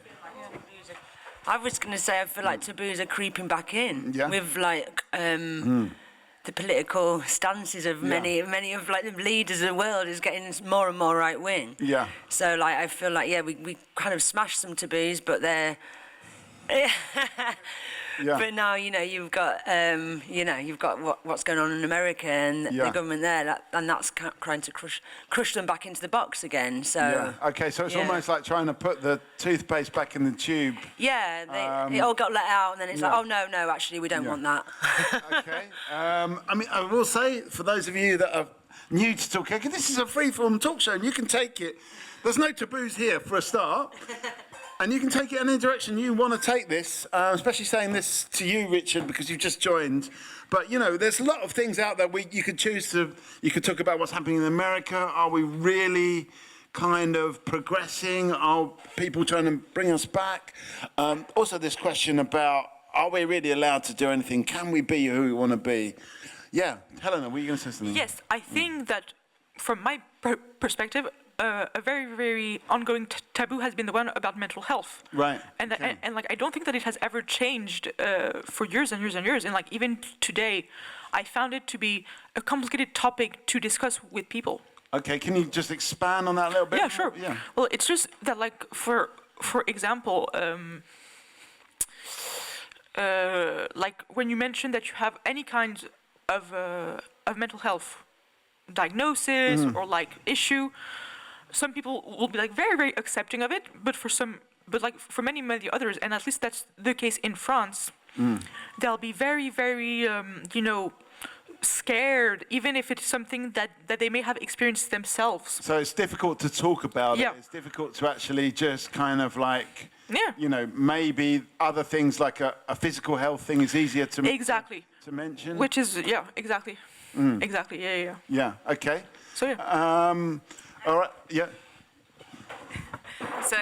I was going to say I feel like taboos are creeping back in with the political stances of many of the leaders of the world is getting more and more right wing. Yeah. So I feel we kind of smashed some taboos, but they're. But now you've got what's going on in America and the government there, and that's trying to crush them back into the box again. So okay, so it's almost like trying to put the toothpaste back in the tube. Yeah, it all got let out, and then it's oh no, actually we don't want that. Okay. I will say, for those of you that are new to Talkaoke, this is a free-form talk show, and you can take it. There's no taboos here for a start. And you can take it in any direction you want to take this, especially saying this to you, Richard, because you've just joined. But, there's a lot of things out there you could choose to... You could talk about what's happening in America. Are we really kind of progressing? Are people trying to bring us back? Also, this question about, are we really allowed to do anything? Can we be who we want to be? Yeah, Helena, were you going to say something? Yes, I think that from my perspective... a very, very ongoing taboo has been the one about mental health. Right. And I don't think that it has ever changed for years and years and years. And even today, I found it to be a complicated topic to discuss with people. Okay, can you just expand on that a little bit? Yeah, sure. Yeah. Well, it's just that, for example, when you mention that you have any kind of mental health diagnosis or issue. Some people will be very, very accepting of it, but for many others, and at least that's the case in France, they'll be very, very, scared, even if it's something that they may have experienced themselves. So it's difficult to talk about it. It's difficult to actually just kind of maybe other things like a physical health thing is easier to mention. Which is exactly. Exactly. Yeah. Yeah. Okay. So all right, yeah. So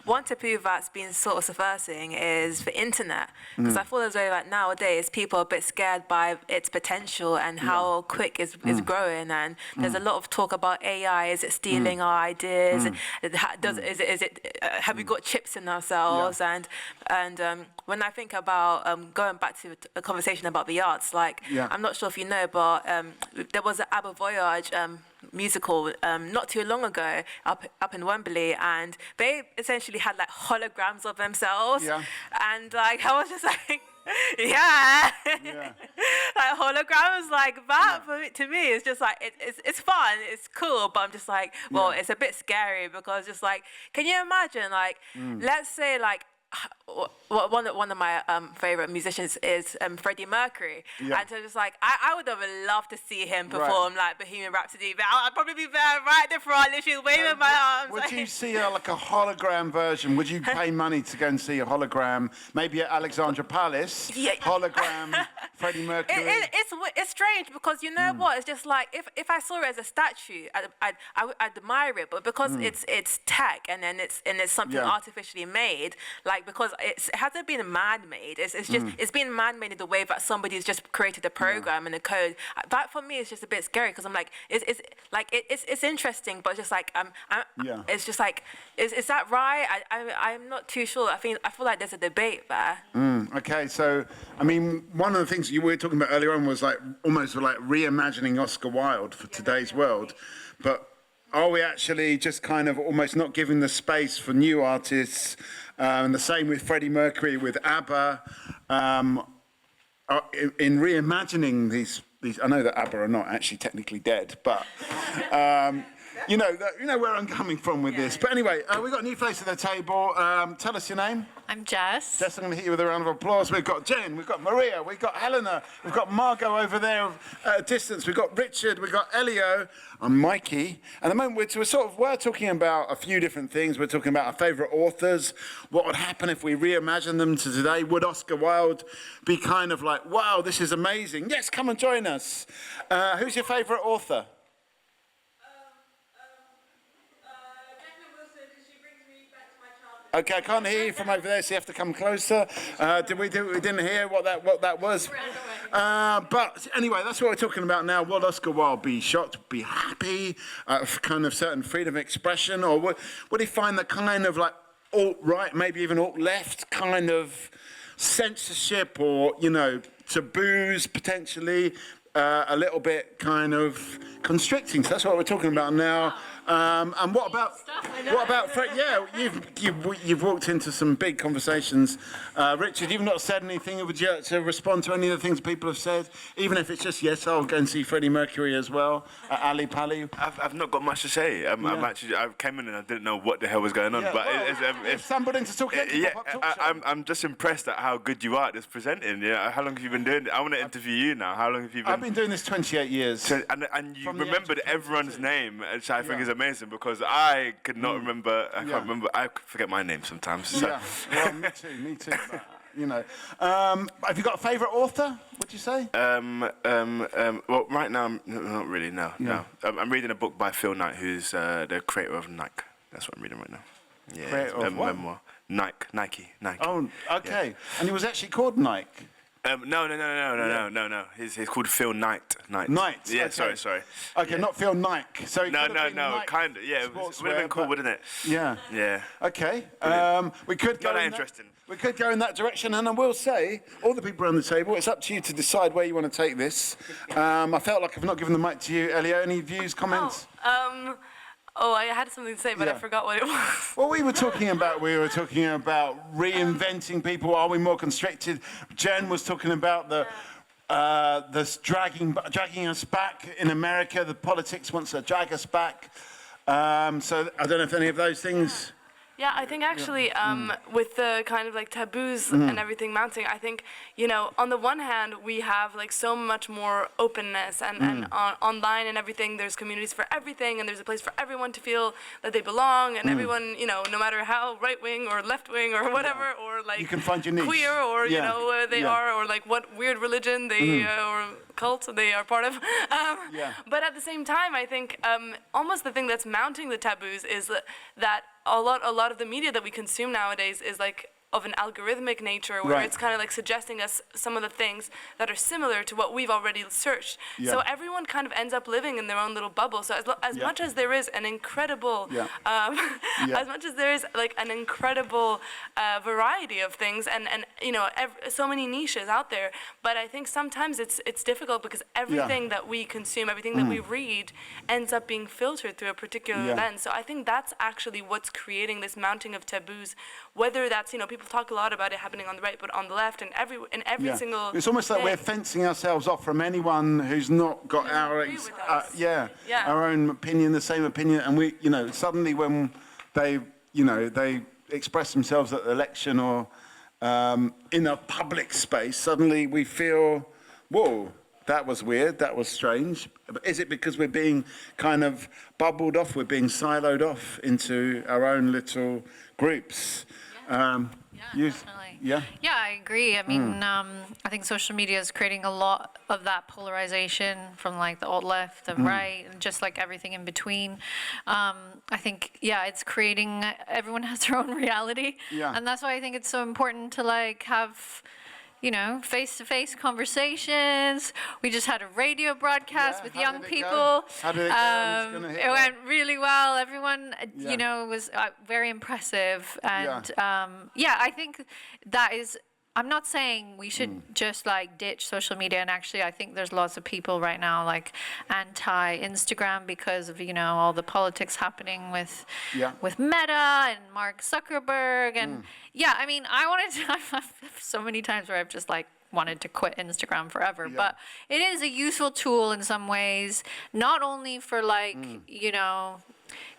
one taboo that's been sort of subversing is the internet, because I feel as though nowadays people are a bit scared by its potential and how quick it's growing, and there's a lot of talk about AI. Is it stealing our ideas? Have we got chips in ourselves? And when I think about going back to a conversation about the arts, I'm not sure if you know, but there was an Abba Voyage musical not too long ago up in Wembley, and they essentially had holograms of themselves, and I was just Yeah. Like holograms like that to me it's just like it's fun, it's cool, but I'm just like, well, it's a bit scary because just like, can you imagine like, let's say like one of my favorite musicians is Freddie Mercury, and so just like I would have loved to see him perform like Bohemian Rhapsody, but I'd probably be there right at the front, literally waving my arms. Would you see like a hologram version? Would you pay money to go and see a hologram? Maybe at Alexandra Palace, hologram Freddie Mercury. It's strange because you know what? It's just like if I saw it as a statue, I'd admire it, but because it's tech and then it's something artificially made, like because it hasn't been man-made. It's just it's been man-made in the way that somebody's just created a program and a code. That for me is just a bit scary because I'm like it's interesting, but just like it's just like is that right? I'm not too sure. I feel like there's a debate there. Okay, so I mean, one of the things you were talking about earlier on was like almost like reimagining Oscar Wilde for today's world, but are we actually just kind of almost not giving the space for new artists? And the same with Freddie Mercury, with ABBA, in reimagining these. I know that ABBA are not actually technically dead, but you know where I'm coming from with this. But anyway, we've got a new face at the table. Tell us your name. I'm Jess. Jess, I'm going to hit you with a round of applause. We've got Jen, we've got Maria, we've got Helena, we've got Margot over there at a distance, we've got Richard, we've got Elio, and Mikey. At the moment, we're talking about a few different things. We're talking about our favourite authors, what would happen if we reimagine them to today. Would Oscar Wilde be kind of like, wow, this is amazing? Yes, come and join us. Who's your favourite author? Okay, I can't hear you from over there, so you have to come closer. We didn't hear what that was. But anyway, that's what we're talking about now. Would Oscar Wilde be shocked, be happy, kind of certain freedom of expression, or would he find that kind of like alt-right, maybe even alt-left kind of censorship or, taboos potentially a little bit kind of constricting? So that's what we're talking about now. And what about Fred? Yeah, you've walked into some big conversations. Richard, you've not said anything. Would you like to respond to any of the things people have said? Even if it's just, yes, I'll go and see Freddie Mercury as well at Ali Pali. I've not got much to say. I came in and I didn't know what the hell was going on. Yeah, but it's stumbled into talking. I'm just impressed at how good you are at this presenting. Yeah, how long have you been doing it? I want to interview you now. How long have you been? I've been doing this 28 years. So, and you remembered everyone's name, which I think is amazing because I could not remember. I can't remember. I forget my name sometimes. So. Yeah, well, me too. But, have you got a favourite author? Would you say? Well, right now, not really. No. I'm reading a book by Phil Knight, who's the creator of Nike. That's what I'm reading right now. Yeah, creator of what? Memoir. Nike. Oh, okay. Yeah. And he was actually called Nike. No. He's called Phil Knight. Knight. Yeah, okay. Sorry. Okay, not Phil Nike. So no, kind of. Yeah, it would have been cool, wouldn't it? Yeah. Yeah. Okay. We could go. We could go in that direction, and I will say, all the people around the table, it's up to you to decide where you want to take this. I felt like I've not given the mic to you, Elio. Any views, comments? I had something to say, but I forgot what it was. Well, we were talking about reinventing people. Are we more constricted? Jen was talking about this dragging us back in America. The politics wants to drag us back. So I don't know if any of those things. Yeah, I think actually with the kind of like taboos and everything mounting, I think, on the one hand, we have like so much more openness and online and everything, there's communities for everything and there's a place for everyone to feel that they belong and everyone, no matter how right-wing or left-wing or whatever, or like you can find your niche. Queer or, they are, or like what weird religion they or cult they are part of. But at the same time, I think almost the thing that's mounting the taboos is that a lot of the media that we consume nowadays is like of an algorithmic nature where it's kind of like suggesting us some of the things that are similar to what we've already searched. So everyone kind of ends up living in their own little bubble. So as much as there is an incredible, as much as there is like an incredible variety of things and so many niches out there, but I think sometimes it's difficult because everything that we consume, everything that we read ends up being filtered through a particular lens. So I think that's actually what's creating this mounting of taboos, whether that's, people talk a lot about it happening on the right, but on the left, and every single. It's almost like we're fencing ourselves off from anyone who's not got our own opinion, the same opinion, and we, suddenly when they express themselves at the election or in a public space, suddenly we feel, whoa, that was weird, that was strange. Is it because we're being kind of bubbled off, we're being siloed off into our own little groups? Definitely. Yeah, I agree. I mean, I think social media is creating a lot of that polarization from like the alt-left, the right, and just like everything in between. I think, it's creating, everyone has their own reality. Yeah. And that's why I think it's so important to like have, face-to-face conversations. We just had a radio broadcast with young people. How did it go? It went really well. Everyone, was very impressive. And I think that is. I'm not saying we should just like ditch social media, and actually I think there's lots of people right now like anti-Instagram because of all the politics happening with Meta and Mark Zuckerberg, and I mean I've so many times where I've just like wanted to quit Instagram forever, but it is a useful tool in some ways, not only for like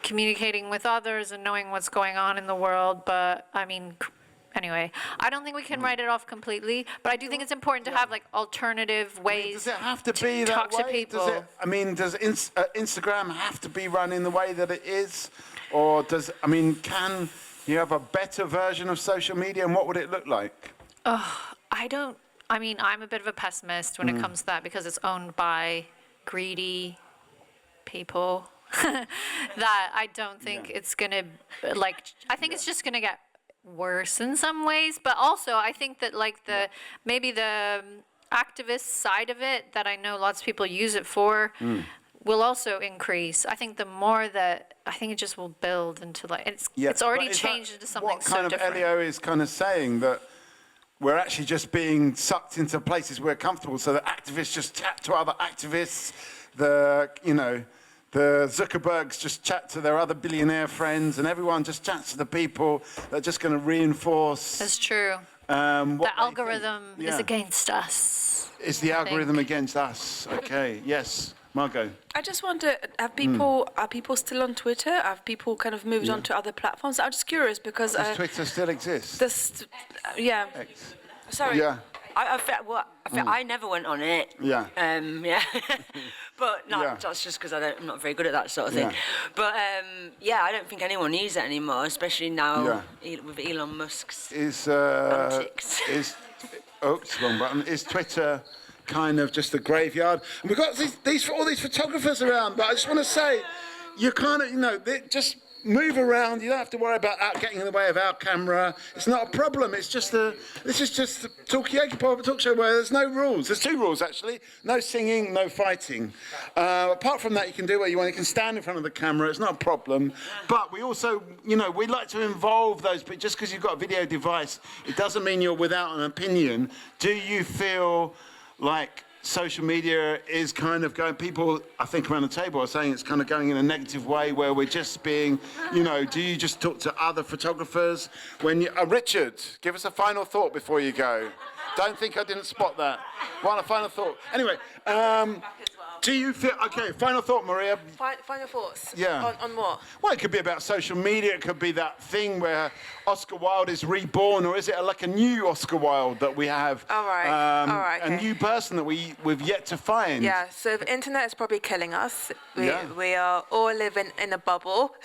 communicating with others and knowing what's going on in the world, but I mean. Anyway, I don't think we can write it off completely, but I do think it's important to have like alternative ways does it have to be talk that way? To people. Does Instagram have to be run in the way that it is? Or can you have a better version of social media, and what would it look like? I'm a bit of a pessimist when it comes to that because it's owned by greedy people that I don't think it's going to, I think it's just going to get worse in some ways, but also I think that like maybe the activist side of it that I know lots of people use it for will also increase. I think the more that I think it just will build into like it's already changed into something so different. What kind of Elio is kind of saying that we're actually just being sucked into places we're comfortable, so that activists just chat to other activists, the Zuckerbergs just chat to their other billionaire friends, and everyone just chats to the people that are just going to reinforce. That's true. The algorithm is against us. Is the algorithm against us? Okay. Yes, Margot. I just wonder, are people still on Twitter? Have people kind of moved on to other platforms? I'm just curious because does Twitter still exist? X. Sorry. Yeah. I never went on it. Yeah. But that's just because I'm not very good at that sort of thing. But I don't think anyone uses it anymore, especially now with Elon Musk's antics. It's wrong button. Is Twitter kind of just a graveyard? And we've got all these photographers around, but I just want to say, you kind of, just move around. You don't have to worry about getting in the way of our camera. It's not a problem. This is just the Talkaoke talk show where there's no rules. There's 2 rules actually: no singing, no fighting. Apart from that, you can do what you want. You can stand in front of the camera. It's not a problem. But we also, we like to involve those. But just because you've got a video device, it doesn't mean you're without an opinion. Do you feel like social media is kind of going, people, I think around the table are saying it's kind of going in a negative way where we're just being, do you just talk to other photographers? Richard, give us a final thought before you go. Don't think I didn't spot that. One final thought. Anyway, do you feel, okay, final thought, Maria. Final thoughts? Yeah. On what? Well, it could be about social media. It could be that thing where Oscar Wilde is reborn, or is it like a new Oscar Wilde that we have? All right. A new person that we've yet to find. Yeah, so the internet is probably killing us. We are all living in a bubble.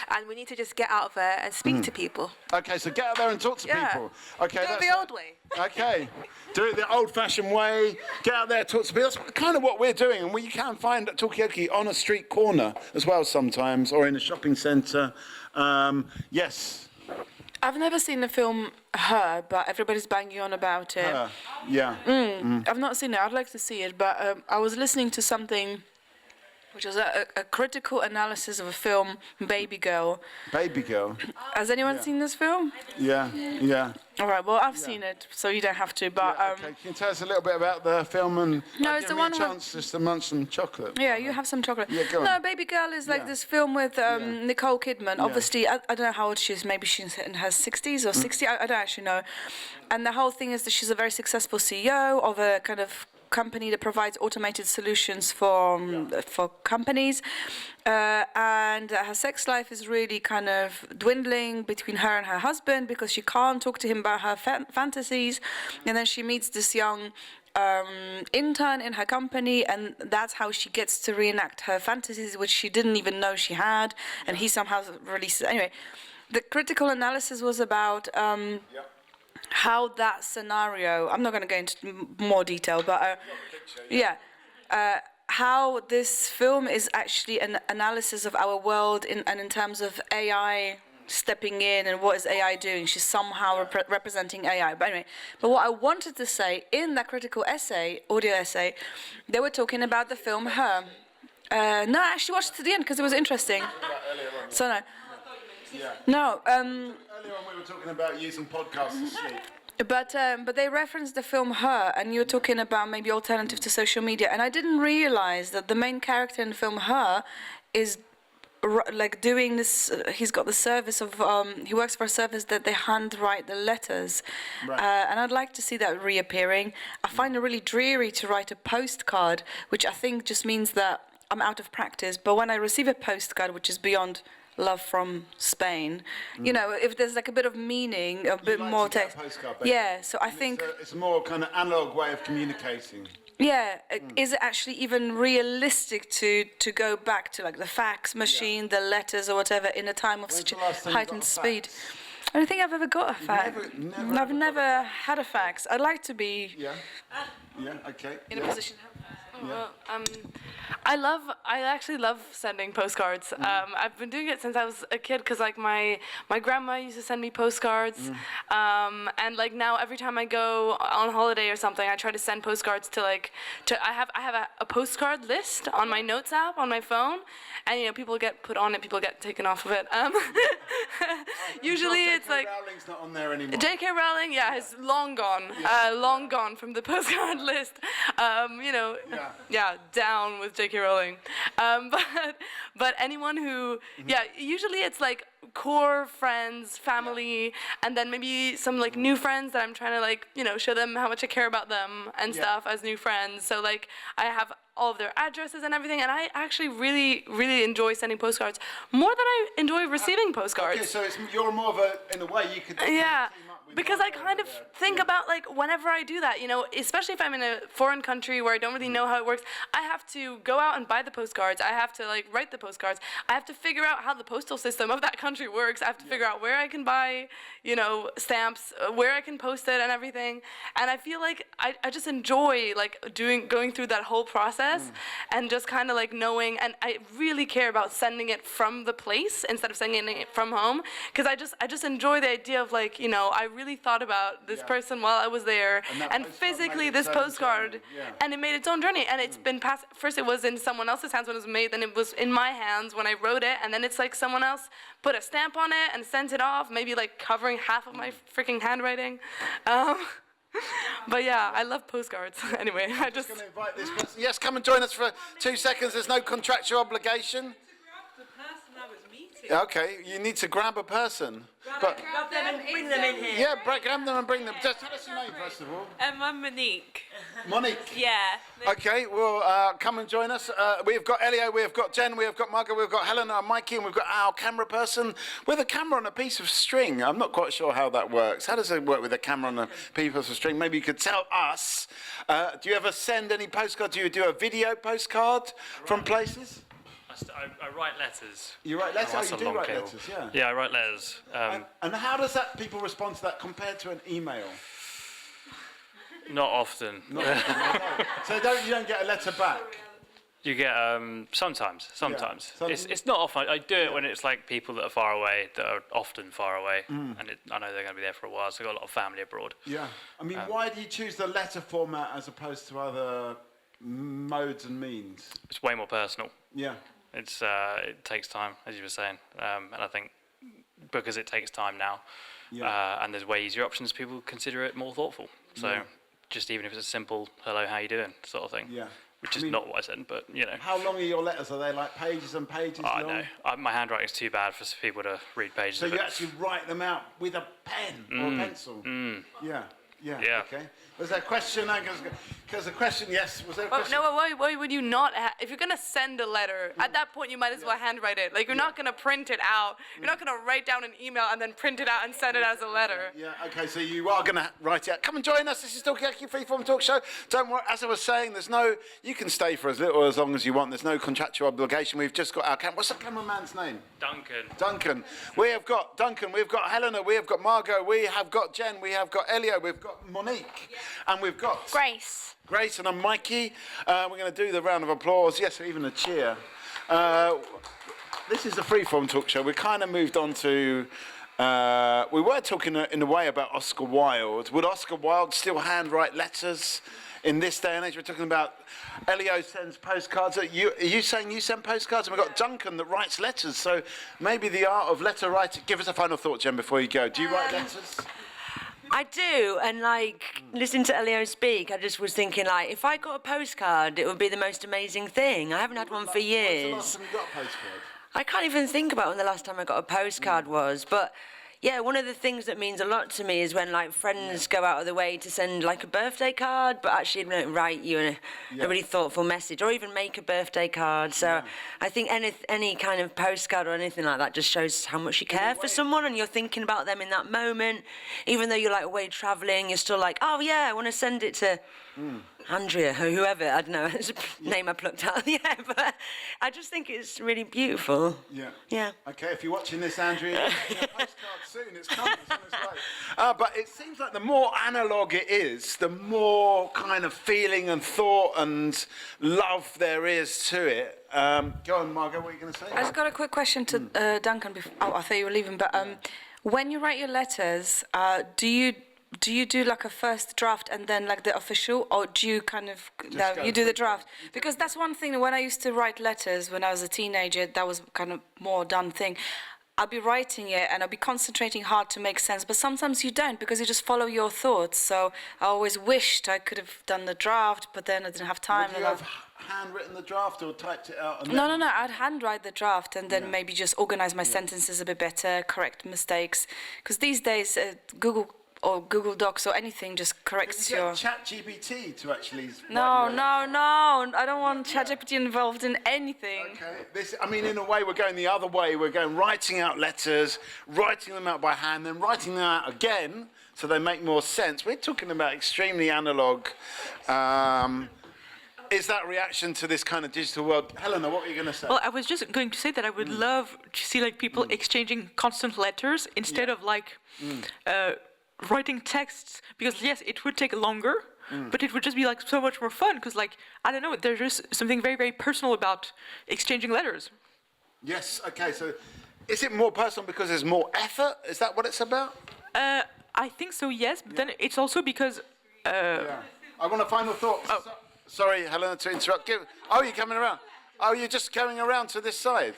And we need to just get out there and speak to people. Okay, so get out there and talk to people. Okay, do it the old way. Okay, do it the old-fashioned way. Get out there, talk to people. That's kind of what we're doing, and you can find Talkaoke on a street corner as well sometimes, or in a shopping centre. Yes. I've never seen the film Her, but everybody's banging on about it. Her. Yeah. I've not seen it. I'd like to see it, but I was listening to something which was a critical analysis of a film, Baby Girl. Baby Girl. Has anyone seen this film? Yeah, yeah. All right, well, I've seen it, so you don't have to, but... okay, can you tell us a little bit about the film and no, it's give the me one a chance just to munch some chocolate? Yeah, you have some chocolate. Yeah, go on. No, Baby Girl is like this film with Nicole Kidman. Obviously, I don't know how old she is. Maybe she's in her 60s or 60. I don't actually know. And the whole thing is that she's a very successful CEO of a kind of company that provides automated solutions for companies, and her sex life is really kind of dwindling between her and her husband because she can't talk to him about her fantasies, and then she meets this young intern in her company, and that's how she gets to reenact her fantasies, which she didn't even know she had, and he somehow releases. Anyway, the critical analysis was about how that scenario, I'm not going to go into more detail, but how this film is actually an analysis of our world in terms of AI stepping in and what is AI doing. She's somehow representing AI. But anyway, but what I wanted to say in that critical essay, audio essay, they were talking about the film Her. No, I actually watched it to the end because it was interesting. So no. No. Earlier on we were talking about using podcasts to sleep. But they referenced the film Her, and you were talking about maybe alternative to social media, and I didn't realize that the main character in the film Her is like doing this. He's got the service of he works for a service that they handwrite the letters, and I'd like to see that reappearing. I find it really dreary to write a postcard, which I think just means that I'm out of practice. But when I receive a postcard, which is beyond love from Spain, you know, if there's like a bit of meaning, a bit more text. Yeah, so I think it's a more kind of analog way of communicating. Yeah, is it actually even realistic to go back to like the fax machine, the letters or whatever in a time of such heightened speed? I don't think I've ever got a fax. I've never had a fax. I'd like to be in a position to have a fax. Well, I actually love sending postcards. I've been doing it since I was a kid because like my grandma used to send me postcards, and like now every time I go on holiday or something, I try to send postcards to I have a postcard list on my notes app on my phone, and you know people get put on it, people get taken off of it. Usually it's like J.K. Rowling's not on there anymore. J.K. Rowling, has long gone from the postcard list. You know. Yeah, down with J.K. Rowling. But anyone who, usually it's like core friends, family, and then maybe some like new friends that I'm trying to like, you know, show them how much I care about them and stuff as new friends. So like I have all of their addresses and everything, and I actually really, really enjoy sending postcards more than I enjoy receiving postcards. Okay, so you're more of a, in a way, you could... Because I kind of think about like whenever I do that, you know, especially if I'm in a foreign country where I don't really know how it works, I have to go out and buy the postcards. I have to like write the postcards. I have to figure out how the postal system of that country works. I have to figure out where I can buy, you know, stamps, where I can post it and everything. And I feel like I just enjoy like going through that whole process and just kind of like knowing, and I really care about sending it from the place instead of sending it from home, because I just enjoy the idea of like, you know, I really thought about this person while I was there, and physically this postcard, and it made its own journey, and it's been passed. First it was in someone else's hands when it was made, then it was in my hands when I wrote it, and then it's like someone else put a stamp on it and sent it off, maybe like covering half of my freaking handwriting. But yeah, I love postcards. Anyway, I just going to invite this person. Yes, come and join us for 2 seconds. There's no contractual obligation. Okay, you need to grab a person. Grab them and bring them in here. Yeah, grab them and bring them. Just tell us your name first of all. I'm Monique. Monique? Yeah. Okay, well, come and join us. We've got Elio, we've got Jen, we've got Margaret, we've got Helena and Mikey, and we've got our camera person with a camera on a piece of string. I'm not quite sure how that works. How does it work with a camera on a piece of string? Maybe you could tell us. Do you ever send any postcards? Do you do a video postcard from places? I write letters. You write letters? Oh, you do write letters, yeah. Yeah, I write letters. And how does that people respond to that compared to an email? Not often. Not often, no. So you don't get a letter back? You get sometimes. Yeah. It's not often. I do it when it's like people that are far away, that are often far away, and I know they're going to be there for a while. So I've got a lot of family abroad. Yeah. I mean, why do you choose the letter format as opposed to other modes and means? It's way more personal. Yeah. It's it takes time, as you were saying, and I think because it takes time now, and there's way easier options, people consider it more thoughtful. So just even if it's a simple "hello, how you doing" sort of thing. Yeah. Which is not what I said, but you know. How long are your letters? Are they like pages and pages long? No, my handwriting's too bad for people to read pages. So you actually write them out with a pen or a pencil? Yeah. Okay. Was there a question? Because the question, yes. Was there a question? No, why would you not? If you're gonna send a letter, at that point you might as well handwrite it. Like you're not gonna print it out. You're not gonna write down an email and then print it out and send it as a letter. Yeah. Okay. So you are gonna write it out. Come and join us. This is Talkaoke Freeform Talk Show. Don't worry. As I was saying, you can stay for as little or as long as you want. There's no contractual obligation. We've just got our what's the cameraman's name? Duncan. We have got Duncan. We've got Helena. We have got Margot. We have got Jen. We have got Elio. We've got Monique, and we've got Grace, and I'm Mikey. We're going to do the round of applause. Yes, even a cheer. This is a freeform talk show. We kind of moved on to. We were talking in a way about Oscar Wilde. Would Oscar Wilde still handwrite letters in this day and age? We're talking about Elio sends postcards. Are you saying you send postcards? And we've got Duncan that writes letters. So maybe the art of letter writing. Give us a final thought, Jen, before you go. Do you write letters? I do, and listening to Elio speak, I just was thinking if I got a postcard, it would be the most amazing thing. I haven't had one for years. When's the last time you got a postcard? I can't even think about when the last time I got a postcard was, but yeah, one of the things that means a lot to me is when friends go out of the way to send a birthday card, but actually don't write you a really thoughtful message, or even make a birthday card. So I think any kind of postcard or anything like that just shows how much you care for someone, and you're thinking about them in that moment. Even though you're away travelling, you're still oh yeah, I want to send it to Andrea or whoever. I don't know, it's a name I plucked out. But I just think it's really beautiful. Yeah. Okay, if you're watching this, Andrea, you're getting a postcard soon. It's coming. But it seems like the more analogue it is, the more kind of feeling and thought and love there is to it. Go on, Margot, what are you going to say? I just got a quick question to Duncan. I thought you were leaving, but when you write your letters, do you do a first draft and then the official, or do you you do the draft? Because that's one thing. When I used to write letters when I was a teenager, that was kind of more done thing. I'll be writing it and I'll be concentrating hard to make sense, but sometimes you don't because you just follow your thoughts. So I always wished I could have done the draft, but then I didn't have time. Would you have handwritten the draft or typed it out? No. I'd handwrite the draft and then maybe just organize my sentences a bit better, correct mistakes. Because these days, Google Docs or anything just corrects your... ChatGPT to actually... No. I don't want ChatGPT involved in anything. Okay. In a way, we're going the other way. We're going writing out letters, writing them out by hand, then writing them out again so they make more sense. We're talking about extremely analogue. Is that reaction to this kind of digital world? Helena, what were you going to say? Well, I was just going to say that I would love to see people exchanging constant letters instead of writing texts, because yes, it would take longer, but it would just be so much more fun, because I don't know, there's just something very, very personal about exchanging letters. Yes, okay, so is it more personal because there's more effort? Is that what it's about? I think so, yes, but then it's also because... I want a final thought. Oh. Sorry, Helena, to interrupt. You're coming around. Oh, you're just going around to this side.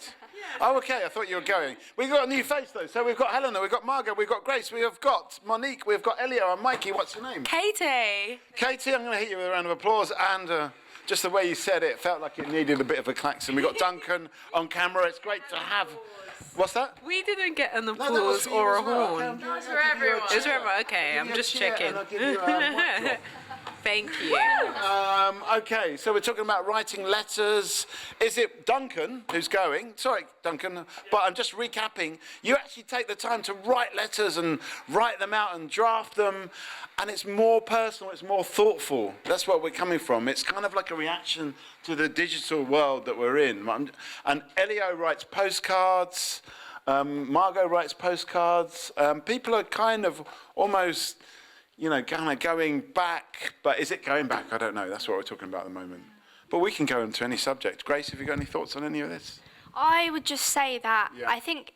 Oh, okay, I thought you were going. We've got a new face, though. So we've got Helena, we've got Margot, we've got Grace, we have got Monique, we've got Elio, and Mikey. What's your name? Katie, I'm going to hit you with a round of applause. And just the way you said it felt like it needed a bit of a klaxon. We've got Duncan on camera. It's great to have... What's that? We didn't get an applause or a horn. It's for everyone. It's for everyone. Okay, I'm just checking. Thank you. Okay, so we're talking about writing letters. Is it Duncan who's going? Sorry, Duncan, but I'm just recapping. You actually take the time to write letters and write them out and draft them, and it's more personal, it's more thoughtful. That's what we're coming from. It's kind of like a reaction to the digital world that we're in. And Elio writes postcards. Margot writes postcards. People are kind of almost... kind of going back, but is it going back? I don't know. That's what we're talking about at the moment. But we can go into any subject. Grace, have you got any thoughts on any of this? I would just say that I think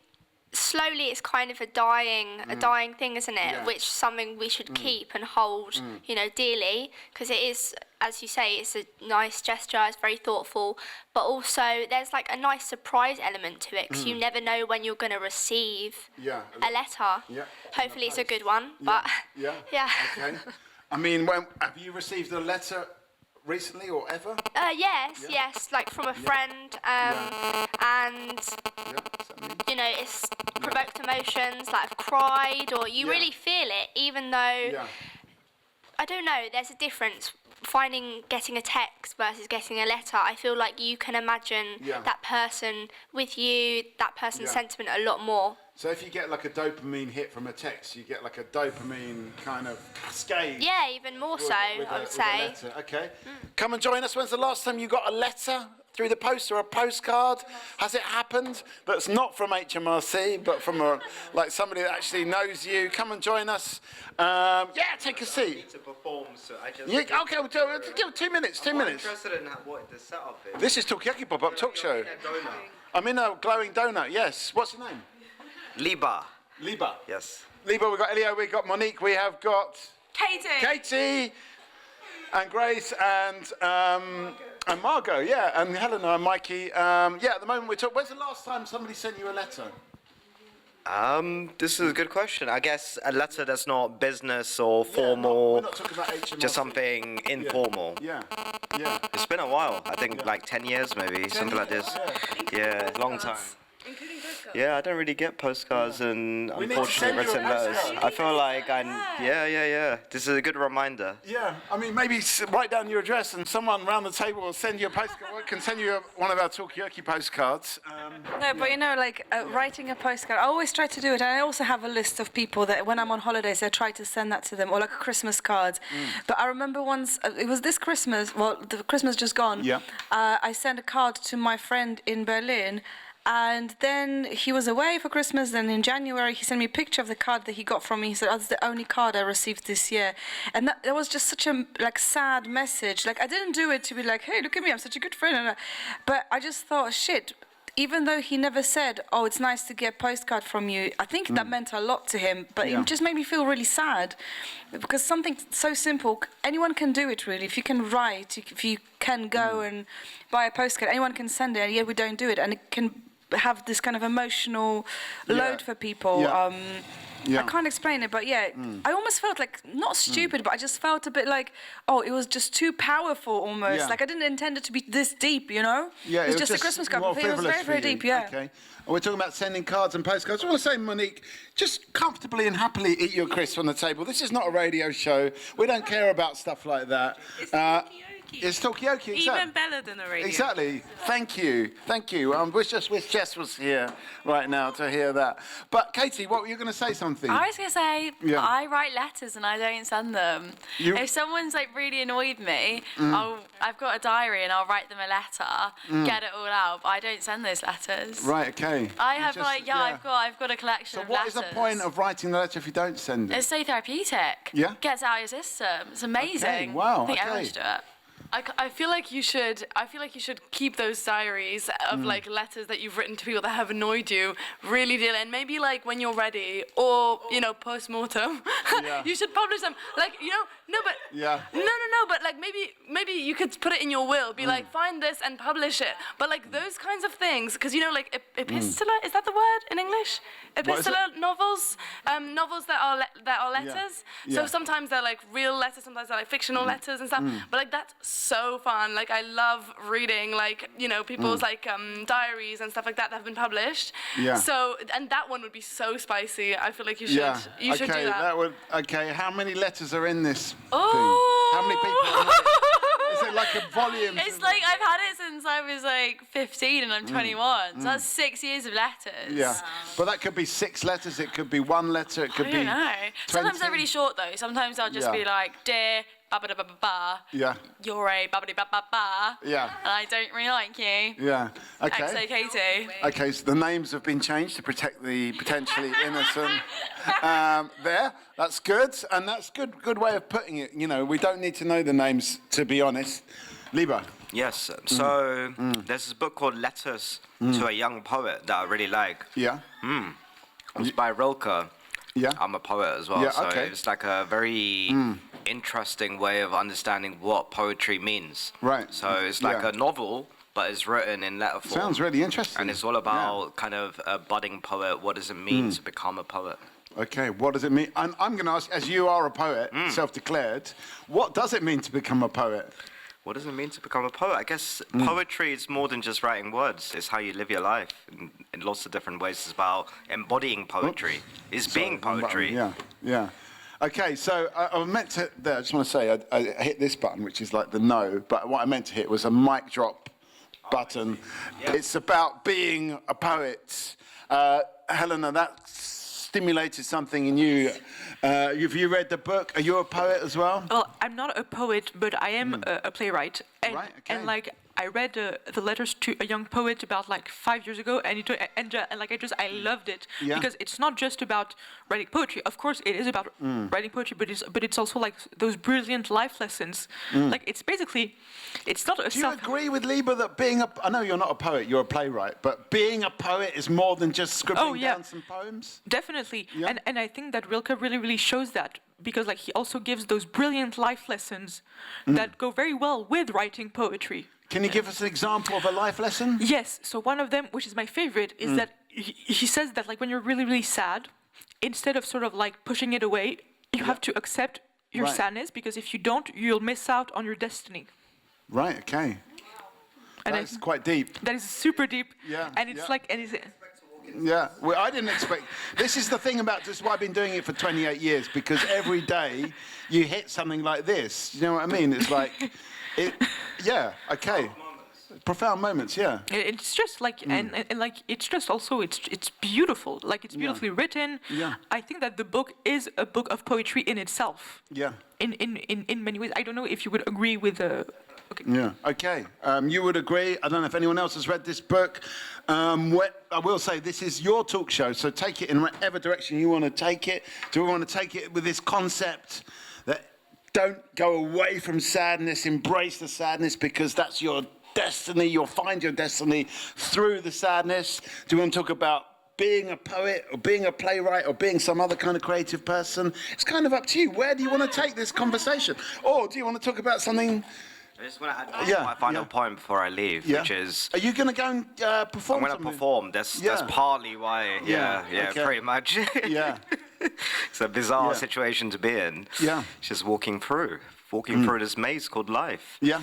slowly it's kind of a dying thing, isn't it? Yeah. Which is something we should keep and hold, you know, dearly, because it is, as you say, it's a nice gesture, it's very thoughtful, but also there's like a nice surprise element to it, because you never know when you're going to receive a letter. Yeah. Hopefully it's a good one, but yeah. Okay. I mean, have you received a letter recently or ever? Yes, like from a friend, and you know, it's provoked emotions, like I've cried, or you really feel it, even though I don't know, there's a difference getting a text versus getting a letter. I feel like you can imagine that person with you, that person's sentiment a lot more. So if you get like a dopamine hit from a text, you get like a dopamine kind of cascade. Yeah, even more so, I would say. Okay. Come and join us. When's the last time you got a letter through the post or a postcard? Has it happened? That's not from HMRC, but from like somebody that actually knows you. Come and join us. Take a seat. I need to perform, so I just... Okay, we'll do 2 minutes, 2 minutes. I'm interested in what the setup is. This is Talkaoke Pop-Up Talk Show. I'm in a glowing donut, yes. What's your name? Liba. Yes. Liba, we've got Elio, we've got Monique, we have got... Katie! And Grace and Margot, and Helena and Mikey. At the moment we're talking... When's the last time somebody sent you a letter? This is a good question. I guess a letter that's not business or formal. We're not talking about HMRC. Just something informal. Yeah. It's been a while. I think like 10 years maybe, something like this. Yeah, long time. Including postcards? Yeah, I don't really get postcards and unfortunately written letters. I feel like this is a good reminder. Yeah, I mean, maybe write down your address and someone around the table will send you a postcard, can send you one of our Talkaoke postcards. But you know, like writing a postcard, I always try to do it. And I also have a list of people that when I'm on holidays, I try to send that to them, or like a Christmas card. But I remember once, it was this Christmas, the Christmas just gone, I sent a card to my friend in Berlin. And then he was away for Christmas, and in January he sent me a picture of the card that he got from me. He said, that's the only card I received this year. And that was just such a sad message. Like, I didn't do it to be like, hey, look at me, I'm such a good friend. But I just thought, shit, even though he never said, oh, it's nice to get a postcard from you, I think that meant a lot to him. But it just made me feel really sad. Because something so simple, anyone can do it really. If you can write, if you can go and buy a postcard, anyone can send it, and yet we don't do it. And it can have this kind of emotional load for people. I can't explain it, but I almost felt like, not stupid, but I just felt a bit like, it was just too powerful almost. Like I didn't intend it to be this deep, you know? Yeah, it was just a Christmas card, but it was very, very deep, Okay. We're talking about sending cards and postcards. I want to say, Monique, just comfortably and happily eat your crisps on the table. This is not a radio show. We don't care about stuff like that. It's Talkaoke, exactly. Even better than a radio. Exactly. Thank you. Wish Jess was here right now to hear that. But Katie, what were you going to say something? I was going to say, I write letters and I don't send them. If someone's like really annoyed me, I've got a diary and I'll write them a letter, get it all out, but I don't send those letters. Right, okay. I have I've got a collection of letters. So what is the point of writing the letter if you don't send it? It's so therapeutic. Yeah? Gets out your system. It's amazing. Okay, wow, I think everyone should do it. I feel like you should keep those diaries of like letters that you've written to people that have annoyed you really dearly, and maybe like when you're ready or post-mortem you should publish them, like but like maybe you could put it in your will, be like, find this and publish it, but like those kinds of things, because like epistolar, is that the word in English? Epistolar novels, novels that are letters. So sometimes they're like real letters, sometimes they're like fictional letters and stuff, but like that's so fun. Like I love reading like people's like diaries and stuff like that have been published. So, and that one would be so spicy. I feel like you should do that. How many letters are in this thing? How many people are Is it like a volume? It's like I've had it since I was like 15 and I'm 21. So that's 6 years of letters. Yeah. But that could be 6 letters, it could be 1 letter, it could be 20. I don't know. Sometimes they're really short though. Sometimes I'll just be like, dear ba-ba-da-ba-ba-ba. Yeah. You're a ba-ba-da-ba-ba-ba. Yeah. And I don't really like you. Yeah. Okay. XO Katie. Okay, so the names have been changed to protect the potentially innocent. There. That's good. And that's good way of putting it. We don't need to know the names, to be honest. Liba. Yes. So there's this book called Letters to a Young Poet that I really like. Yeah. It's by Rilke. Yeah. I'm a poet as well, yeah, so okay. it's like a very interesting way of understanding what poetry means. Right. So it's like a novel, but it's written in letter form. Sounds really interesting. And it's all about kind of a budding poet. What does it mean to become a poet? Okay, what does it mean? I'm going to ask, as you are a poet, self-declared, what does it mean to become a poet? What does it mean to become a poet? I guess poetry is more than just writing words. It's how you live your life in lots of different ways. It's about embodying poetry. It's being poetry. Yeah, yeah. Okay, so I meant to, I just want to say, I hit this button, which is like the no, but what I meant to hit was a mic drop button. Yeah. It's about being a poet. Helena, that stimulated something in you. Have you read the book? Are you a poet as well? Well, I'm not a poet, but I am a playwright. And, right, okay. And like, I read the letters to a young poet about like 5 years ago, and I loved it because it's not just about writing poetry. Of course, it is about writing poetry, but it's also like those brilliant life lessons. Like it's basically, it's not a. Do you agree with Liebe that being a? I know you're not a poet, you're a playwright, but being a poet is more than just scribbling down some poems. Definitely, and I think that Rilke really shows that. Because like he also gives those brilliant life lessons that go very well with writing poetry. Can you give us an example of a life lesson? Yes. So one of them, which is my favorite, is that he says that like when you're really sad, instead of sort of like pushing it away, you have to accept your sadness, because if you don't, you'll miss out on your destiny. Right. Okay. And that's quite deep. That is super deep. Yeah. And it's like, and it's. Yeah, well, I didn't expect. This is the thing about just why I've been doing it for 28 years, because every day you hit something like this. You know what I mean? It's like, okay. Profound moments, yeah. It's just like, and like, it's just also, it's beautiful. Like, it's beautifully written. Yeah. I think that the book is a book of poetry in itself. Yeah. In many ways. I don't know if you would agree with the. Okay. Yeah. Okay. You would agree. I don't know if anyone else has read this book. I will say this is your talk show, so take it in whatever direction you want to take it. Do we want to take it with this concept that don't go away from sadness, embrace the sadness, because that's your destiny. You'll find your destiny through the sadness. Do we want to talk about being a poet or being a playwright or being some other kind of creative person? It's kind of up to you. Where do you want to take this conversation? Or do you want to talk about something? I just want to add my final point before I leave, which is... Are you going to go and perform? I'm going to perform. That's partly why, pretty much. Yeah. It's a bizarre situation to be in. Yeah. Just walking through this maze called life. Yeah.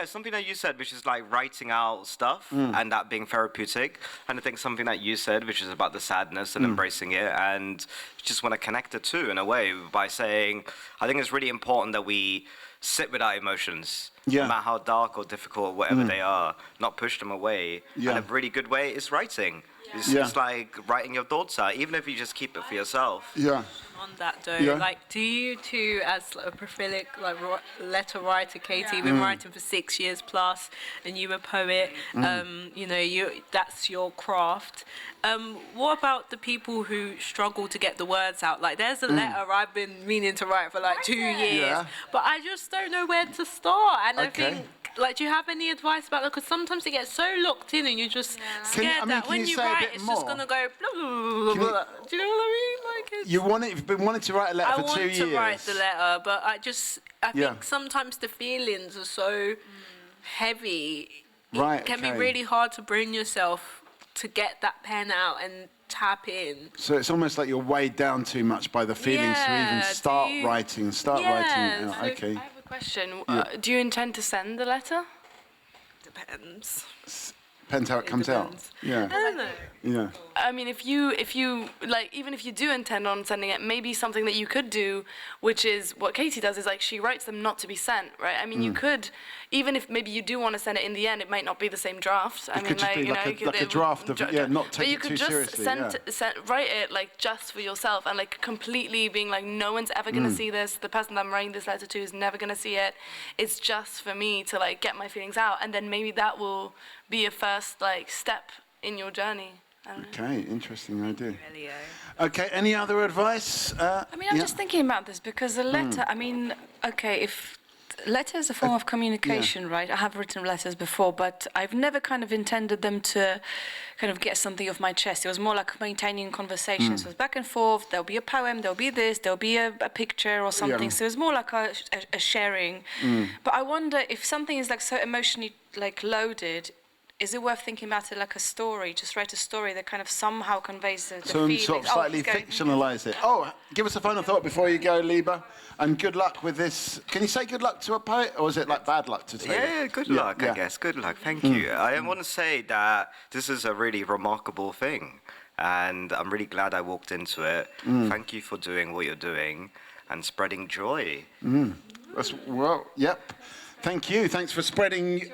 Something that you said, which is like writing out stuff and that being therapeutic. And I think something that you said, which is about the sadness and embracing it, and just want to connect the two in a way by saying, I think it's really important that we sit with our emotions, no matter how dark or difficult or whatever they are, not push them away. And a really good way is writing. It's like writing your thoughts out, even if you just keep it for yourself. Yeah. On that though, like, do you two, as a prolific like letter writer, Katie, been writing for 6 years plus, and you're a poet, you know, that's your craft. What about the people who struggle to get the words out? Like, there's a letter I've been meaning to write for like 2 years, but I just don't know where to start. And I think, like, do you have any advice about that? Because sometimes it gets so locked in and you're just scared that when you write, it's just going to go blah, blah, blah, blah. Do you know what I mean? Like, you've been wanting to write a letter for 2 years. I want to write the letter, but I think sometimes the feelings are so heavy. It can be really hard to bring yourself to get that pen out and tap in. So it's almost like you're weighed down too much by the feelings to even start writing. Writing. So Okay. I have a question. Do you intend to send the letter? Depends. Depends how it comes out. Yeah. I don't know. Yeah. I mean, if you like, even if you do intend on sending it, maybe something that you could do, which is what Katie does, is like she writes them not to be sent, right? I mean, you could, even if maybe you do want to send it in the end, it might not be the same draft. It could just be like a draft of not take it too seriously. But you could just write it like just for yourself and like completely being like, no one's ever gonna see this. The person that I'm writing this letter to is never gonna see it. It's just for me to like get my feelings out, and then maybe that will be a first like step in your journey. Okay, interesting idea. Okay, any other advice? I mean, I'm just thinking about this because a letter, I mean, okay, if letter is a form of communication, right? I have written letters before, but I've never kind of intended them to kind of get something off my chest. It was more like maintaining conversations. It was back and forth. There'll be a poem, there'll be this, there'll be a picture or something. So it was more like a sharing. But I wonder if something is like so emotionally like loaded, is it worth thinking about it like a story? Just write a story that kind of somehow conveys the feelings. Sort of slightly fictionalise it. Oh, give us a final thought before you go, Liba. And good luck with this. Can you say good luck to a poet, or is it like bad luck to say? Yeah, good luck, I guess. Good luck. Thank you. I want to say that this is a really remarkable thing, and I'm really glad I walked into it. Thank you for doing what you're doing and spreading joy. Yep. Thank you. Thanks for spreading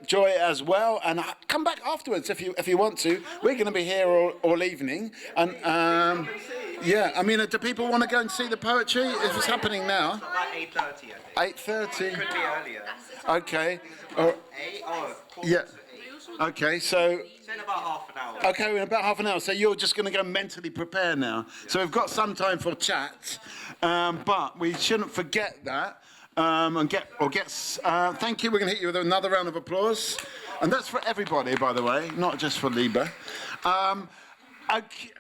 joy as well. And come back afterwards if you want to. We're going to be here all evening. And yeah, I mean, do people want to go and see the poetry? Is this happening now? About 8:30, I think. 8:30. It could be earlier. Okay. Yeah. Okay, so... In about half an hour. Okay, in about half an hour. So you're just going to go mentally prepare now. So we've got some time for chat, but we shouldn't forget that. Thank you. We're going to hit you with another round of applause. And that's for everybody, by the way, not just for Liba.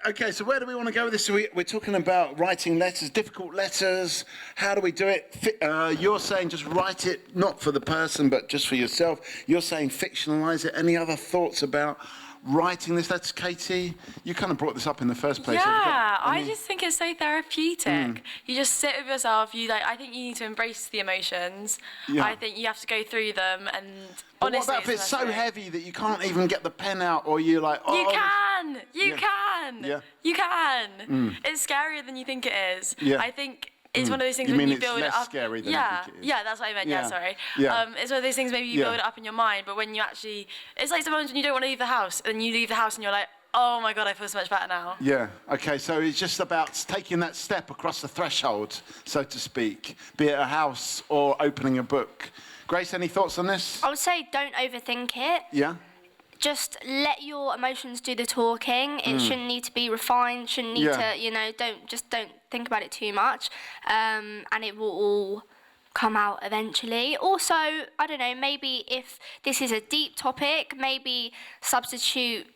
Okay, so where do we want to go with this? So we're talking about writing letters, difficult letters. How do we do it? You're saying just write it, not for the person, but just for yourself. You're saying fictionalise it. Any other thoughts about writing this? That's Katie. You kind of brought this up in the first place. Yeah, I just think it's so therapeutic. You just sit with yourself. I think you need to embrace the emotions. Yeah. I think you have to go through them and. But honestly, what about if it's so heavy that you can't even get the pen out, or you're like, oh... You can! You can! It's scarier than you think it is. Yeah. I think it's one of those things when you build it up... scary than yeah, I think it is. Yeah, that's what I meant, sorry. Yeah. It's one of those things maybe you build it up in your mind, but when you actually... It's like sometimes when you don't want to leave the house, and you leave the house and you're like, oh my God, I feel so much better now. Yeah, okay, so it's just about taking that step across the threshold, so to speak, be it a house or opening a book. Grace, any thoughts on this? I would say don't overthink it. Yeah. Just let your emotions do the talking. It shouldn't need to be refined, shouldn't need to, don't think about it too much. And it will all come out eventually. Also, I don't know, maybe if this is a deep topic, maybe substitute,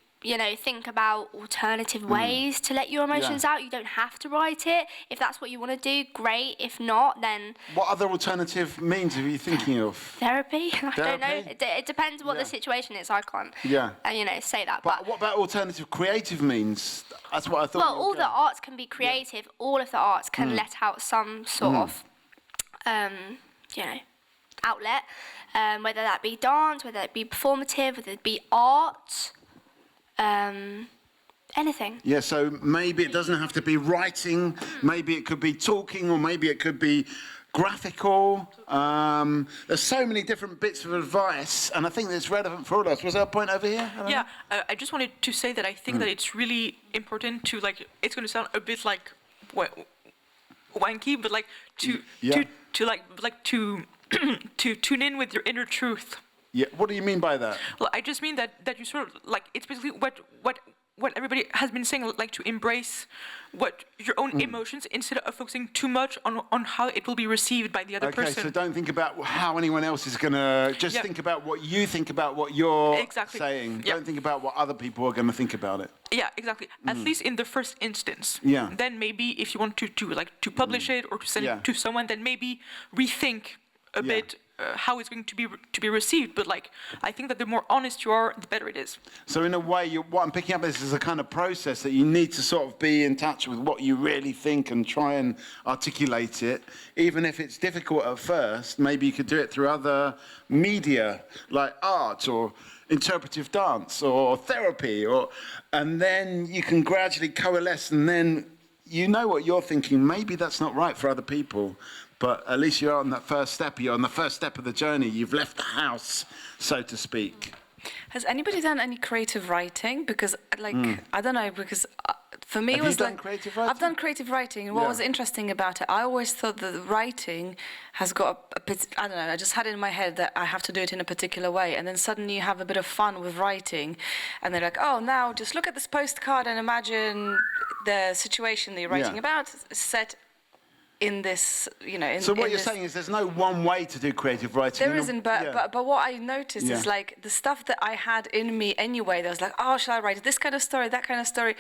think about alternative ways to let your emotions out. You don't have to write it. If that's what you want to do, great. If not, then... What other alternative means are you thinking of? Therapy? I don't know. It depends what the situation is. I can't, say that. But what about alternative creative means? That's what I thought. Well, all the arts can be creative. Yeah. All of the arts can let out some sort of, outlet, whether that be dance, whether it be performative, whether it be art... anything. Yeah, so maybe it doesn't have to be writing, maybe it could be talking, or maybe it could be graphical. There's so many different bits of advice, and I think it's relevant for all of us. Was there a point over here? I just wanted to say that I think that it's really important to, it's going to sound a bit like wanky, but to tune in with your inner truth. Yeah, what do you mean by that? Well, I just mean that you sort of, it's basically what everybody has been saying, to embrace your own emotions instead of focusing too much on how it will be received by the other person. Okay, so don't think about how anyone else is going to, just think about what you think about what you're saying. Don't think about what other people are going to think about it. Yeah, exactly. At least in the first instance. Yeah. Then maybe if you want to publish it or to send it to someone, then maybe rethink a bit how it's going to be received, but I think that the more honest you are, the better it is. So in a way, what I'm picking up is a kind of process that you need to sort of be in touch with what you really think and try and articulate it, even if it's difficult at first. Maybe you could do it through other media like art or interpretive dance or therapy, and then you can gradually coalesce, and then you know what you're thinking. Maybe that's not right for other people. But at least you're on that first step. You're on the first step of the journey. You've left the house, so to speak. Has anybody done any creative writing? Because, I don't know, because for me it was creative writing? I've done creative writing. And what was interesting about it, I always thought that writing has got I don't know, I just had it in my head that I have to do it in a particular way. And then suddenly you have a bit of fun with writing. And they're like, oh, now just look at this postcard and imagine the situation that you're writing about set in this, So what you're saying is there's no one way to do creative writing. There isn't, but what I noticed is like the stuff that I had in me anyway. That was like, oh, shall I write this kind of story, that kind of story,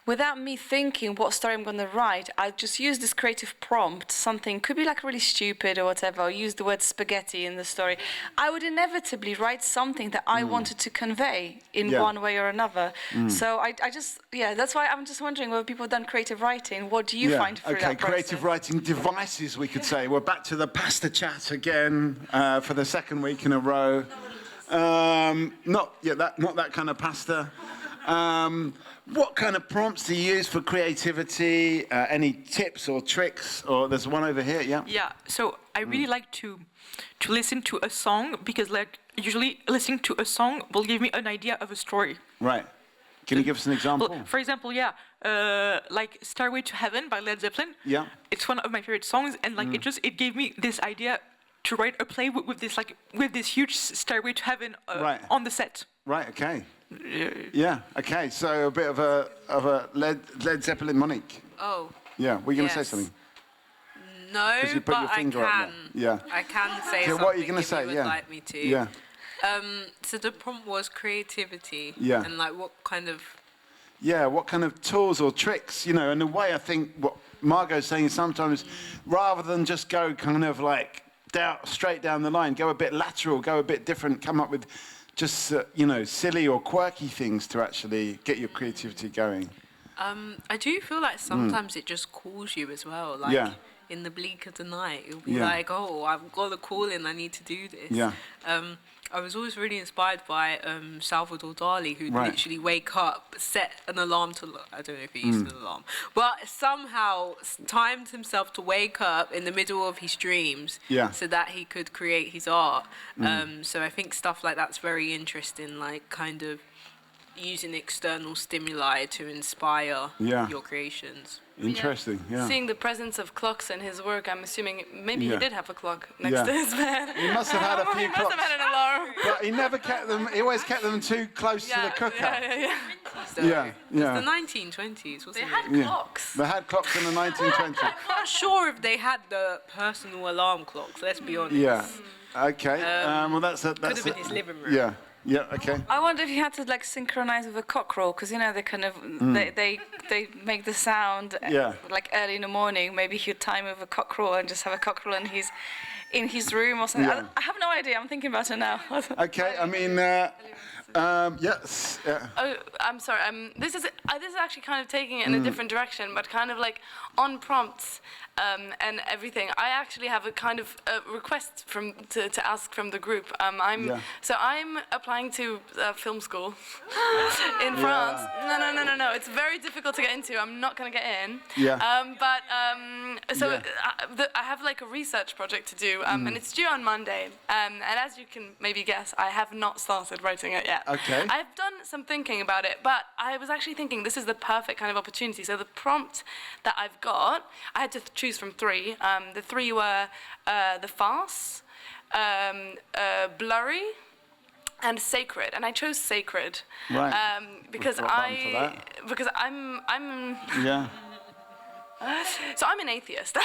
without me thinking what story I'm going to write. I just use this creative prompt. Something could be like really stupid or whatever. Or use the word spaghetti in the story. I would inevitably write something that I wanted to convey in one way or another. So I just that's why I'm just wondering whether people have done creative writing. What do you find through that process? Creative writing devices, we could say. We're back to the pasta chat again for the second week in a row. Not that kind of pasta. What kind of prompts do you use for creativity? Any tips or tricks? Or there's one over here, yeah? Yeah, so I really like to listen to a song because like usually listening to a song will give me an idea of a story. Right. Can you give us an example? Well, for example, like Stairway to Heaven by Led Zeppelin. Yeah. It's one of my favorite songs, and like it gave me this idea to write a play with this huge Stairway to Heaven on the set. Right. Okay. Yeah. Okay. So a bit of a Led Zeppelin Monique. Oh. Yeah. Were you going to say something? No, you put your finger I can. Up there. Yeah. I can say something. What are you going to say? If you would like me to. Yeah. So the prompt was creativity. Yeah. And like what kind of... Yeah, what kind of tools or tricks, in a way I think what Margot's saying is sometimes rather than just go kind of like straight down the line, go a bit lateral, go a bit different, come up with just, silly or quirky things to actually get your creativity going. I do feel like sometimes it just calls you as well. Like in the bleak of the night, you'll be like, oh, I've got a call in, I need to do this. Yeah. I was always really inspired by Salvador Dali, who literally wake up, set an alarm to... I don't know if he used an alarm, but somehow timed himself to wake up in the middle of his dreams so that he could create his art. So I think stuff like that's very interesting, like kind of using external stimuli to inspire your creations. Interesting, Seeing the presence of clocks in his work, I'm assuming maybe he did have a clock next to his bed. He must have had a few He must have had an alarm. But he never kept them, he always kept them too close to the cooker. Yeah. It's the 1920s, wasn't They had clocks. They had clocks in the 1920s. I'm not sure if they had the personal alarm clocks, let's be honest. Yeah, okay. Well, that's could have been his living room. Yeah. Yeah, okay. I wonder if you had to like synchronize with a cockerel, because they kind of they make the sound like early in the morning. Maybe he'd time with a cockerel and just have a cockerel in his room or something. I have no idea. I'm thinking about it now. Okay, I mean, yes. Yeah. Oh, I'm sorry. This is actually kind of taking it in a different direction, but kind of like on prompts. And everything. I actually have a kind of request to ask from the group. So I'm applying to film school in France. No. It's very difficult to get into. I'm not going to get in. Yeah. I have like a research project to do, and it's due on Monday. And as you can maybe guess, I have not started writing it yet. Okay. I've done some thinking about it, but I was actually thinking this is the perfect kind of opportunity. So the prompt that I've got, I had to choose from three. The three were the farce, blurry, and sacred. And I chose sacred because I'm yeah. So I'm an atheist,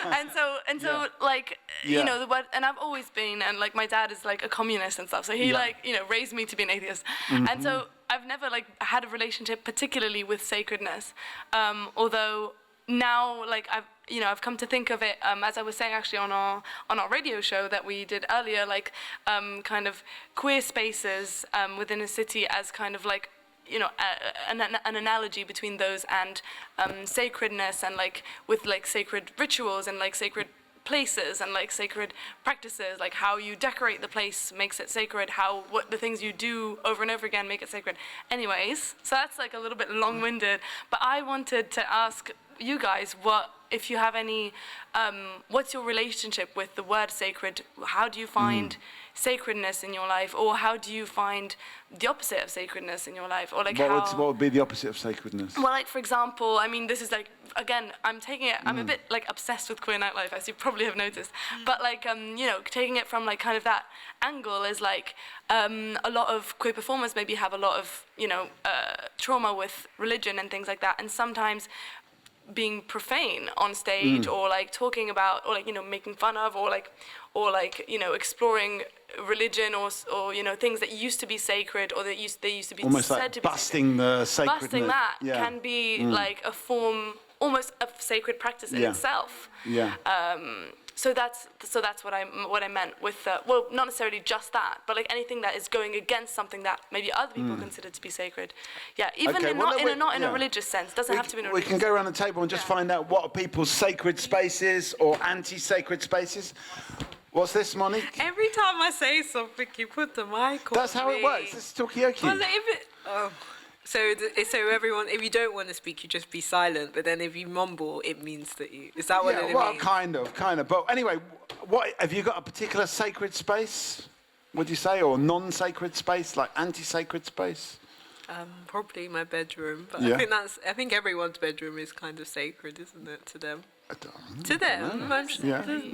and so like the word, and I've always been, and like my dad is like a communist and stuff, so he raised me to be an atheist, and so I've never like had a relationship particularly with sacredness, although now like I've come to think of it as I was saying actually on our radio show that we did earlier, like kind of queer spaces within a city as kind of like an analogy between those and sacredness, and like with like sacred rituals and like sacred places and like sacred practices, like how you decorate the place makes it sacred, what the things you do over and over again make it sacred. Anyways, so that's like a little bit long-winded, but I wanted to ask you guys if you have any, what's your relationship with the word sacred? How do you find sacredness in your life, or how do you find the opposite of sacredness in your life, or like what would be the opposite of sacredness? Well, like for example, I mean, this is like again, I'm taking it. I'm a bit like obsessed with queer nightlife, as you probably have noticed. But like taking it from like kind of that angle is like a lot of queer performers maybe have a lot of trauma with religion and things like that, and sometimes being profane on stage, or like talking about, or like, you know, making fun of, or like, you know, exploring religion, or you know, things that used to be sacred, or they used to be almost said like to be busting sacred. the sacredness. Busting that can be like a form, almost of sacred practice in itself. Yeah. So that's what I meant with well, not necessarily just that, but like anything that is going against something that maybe other people consider to be sacred. Yeah, even Okay, not in a religious sense. Doesn't have to be in a religious sense. We can go around the table and just find out what are people's sacred spaces or anti-sacred spaces. What's this, Monique? Every time I say something, you put the mic on. That's how it works. This is Talkaoke. Well, so everyone, if you don't want to speak, you just be silent. But then if you mumble, it means that you. Is that what it means? Well, kind of. But anyway, what have you got a particular sacred space? Would you say, or non-sacred space, like anti-sacred space? Probably my bedroom. But Yeah. I think everyone's bedroom is kind of sacred, isn't it, to them? To them,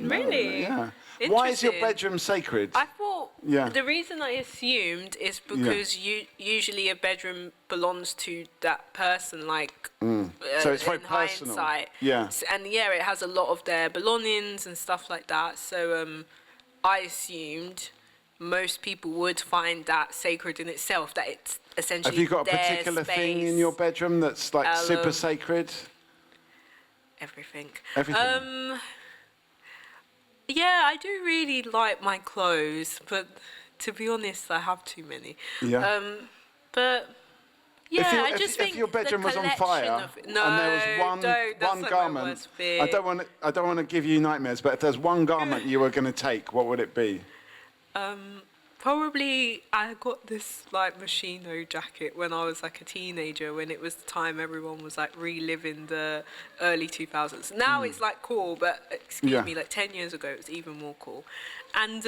really? Yeah. Why is your bedroom sacred? I thought the reason I assumed is because usually a bedroom belongs to that person, like so it's very personal. Hindsight. Yeah. And it has a lot of their belongings and stuff like that. So I assumed most people would find that sacred in itself. That it's essentially. Have you got a particular space. thing in your bedroom that's like super sacred? Everything. Everything. Yeah, I do really like my clothes, but to be honest, I have too many. Yeah. But yeah, I just think if your bedroom was on fire and there was one garment, I don't want to give you nightmares, but if there's one garment you were going to take, what would it be? Probably I got this like Moschino jacket when I was like a teenager, when it was the time everyone was like reliving the early 2000s. Now it's like cool, but excuse me, like 10 years ago it was even more cool. And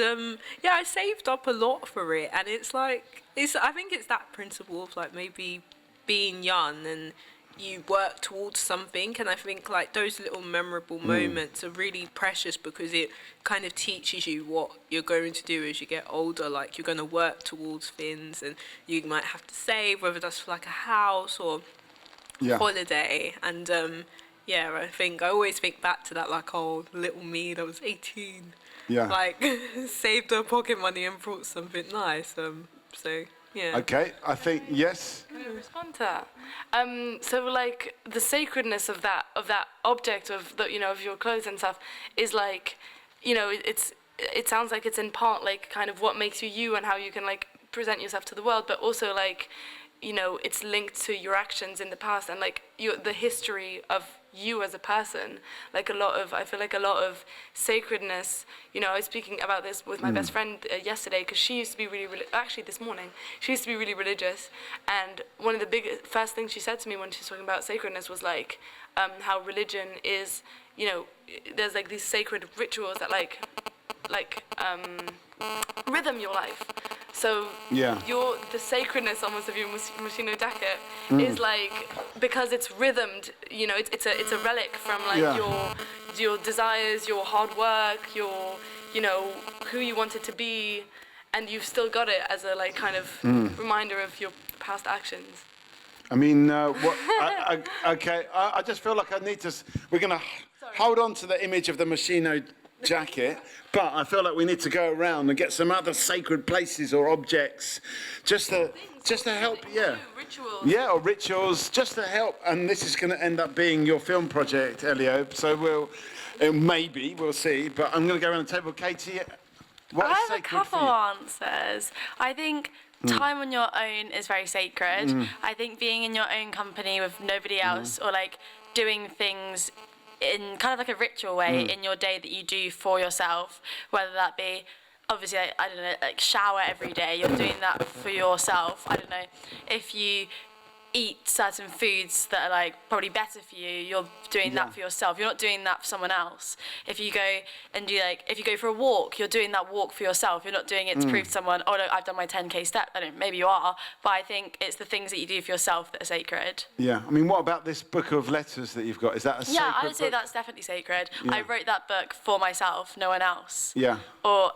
I saved up a lot for it, and it's like I think it's that principle of like maybe being young and you work towards something, and I think like those little memorable moments are really precious because it kind of teaches you what you're going to do as you get older. Like you're going to work towards things, and you might have to save, whether that's for like a house or holiday. And I think I always think back to that, like, oh, little me that was 18, like saved her pocket money and brought something nice. Yeah. Okay, I think yes. Can I respond to that? So like the sacredness of that object of the, you know, of your clothes and stuff is like, you know, it sounds like it's in part like kind of what makes you you and how you can like present yourself to the world, but also like, you know, it's linked to your actions in the past and like the history of you as a person. Like I feel like a lot of sacredness, you know, I was speaking about this with my best friend yesterday, because she used to be actually this morning, she used to be really religious, and one of the first things she said to me when she was talking about sacredness was like how religion is, you know, there's like these sacred rituals that like rhythm your life. So the sacredness almost of your Moschino jacket is like, because it's rhythmed, you know, it's a relic from like your desires, your hard work, your, you know, who you wanted to be, and you've still got it as a like kind of reminder of your past actions. I mean, okay, I just feel like we're going to hold on to the image of the Moschino jacket, but I feel like we need to go around and get some other sacred places or objects just to help, or rituals, just to help. And this is going to end up being your film project, Elio. So we'll see. But I'm going to go around the table. Katie, what is sacred for you? I have a couple answers. I think time on your own is very sacred. I think being in your own company with nobody else, or like doing things in kind of like a ritual way in your day that you do for yourself, whether that be, obviously, I don't know, like shower every day, you're doing that for yourself. I don't know, if you eat certain foods that are like probably better for you, you're doing that for yourself. You're not doing that for someone else. If you go and if you go for a walk, you're doing that walk for yourself. You're not doing it to prove to someone, oh, look, I've done my 10K step. I don't know, maybe you are, but I think it's the things that you do for yourself that are sacred. Yeah, I mean, what about this book of letters that you've got? Is that a sacred book? I would say that's definitely sacred. Yeah. I wrote that book for myself, no one else. Yeah. Or,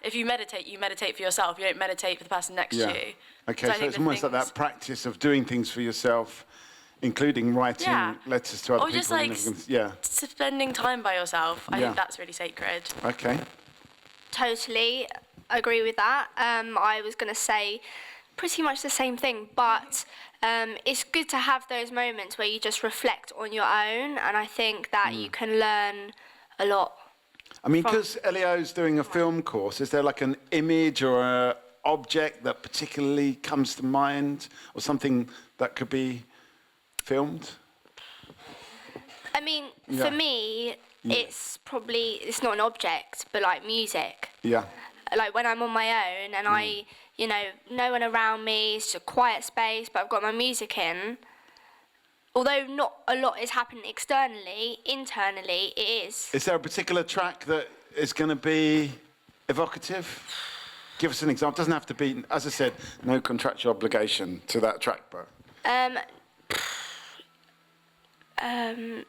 if you meditate for yourself. You don't meditate for the person next to you. Okay, so it's almost like that practice of doing things for yourself including writing letters to other people. Or just like spending time by yourself. I think that's really sacred. Okay. Totally agree with that. I was going to say pretty much the same thing, but it's good to have those moments where you just reflect on your own, and I think that you can learn a lot. I mean, because Elio's doing a film course, is there like an image or an object that particularly comes to mind, or something that could be filmed? I mean, for me, it's not an object, but like music. Yeah. Like when I'm on my own and I, no one around me, it's a quiet space, but I've got my music in. Although not a lot is happening externally, internally it is. Is there a particular track that is going to be evocative? Give us an example. It doesn't have to be, as I said, no contractual obligation to that track, but...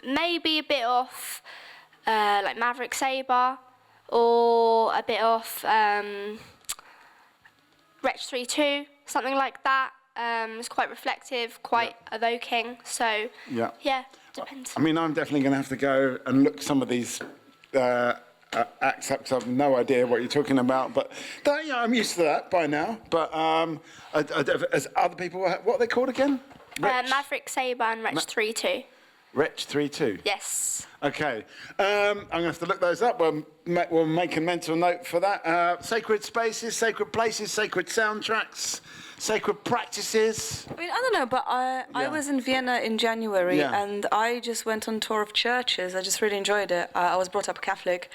maybe a bit off, like Maverick Sabre, or a bit off Wretch 3-2, something like that. It's quite reflective, quite evoking. So yeah, depends. I mean, I'm definitely going to have to go and look some of these acts up. 'Cause I've no idea what you're talking about, but I'm used to that by now. But as other people, what are they called again? Maverick Sabre and Wretch 3-2. Wretch 3-2? Yes. Okay. I'm going to have to look those up. We'll make a mental note for that. Sacred spaces, sacred places, sacred soundtracks, sacred practices. I mean, I don't know, but I was in Vienna in January and I just went on tour of churches. I just really enjoyed it. I was brought up Catholic,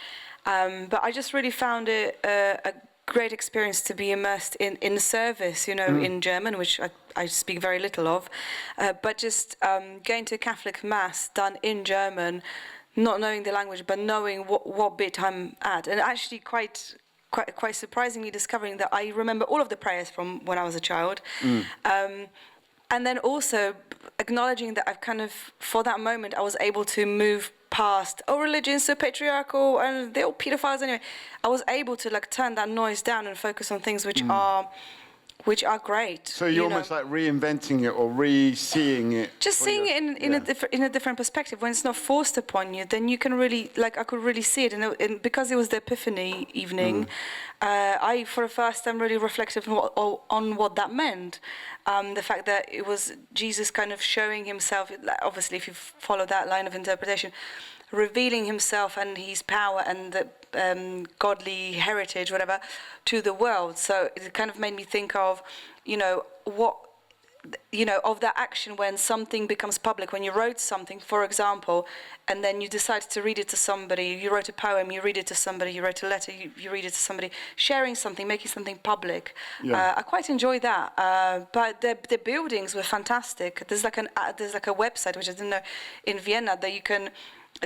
but I just really found it a great experience to be immersed in service, in German, which I speak very little of, but just going to a Catholic mass done in German, not knowing the language, but knowing what bit I'm at, and actually quite surprisingly discovering that I remember all of the prayers from when I was a child, and then also acknowledging that I've kind of, for that moment, I was able to move past, religion's so patriarchal and they're all pedophiles anyway. I was able to turn that noise down and focus on things which are great. So you're almost like reinventing it or re-seeing it. Just seeing it in a different perspective. When it's not forced upon you, then you can really, I could really see it. And because it was the Epiphany evening, I, for the first time, really reflected on what that meant. The fact that it was Jesus kind of showing himself, obviously if you follow that line of interpretation, revealing himself and his power and the godly heritage, whatever, to the world. So it kind of made me think of, of that action when something becomes public, when you wrote something, for example, and then you decided to read it to somebody, you wrote a poem, you read it to somebody, you wrote a letter, you read it to somebody, sharing something, making something public. I quite enjoy that. But the buildings were fantastic. There's like a website, which I didn't know, in Vienna, that you can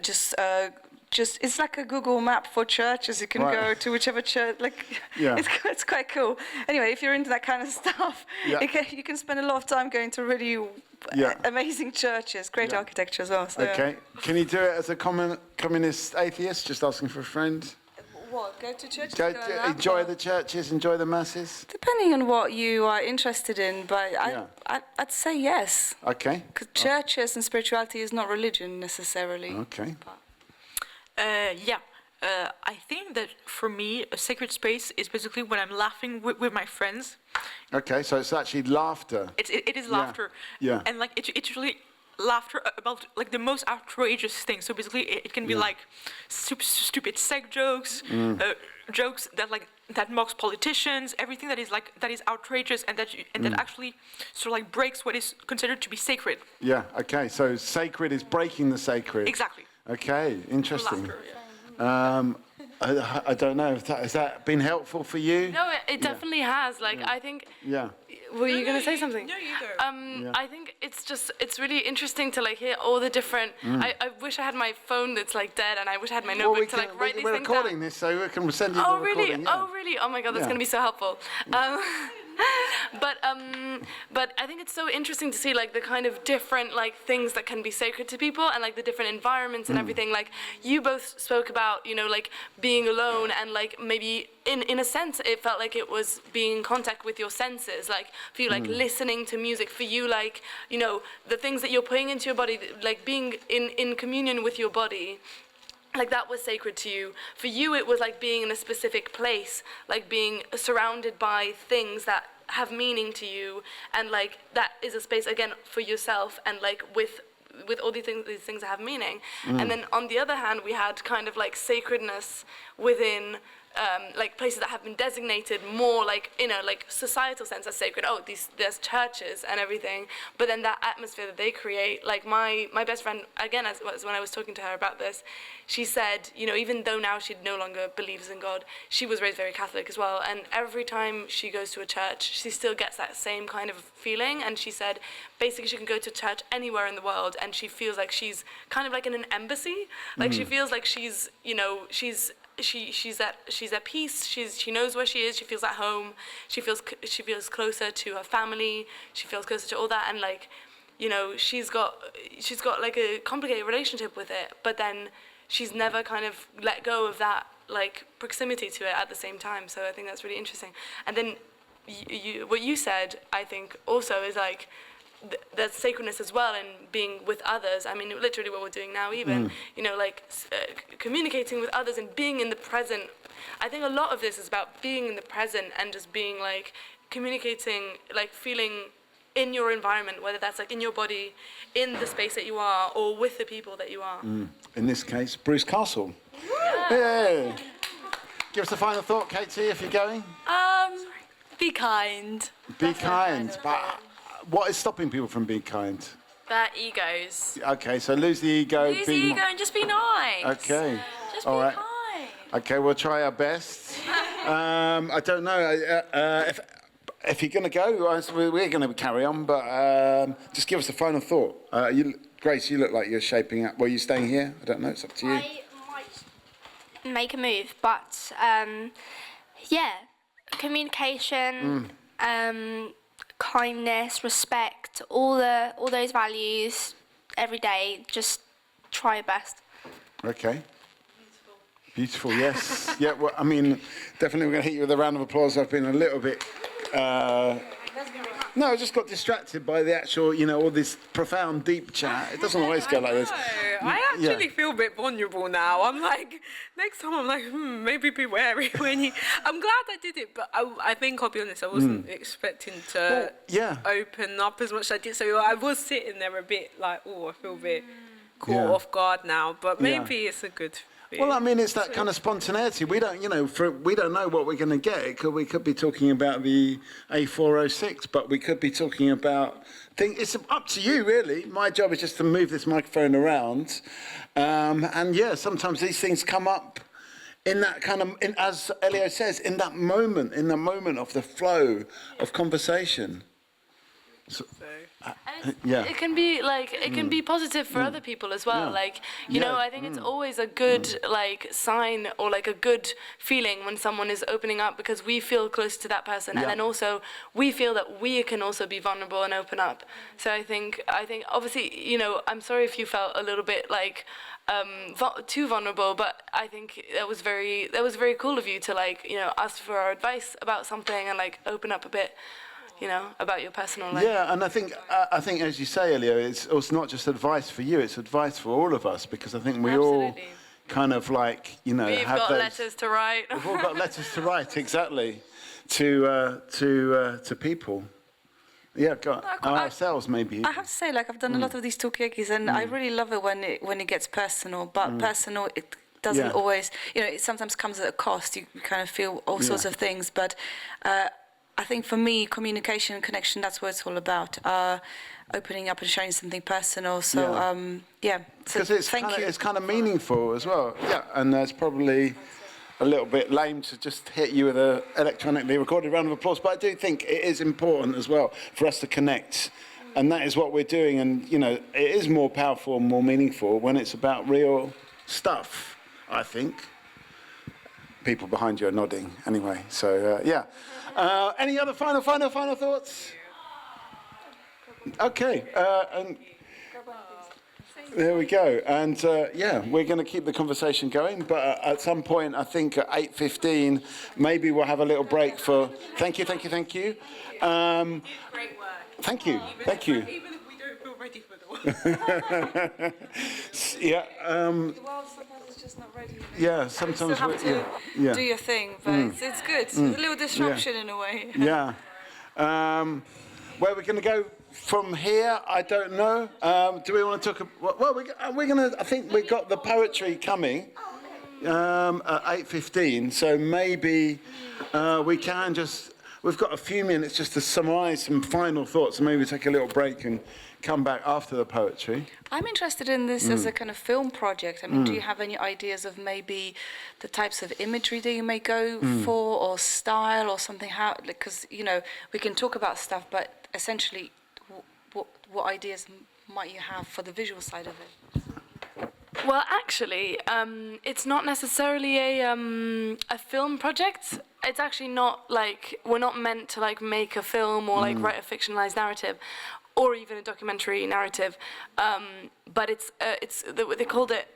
just it's like a Google map for churches. You can go to whichever church. It's quite cool. Anyway, if you're into that kind of stuff, you can spend a lot of time going to really amazing churches, great architecture as well. So, okay, can you do it as a communist atheist, just asking for a friend? What? Go to churches? Enjoy the churches, enjoy the masses? Depending on what you are interested in, but I'd say yes. Okay. Because churches and spirituality is not religion necessarily. Okay. I think that for me, a sacred space is basically when I'm laughing with my friends. Okay, so it's actually laughter. It is laughter. Yeah. And it's really laughter about the most outrageous things. So basically, it can be stupid sex jokes, jokes that mocks politicians, everything that is outrageous and that actually sort of breaks what is considered to be sacred. Yeah. Okay. So sacred is breaking the sacred. Exactly. Okay. Interesting. Laughter, I don't know. Has that been helpful for you? No, it definitely has. I think. Yeah. Were you going to say something? No, you go. I think it's really interesting to hear all the different. I wish I had my phone that's dead, and I wish I had my notebook to write these things down. We're recording this, so we can send you the recording. Yeah. Oh, really? Oh my God, that's going to be so helpful. But I think it's so interesting to see the kind of different things that can be sacred to people and the different environments and everything. You both spoke about being alone and maybe in a sense, it felt like it was being in contact with your senses. Like for you, like listening to music. For you, like, you know, the things that you're putting into your body, like being in communion with your body. Like that was sacred to you. For you, it was like being in a specific place, like being surrounded by things that have meaning to you, and like that is a space again for yourself, and like with all these things that have meaning. And then on the other hand, we had kind of like sacredness within like places that have been designated more like in a like societal sense as sacred. Oh, there's churches and everything, but then that atmosphere that they create. Like my best friend, again, as when I was talking to her about this, she said, you know, even though now she no longer believes in God, she was raised very Catholic as well, and every time she goes to a church, she still gets that same kind of feeling. And she said basically she can go to church anywhere in the world and she feels like she's kind of like in an embassy. Like she feels like she's, you know, she's at peace. She knows where she is. She feels at home. She feels closer to her family. She feels closer to all that, and like, you know, she's got like a complicated relationship with it. But then she's never kind of let go of that like proximity to it at the same time. So I think that's really interesting. And then what you said, I think also is like. There's sacredness as well in being with others. I mean, literally what we're doing now even, you know, like communicating with others and being in the present. I think a lot of this is about being in the present and just being like communicating, like feeling in your environment, whether that's like in your body, in the space that you are, or with the people that you are. In this case, Bruce Castle. Yeah. Give us a final thought, Katie, if you're going. Be kind. Be kind, but what is stopping people from being kind? Their egos. Okay, so lose the ego. Lose the ego and just be nice. Okay. Just all be right. kind. Okay, we'll try our best. I don't know if you're going to go. We're going to carry on, but just give us a final thought. Grace, you look like you're shaping up. Were you staying here? I don't know. It's up to you. I might make a move, but yeah, communication. Kindness, respect, all those values every day. Just try your best. Okay. Beautiful. Yes. Yeah. Well, I mean, definitely we're going to hit you with a round of applause. I've been a little bit. No, I just got distracted by the actual, you know, all this profound, deep chat. It doesn't always go like this. I actually feel a bit vulnerable now. I'm like, next time I'm like, maybe be wary when you... I'm glad I did it, but I think I'll be honest, I wasn't expecting to open up as much as I did. So I was sitting there a bit like, I feel a bit caught off guard now. But maybe it's a good... Well, I mean, it's that kind of spontaneity. We don't, you know, we don't know what we're going to get. We could be talking about the A406, but we could be talking about things. It's up to you, really. My job is just to move this microphone around, and yeah, sometimes these things come up in that kind of, as Elio says, in that moment of the flow of conversation. So, it can be like it can be positive for other people as well. Like, you know, I think it's always a good like sign or like a good feeling when someone is opening up, because we feel close to that person, and then also we feel that we can also be vulnerable and open up. So I think obviously, you know, I'm sorry if you felt a little bit like too vulnerable, but I think that was very cool of you to like, you know, ask for our advice about something and like open up a bit, you know, about your personal life. Yeah, and I think as you say, Elio, it's not just advice for you; it's advice for all of us, because I think we all kind of like, you know, we've got letters to write. We've all got letters to write, exactly, to people. Yeah, ourselves maybe. I have to say, like, I've done a lot of these Talkaokes, and I really love it when it gets personal. But personal, it doesn't always, you know, it sometimes comes at a cost. You kind of feel all sorts of things, but. I think for me, communication and connection, that's what it's all about. Opening up and sharing something personal. So, because it's kind of meaningful as well. Yeah, and it's probably a little bit lame to just hit you with an electronically recorded round of applause, but I do think it is important as well for us to connect. And that is what we're doing. And, you know, it is more powerful and more meaningful when it's about real stuff, I think. People behind you are nodding anyway. So, yeah. Any other final thoughts? Okay. There we go. And we're going to keep the conversation going. But at some point, I think at 8:15, maybe we'll have a little break for. Thank you. Great work. Thank you. Even if we don't feel ready for the work. Yeah. Well, sometimes it's just not ready. Yeah, sometimes you still have to do your thing, but it's good. A little disruption in a way. Yeah. Where we're going to go from here, I don't know. Do we want to talk? Well, we're going to. I think we've got the poetry coming at 8:15. So maybe we can just. We've got a few minutes just to summarise some final thoughts, and maybe take a little break and come back after the poetry. I'm interested in this as a kind of film project. I mean, do you have any ideas of maybe the types of imagery that you may go for, or style, or something? How? Because we can talk about stuff, but essentially, what ideas might you have for the visual side of it? Well, actually, it's not necessarily a film project. It's actually not like we're not meant to like make a film or like write a fictionalized narrative, or even a documentary narrative. But they called it.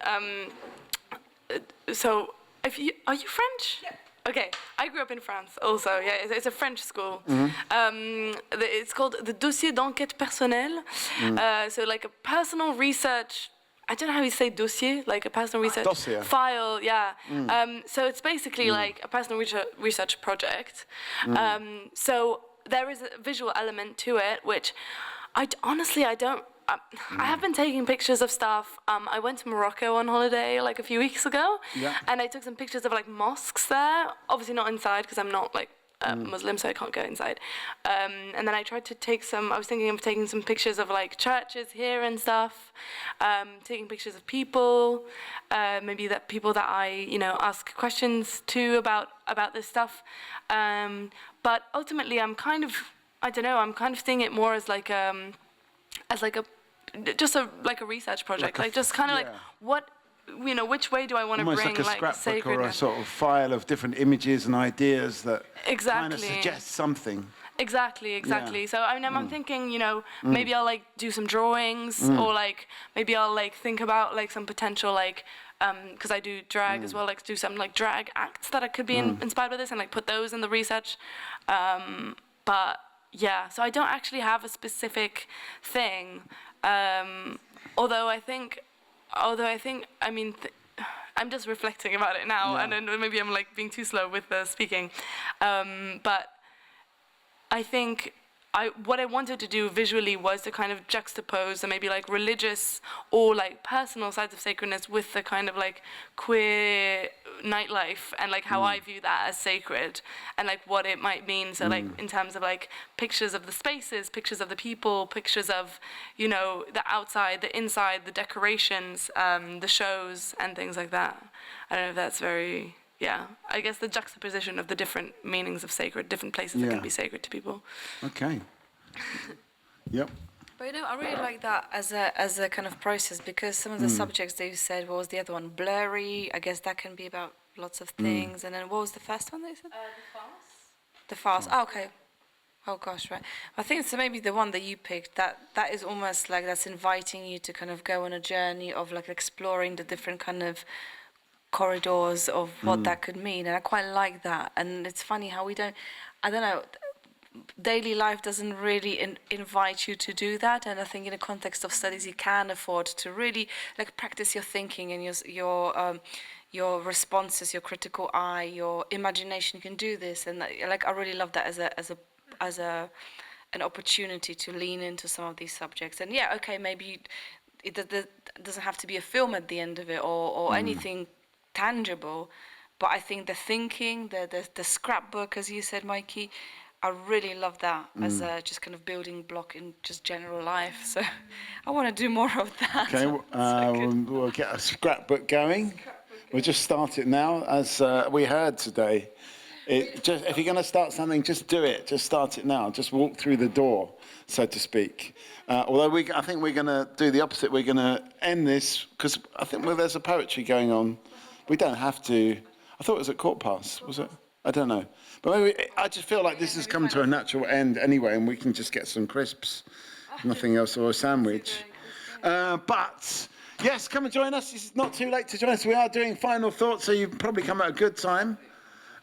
So, are you French? Yeah. Okay, I grew up in France also. Yeah, it's a French school. It's called the dossier d'enquête personnelle. So like a personal research. I don't know how you say dossier, like a personal research dossier. File. Yeah. So it's basically like a personal research project. So there is a visual element to it, which I don't. I have been taking pictures of stuff. I went to Morocco on holiday like a few weeks ago, and I took some pictures of like mosques there. Obviously not inside because I'm not like Muslim, so I can't go inside. And then I tried to take some. I was thinking of taking some pictures of like churches here and stuff. Taking pictures of people, maybe that people that I ask questions to about this stuff. But ultimately, I'm kind of seeing it more as like a research project, like just kind of like what which way do I want to bring like a scrapbook sacredness or a sort of file of different images and ideas that kind of exactly suggest something. Exactly. Yeah. So I'm thinking, maybe I'll like do some drawings, or like maybe I'll like think about like some potential like because I do drag as well, like do some like drag acts that I could be inspired by this and like put those in the research. But yeah, so I don't actually have a specific thing. Although I think, I mean, I'm just reflecting about it now, and then maybe I'm like being too slow with the speaking. But I think what I wanted to do visually was to kind of juxtapose the maybe like religious or like personal sides of sacredness with the kind of like queer nightlife and like how I view that as sacred and like what it might mean. So like in terms of like pictures of the spaces, pictures of the people, pictures of, the outside, the inside, the decorations, the shows and things like that. I don't know if that's very... Yeah, I guess the juxtaposition of the different meanings of sacred, different places that can be sacred to people. Okay. Yep. But I really like that as a kind of process, because some of the subjects that you said, what was the other one? Blurry. I guess that can be about lots of things. And then what was the first one that you said? The fast. Oh, okay. Oh gosh, right. I think it's maybe the one that you picked. That is almost like that's inviting you to kind of go on a journey of like exploring the different kind of corridors of what that could mean, and I quite like that. And it's funny how I don't know, daily life doesn't really invite you to do that, and I think in the context of studies you can afford to really like practice your thinking and your responses, your critical eye, your imagination. You can do this, and like I really love that as an opportunity to lean into some of these subjects. And maybe it doesn't have to be a film at the end of it or anything tangible, but I think the thinking, the scrapbook, as you said, Mikey, I really love that as a just kind of building block in just general life. So I want to do more of that. Okay, we'll get a scrapbook going. We'll just start it now, as we heard today. If you're going to start something, just do it. Just start it now. Just walk through the door, so to speak. Although I think we're going to do the opposite. We're going to end this, because I think there's a poetry going on. We don't have to. I thought it was at 15:15, was it? I don't know. But maybe I just feel like this has come to a natural end anyway, and we can just get some crisps, nothing else, or a sandwich. But Yes, come and join us. It's not too late to join us. We are doing final thoughts, so you've probably come at a good time.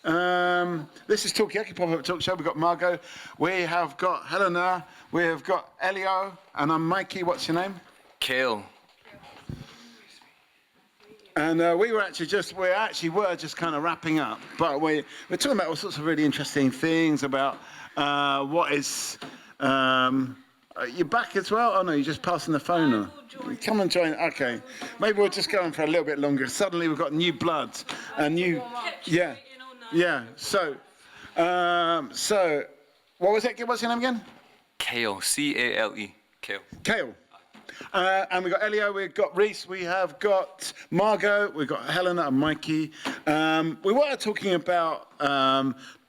This is Talkaoke Pop-Up Talk Show. We've got Margot, we have got Helena, we have got Elio, and I'm Mikey. What's your name? Kale. And we were just kind of wrapping up, but we're talking about all sorts of really interesting things about what is. You're back as well? Oh no, you're just passing the phone on. Come and join. Okay, maybe we'll just go on for a little bit longer. Suddenly we've got new blood, and new, yeah. So, what was it? What's your name again? Kale. C-A-L-E. Kale. And we've got Elio, we've got Reese, we have got Margot, we've got Helena and Mikey. We were talking about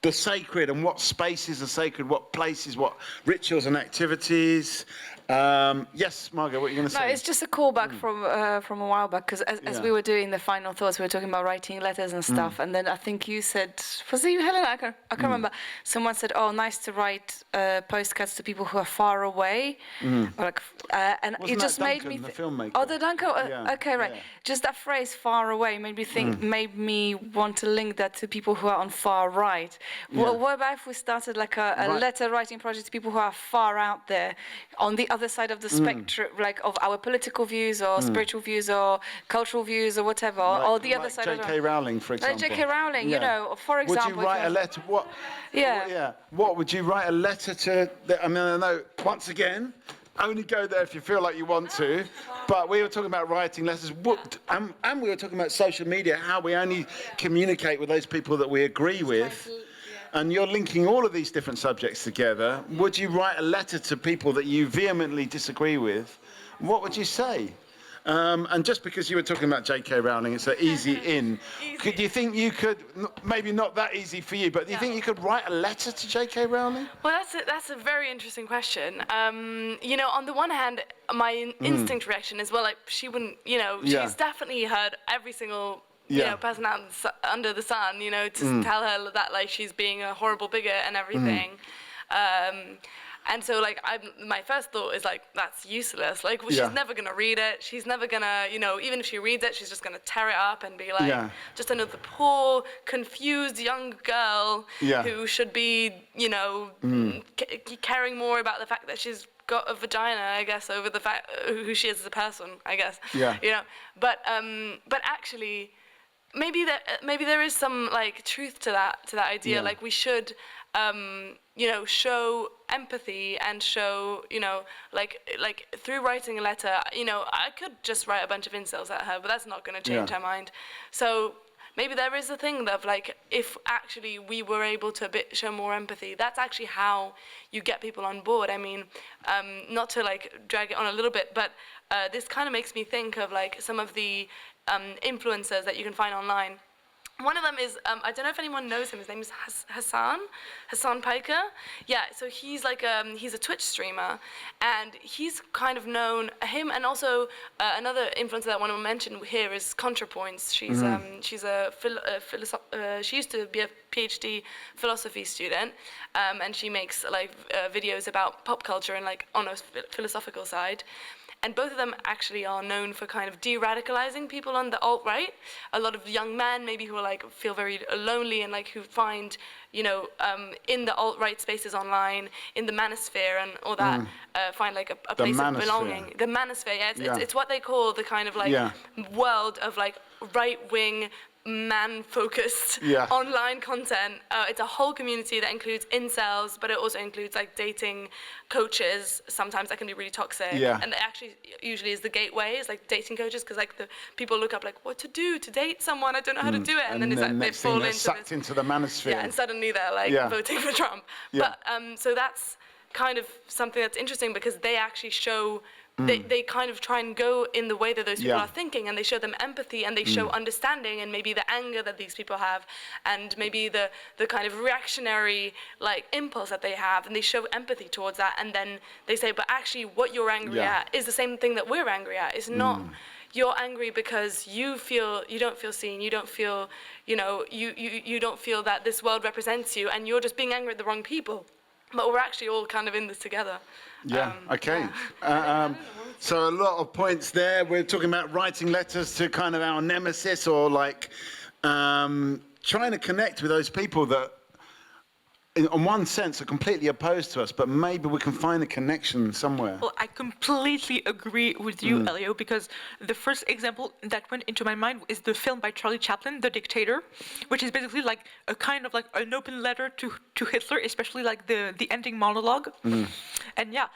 the sacred and what spaces are sacred, what places, what rituals and activities. Yes, Margot, what are you going to say? No, it's just a callback from a while back, because as we were doing the final thoughts, we were talking about writing letters and stuff, and then I think you said, was it you, Helena? I can't remember. Someone said, oh, nice to write postcards to people who are far away. Or like, and wasn't it just Duncan, made me the filmmaker? Oh, the Duncan? Okay, right. Yeah. Just that phrase, far away, made me think, made me want to link that to people who are on far right. Yeah. Well, what about if we started like a letter writing project to people who are far out there, on the other side of the spectrum, like of our political views or spiritual views or cultural views or whatever, or the other side of J.K. Rowling, for example. Like J.K. Rowling, you know, for example. Would you write a letter? What would you write a letter to? I mean, I know, once again, only go there if you feel like you want to. But we were talking about writing letters, and we were talking about social media, how we only communicate with those people that we agree with. And you're linking all of these different subjects together. Would you write a letter to people that you vehemently disagree with? What would you say? And just because you were talking about J.K. Rowling, it's an easy in. Do you think you could, maybe not that easy for you, but do you think you could write a letter to J.K. Rowling? Well, that's a very interesting question. You know, on the one hand, my instinct reaction is, well, like, she wouldn't, you know, she's definitely heard every single you know, person out under the sun, you know, to tell her that, like, she's being a horrible bigot and everything. And so, like, my first thought is, like, that's useless. Like, well, she's never going to read it. She's never going to, you know, even if she reads it, she's just going to tear it up and be like, just another poor, confused young girl who should be, you know, caring more about the fact that she's got a vagina, I guess, over the fact who she is as a person, I guess. You know, but actually, maybe there is some, like, truth to that idea. Like, we should, you know, show empathy and show, you know, like through writing a letter, you know, I could just write a bunch of insults at her, but that's not going to change her mind. So maybe there is a thing of, like, if actually we were able to show more empathy, that's actually how you get people on board. I mean, not to, like, drag it on a little bit, but this kind of makes me think of, like, some of the influencers that you can find online. One of them is, I don't know if anyone knows him, his name is Hassan Piker. Yeah, so he's like, he's a Twitch streamer, and he's kind of known, him, and also another influencer that I want to mention here is ContraPoints. She's she used to be a PhD philosophy student, and she makes, like, videos about pop culture and, like, on a philosophical side. And both of them actually are known for kind of de-radicalizing people on the alt-right. A lot of young men maybe who are, like, feel very lonely and, like, who find, you know, in the alt-right spaces online, in the manosphere and all that, find, like, a place of belonging. The manosphere, it's what they call the kind of, like, world of, like, right-wing, man-focused online content. It's a whole community that includes incels, but it also includes, like, dating coaches. Sometimes that can be really toxic. And it actually usually is the gateway, is, like, dating coaches, because, like, the people look up, like, what to do to date someone, I don't know how to do it, and then it's like they fall sucked into the manosphere. And suddenly they're, like, voting for Trump. But so that's kind of something that's interesting, because they actually show they kind of try and go in the way that those people are thinking, and they show them empathy, and they show understanding, and maybe the anger that these people have, and maybe the kind of reactionary, like, impulse that they have, and they show empathy towards that, and then they say, but actually what you're angry at is the same thing that we're angry at. It's not you're angry because you don't feel seen, you don't feel, you know, you don't feel that this world represents you, and you're just being angry at the wrong people. But we're actually all kind of in this together. Okay. So a lot of points there. We're talking about writing letters to kind of our nemesis, or like trying to connect with those people that, in one sense, are completely opposed to us, but maybe we can find a connection somewhere. Well, I completely agree with you, Elio, because the first example that went into my mind is the film by Charlie Chaplin, The Dictator, which is basically like a kind of like an open letter to Hitler, especially like the ending monologue. And yeah,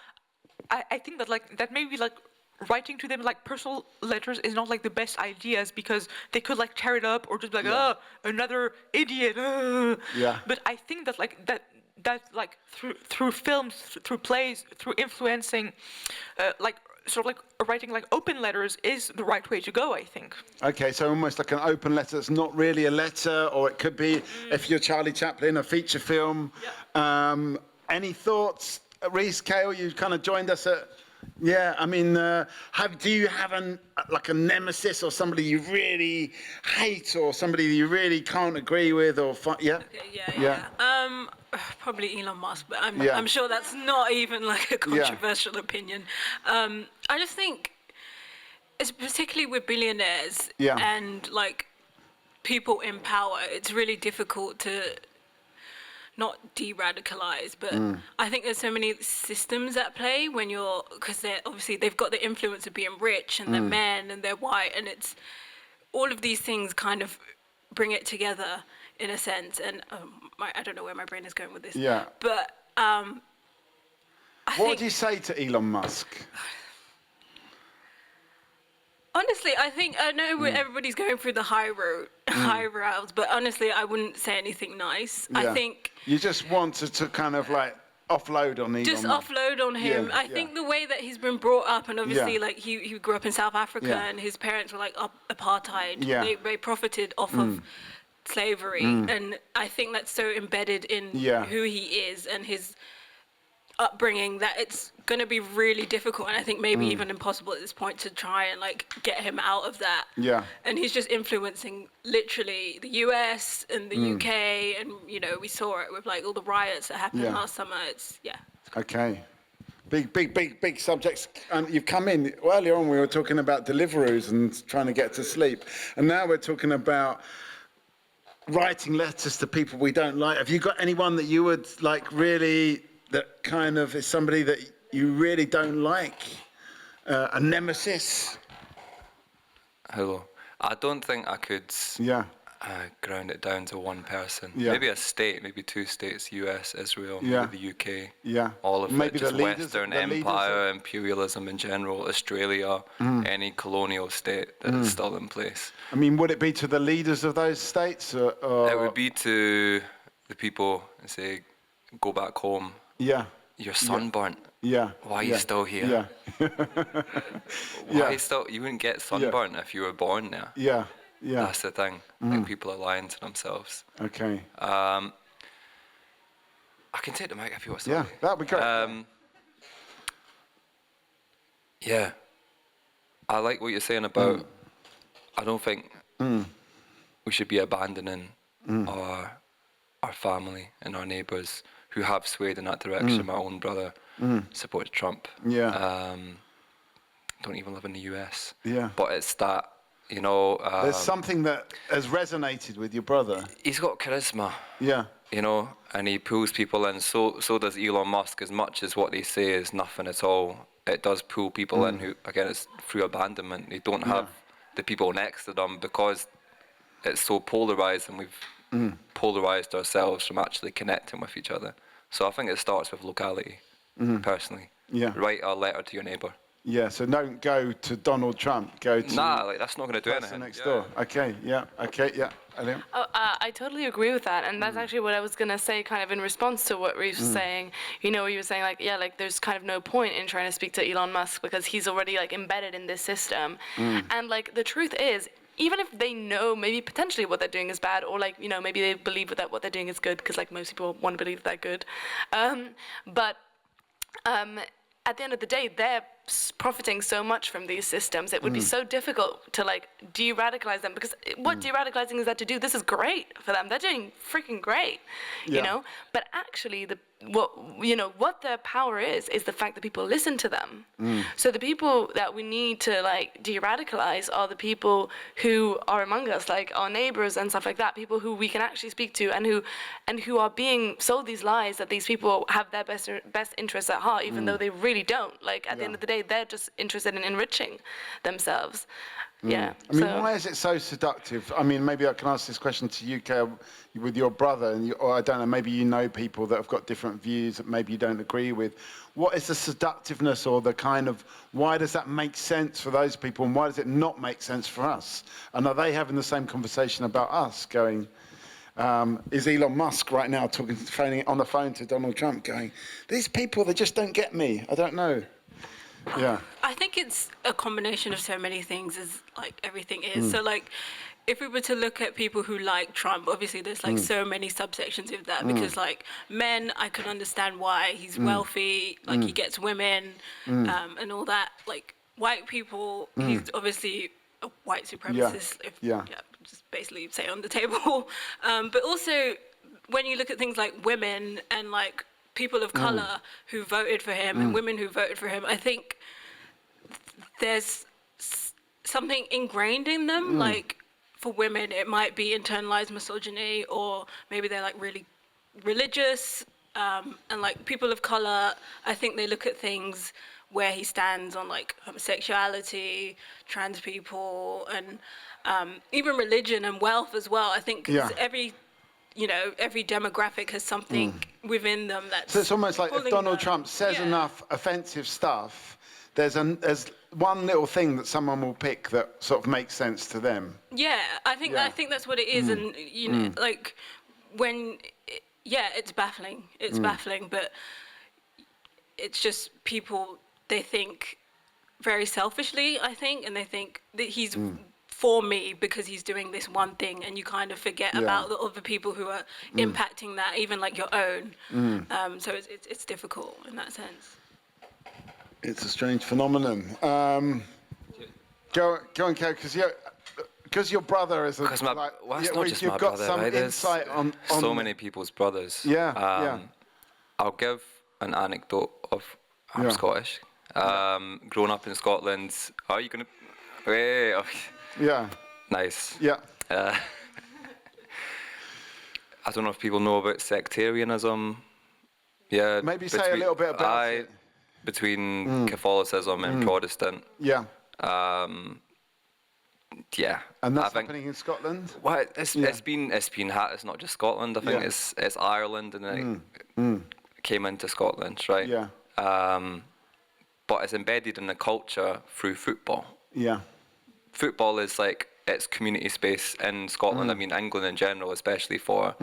I think that like that maybe like writing to them like personal letters is not like the best ideas, because they could like tear it up or just be like, oh, another idiot. Yeah. But I think that like that like through films, through plays, through influencing, like sort of like writing like open letters is the right way to go, I think. Okay, so almost like an open letter that's not really a letter, or it could be, if you're Charlie Chaplin, a feature film. Yeah. Any thoughts, Reese, Kale? You kind of joined us at. Yeah, I mean, do you have a nemesis, or somebody you really hate, or somebody you really can't agree with, or yeah? Okay, yeah. Probably Elon Musk, but I'm sure that's not even like a controversial opinion. I just think, it's particularly with billionaires and like people in power, it's really difficult to not de-radicalize, but I think there's so many systems at play when because they've got the influence of being rich, and they're men, and they're white, and it's all of these things kind of bring it together in a sense. And I don't know where my brain is going with this. Yeah. But what do you say to Elon Musk? Honestly, I know everybody's going through the high roads, but honestly, I wouldn't say anything nice. Yeah. I think you just wanted to kind of like offload on Elon. Just offload on him. I think the way that he's been brought up, and obviously like he grew up in South Africa, and his parents were like apartheid. Yeah. They profited off of slavery, and I think that's so embedded in who he is and his upbringing that it's going to be really difficult, and I think maybe even impossible at this point to try and like get him out of that. Yeah. And he's just influencing literally the US and the UK, and we saw it with like all the riots that happened last summer. It's Okay. Big subjects. You've come in earlier on. We were talking about Deliveroos and trying to get to sleep, and now we're talking about writing letters to people we don't like. Have you got anyone that you would like really? That kind of is somebody that you really don't like, a nemesis? Hello. I don't think I could ground it down to one person. Maybe a state, maybe two states, US, Israel, maybe the UK. Yeah. All of maybe it, just Western Empire, imperialism in general, Australia, any colonial state that is still in place. I mean, would it be to the leaders of those states? Or? It would be to the people and say, go back home. Yeah. You're sunburnt. Yeah. Why are you still here? Yeah. Why still? You wouldn't get sunburnt if you were born there. Yeah. Yeah. That's the thing. I think people are lying to themselves. Okay. I can take the mic if you want. Yeah, that'd be great. Yeah. I like what you're saying about. I don't think we should be abandoning our family and our neighbours who have swayed in that direction. My own brother supports Trump. Yeah. Don't even live in the US. Yeah. But it's that, there's something that has resonated with your brother. He's got charisma. Yeah. And he pulls people in. So does Elon Musk. As much as what they say is nothing at all, it does pull people in who, again, it's through abandonment. They don't have the people next to them because it's so polarized, and we've polarized ourselves from actually connecting with each other. So I think it starts with locality, personally. Yeah. Write a letter to your neighbour. Yeah, so don't go to Donald Trump, go to... Nah, that's not going to do anything. Next door. Okay, yeah. Elliot? I totally agree with that, and that's actually what I was going to say kind of in response to what Reece was saying. You were saying like, there's kind of no point in trying to speak to Elon Musk because he's already like embedded in this system. And like the truth is, even if they know maybe potentially what they're doing is bad, or like, maybe they believe that what they're doing is good, because like most people want to believe they're good. But at the end of the day, they're profiting so much from these systems. It would be so difficult to like de-radicalize them, because what de-radicalizing is that to do? This is great for them. They're doing freaking great, you know? But actually what their power is the fact that people listen to them. So the people that we need to like de-radicalize are the people who are among us, like our neighbors and stuff like that, people who we can actually speak to and who are being sold these lies that these people have their best interests at heart, even though they really don't. Like at the end of the day, they're just interested in enriching themselves. Yeah. I mean, why is it so seductive? I mean, maybe I can ask this question to you, Kay, with your brother, or I don't know, maybe you know people that have got different views that maybe you don't agree with. What is the seductiveness or the kind of, why does that make sense for those people and why does it not make sense for us? And are they having the same conversation about us going, is Elon Musk right now phoning on the phone to Donald Trump going, these people, they just don't get me, I don't know. Yeah. I think it's a combination of so many things, as like everything is. So like, if we were to look at people who like Trump, obviously there's like so many subsections of that, because like men, I can understand why he's wealthy, like he gets women, and all that. Like white people, he's obviously a white supremacist. Just basically say on the table. But also when you look at things like women and like people of color who voted for him and women who voted for him, I think there's something ingrained in them. Like for women, it might be internalized misogyny, or maybe they're like really religious. And like people of color, I think they look at things where he stands on like homosexuality, trans people, and even religion and wealth as well. I think every demographic has something within them that's... So it's almost like if Donald Trump says enough offensive stuff, there's one little thing that someone will pick that sort of makes sense to them. Yeah, I think that's what it is. And, like, when... it's baffling. It's baffling, but it's just people, they think very selfishly, I think, and they think that he's... for me because he's doing this one thing, and you kind of forget about the other people who are impacting that, even like your own. So it's difficult in that sense. It's a strange phenomenon. Go on, Kay, because your brother is it's not just my brother, some insight on so many people's brothers. I'll give an anecdote of I'm Scottish. Growing up in Scotland, are you gonna? Yeah. Nice. Yeah. I don't know if people know about sectarianism. Yeah. Maybe say a little bit about it. Between Catholicism and Protestant. Yeah. Yeah. And that's happening in Scotland? Well, it's not just Scotland. I think it's Ireland, and then it came into Scotland, right? Yeah. But it's embedded in the culture through football. Yeah. Football is like, it's community space in Scotland. I mean, England in general, especially for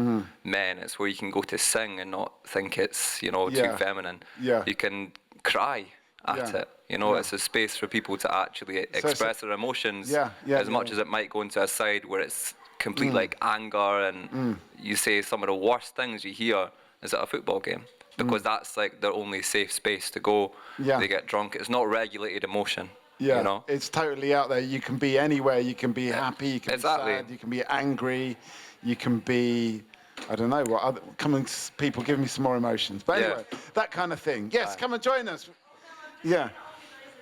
men, it's where you can go to sing and not think it's, too feminine. Yeah. You can cry at it. It's a space for people to actually express their emotions as much as it might go into a side where it's complete like anger and you say some of the worst things you hear is at a football game. Because that's like their only safe space to go. They get drunk. It's not regulated emotion. Yeah, it's totally out there. You can be anywhere. You can be happy. You can be sad. You can be angry. You can be, I don't know what. People, give me some more emotions. But anyway, that kind of thing. Yes, come and join us. Yeah.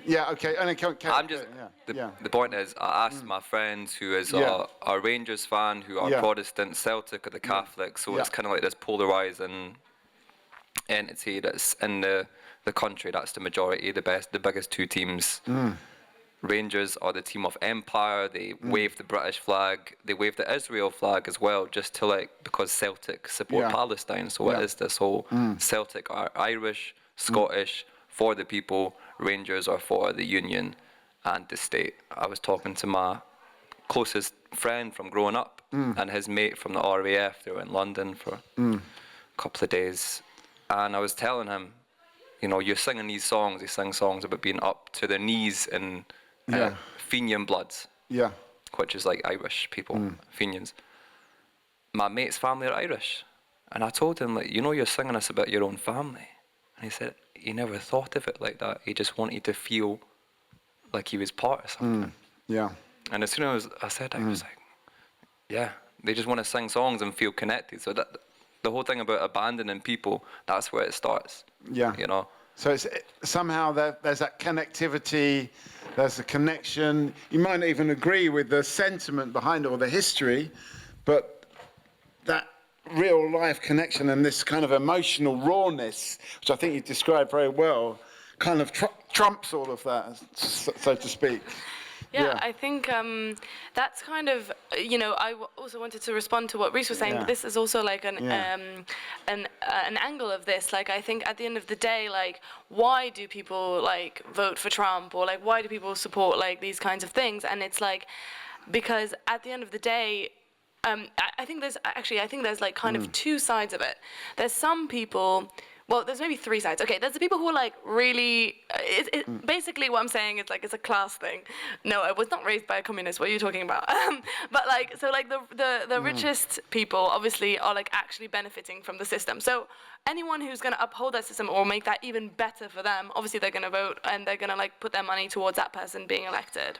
Yeah. Okay. And the point is, I asked my friends who is a Rangers fan, who are Protestant, Celtic are the Catholics. So it's kind of like this polarizing entity that's in the country. That's the majority, the biggest two teams. Rangers are the team of empire. They wave the British flag. They wave the Israel flag as well, just to because Celtic support Palestine. So it is this whole Celtic are Irish, Scottish, for the people. Rangers are for the union and the state. I was talking to my closest friend from growing up and his mate from the RAF. They were in London for a couple of days, and I was telling him, you're singing these songs. They sing songs about being up to their knees in Fenian bloods, which is like Irish people, Fenians. My mate's family are Irish, and I told him, you're singing us about your own family, and he said he never thought of it like that. He just wanted to feel like he was part of something. And as soon as I said that, he was like, they just want to sing songs and feel connected. So the whole thing about abandoning people, that's where it starts. Yeah. You know? So it's somehow there's that connectivity, there's a connection. You might not even agree with the sentiment behind it or the history, but that real life connection and this kind of emotional rawness, which I think you described very well, kind of trumps all of that, so to speak. Yeah, I think that's kind of, I also wanted to respond to what Reese was saying, but this is also like an angle of this. Like, I think at the end of the day, like, why do people like vote for Trump, or like why do people support like these kinds of things? And it's like, because at the end of the day, I think there's like kind of two sides of it. There's some people. Well, there's maybe three sides. Okay, there's the people who are like really. Basically, what I'm saying is like it's a class thing. No, I was not raised by a communist. What are you talking about? But like, so like the richest people obviously are like actually benefiting from the system. So anyone who's going to uphold that system or make that even better for them, obviously they're going to vote and they're going to like put their money towards that person being elected.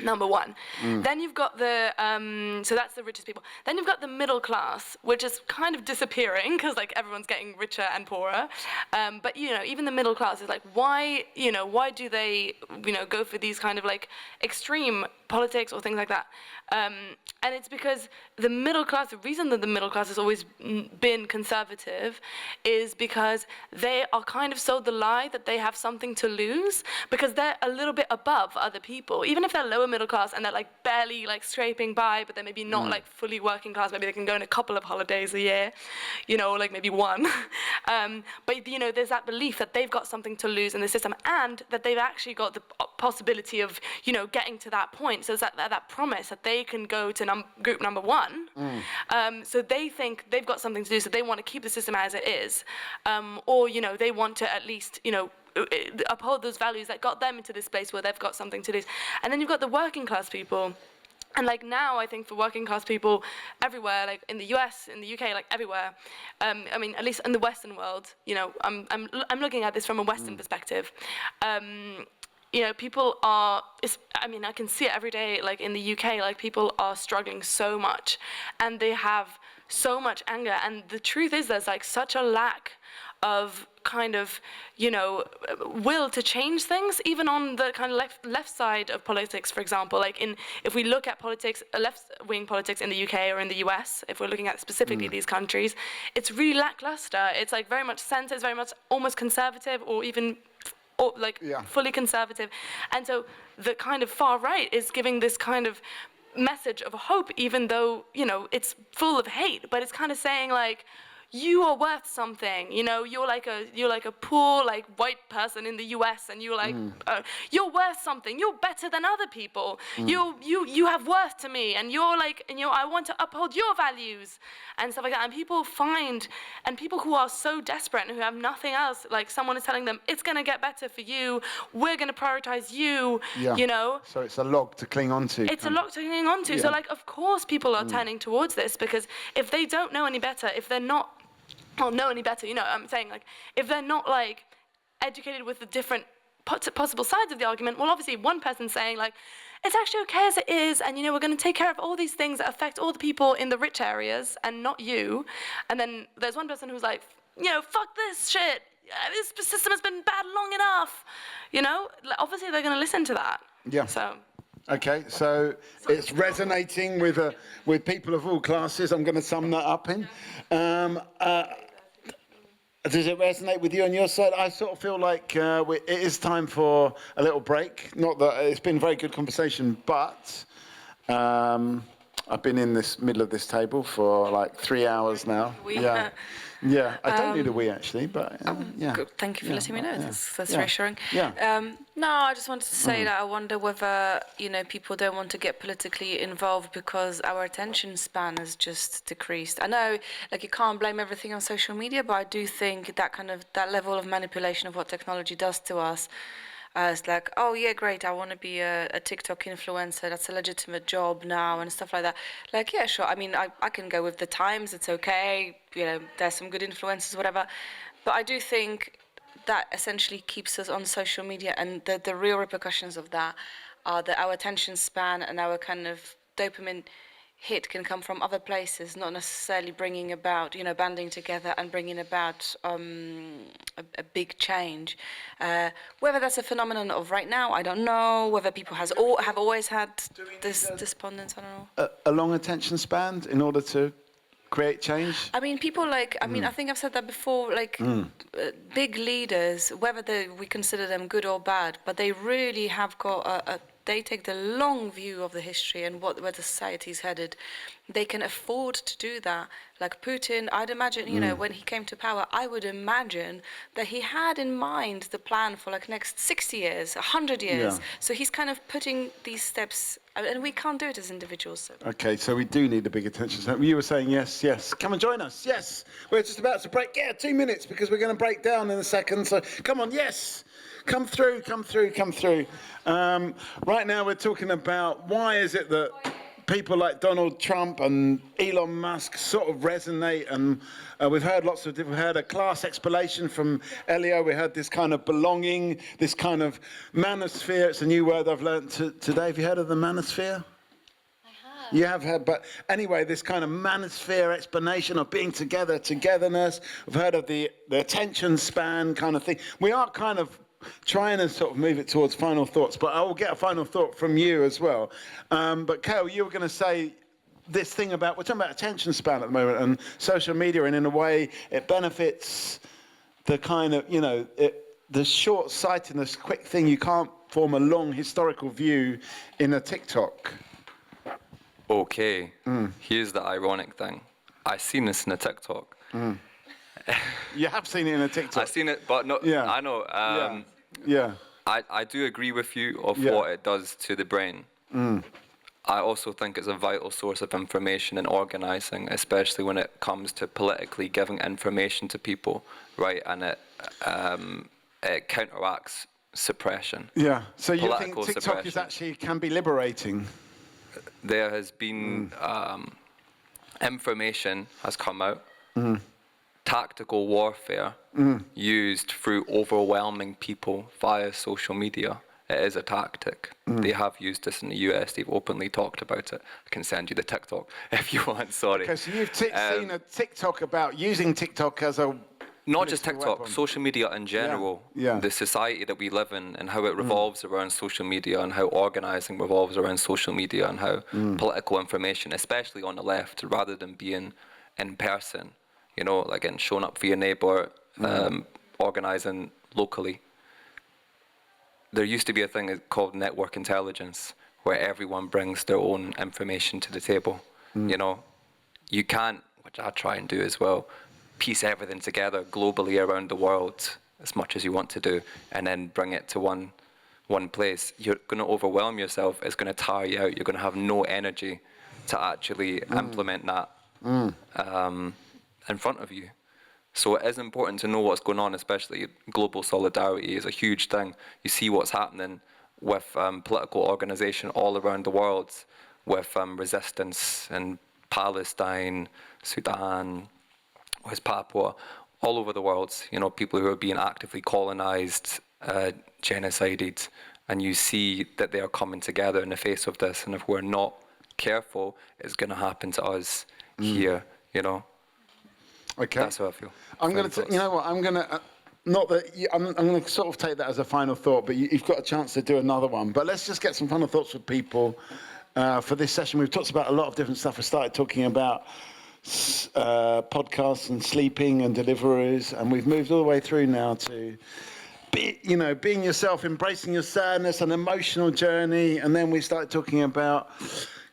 Number one. Then you've got so that's the richest people. Then you've got the middle class, which is kind of disappearing because like everyone's getting richer and poorer. But even the middle class is like, why do they go for these kind of like extreme politics or things like that? And it's because the middle class, the reason that the middle class has always been conservative is because they are kind of sold the lie that they have something to lose because they're a little bit above other people. Even if they're lower middle class and they're like barely like scraping by, but they're maybe not like fully working class, maybe they can go on a couple of holidays a year, like maybe one. But there's that belief that they've got something to lose in the system and that they've actually got the possibility of, getting to that point. So it's that promise that they can go to group number one. So they think they've got something to do, so they want to keep the system as it is. Or, they want to at least, uphold those values that got them into this place where they've got something to lose. And then you've got the working class people. And like now, I think for working class people everywhere, like in the US, in the UK, like everywhere, I mean, at least in the Western world, I'm looking at this from a Western perspective. People are, I can see it every day, like in the UK, like people are struggling so much and they have so much anger. And the truth is there's like such a lack of kind of, will to change things, even on the kind of left side of politics, for example. Like if we look at politics, left-wing politics in the UK or in the US, if we're looking at specifically these countries, it's really lackluster. It's like very much centre, it's very much almost conservative or even fully conservative. And so the kind of far right is giving this kind of message of hope, even though, it's full of hate, but it's kind of saying like, you are worth something, you're like a poor like white person in the US and you're like you're worth something, you're better than other people, you have worth to me, and you're like, I want to uphold your values and stuff like that. And people who are so desperate and who have nothing else, like someone is telling them it's going to get better for you, we're going to prioritize you, so it's a log to cling on to. It's a log to cling on to. So like, of course people are turning towards this, because if they don't know any better, if they're not know any better, I'm saying, like, if they're not like educated with the different possible sides of the argument, well, obviously one person's saying like, it's actually okay as it is, and we're going to take care of all these things that affect all the people in the rich areas and not you. And then there's one person who's like, fuck this shit, this system has been bad long enough, obviously they're going to listen to that. So okay, so it's resonating with people of all classes. I'm going to sum that up in. Does it resonate with you on your side? I sort of feel like it is time for a little break. Not that it's been a very good conversation, but I've been in this middle of this table for like 3 hours now. Yeah, I don't need a wee actually, but yeah. Good. Thank you for letting me know. That's reassuring. Yeah. No, I just wanted to say that I wonder whether people don't want to get politically involved because our attention span has just decreased. I know, like, you can't blame everything on social media, but I do think that level of manipulation of what technology does to us. It's like, oh yeah, great, I want to be a TikTok influencer, that's a legitimate job now and stuff like that. Like, yeah, sure, I mean, I can go with the times, it's okay, there's some good influencers, whatever. But I do think that essentially keeps us on social media, and the real repercussions of that are that our attention span and our kind of dopamine hit can come from other places, not necessarily bringing about, banding together and bringing about a big change. Whether that's a phenomenon of right now, I don't know. Whether people have always had this despondence, I don't know. A long attention span in order to create change? I mean, people I think I've said that before, big leaders, whether we consider them good or bad, but they really have got they take the long view of the history and where the society's headed. They can afford to do that. Like Putin, I'd imagine, when he came to power, I would imagine that he had in mind the plan for next 60 years, 100 years. Yeah. So he's kind of putting these steps, and we can't do it as individuals. So. Okay, so we do need a big attention. So you were saying yes. Come and join us. Yes, we're just about to break. 2 minutes because we're going to break down in a second. So come on, yes. Come through. Right now we're talking about why is it that people like Donald Trump and Elon Musk sort of resonate, and we've heard lots of different, we heard a class explanation from Elio, we heard this kind of belonging, this kind of manosphere. It's a new word I've learned today. Have you heard of the manosphere? You have heard, but anyway, this kind of manosphere explanation of being together, togetherness. We've heard of the attention span kind of thing. We are kind of trying to sort of move it towards final thoughts, but I will get a final thought from you as well. But Kale, you were going to say this thing about, we're talking about attention span at the moment and social media, and in a way it benefits the kind of, the short-sightedness, quick thing. You can't form a long historical view in a TikTok. Okay, here's the ironic thing. I've seen this in a TikTok. You have seen it in a TikTok. I've seen it, but not. Yeah. I know. I do agree with you of what it does to the brain. I also think it's a vital source of information and organising, especially when it comes to politically giving information to people, right? And it counteracts suppression. Yeah. So you think TikTok can be liberating? There has been information has come out. Tactical warfare used through overwhelming people via social media. It is a tactic. They have used this in the US. They've openly talked about it. I can send you the TikTok if you want, sorry. Okay, so you've seen a TikTok about using TikTok as a... Not just TikTok, social media in general. Yeah. The society that we live in and how it revolves around social media and how organising revolves around social media and how political information, especially on the left, rather than being in person, getting shown up for your neighbour, organising locally. There used to be a thing called network intelligence, where everyone brings their own information to the table. You can't, which I try and do as well, piece everything together globally around the world as much as you want to do, and then bring it to one place. You're going to overwhelm yourself. It's going to tire you out. You're going to have no energy to actually implement that in front of you. So it is important to know what's going on, especially global solidarity is a huge thing. You see what's happening with political organisation all around the world, with resistance in Palestine, Sudan, West Papua, all over the world. People who are being actively colonised, genocided, and you see that they are coming together in the face of this. And if we're not careful, it's going to happen to us here. Okay. That's how I feel. I'm going to, I'm going to, not that, I'm going to sort of take that as a final thought, but you've got a chance to do another one. But let's just get some final thoughts with people for this session. We've talked about a lot of different stuff. We started talking about podcasts and sleeping and deliverers, and we've moved all the way through now to, being yourself, embracing your sadness, an emotional journey, and then we started talking about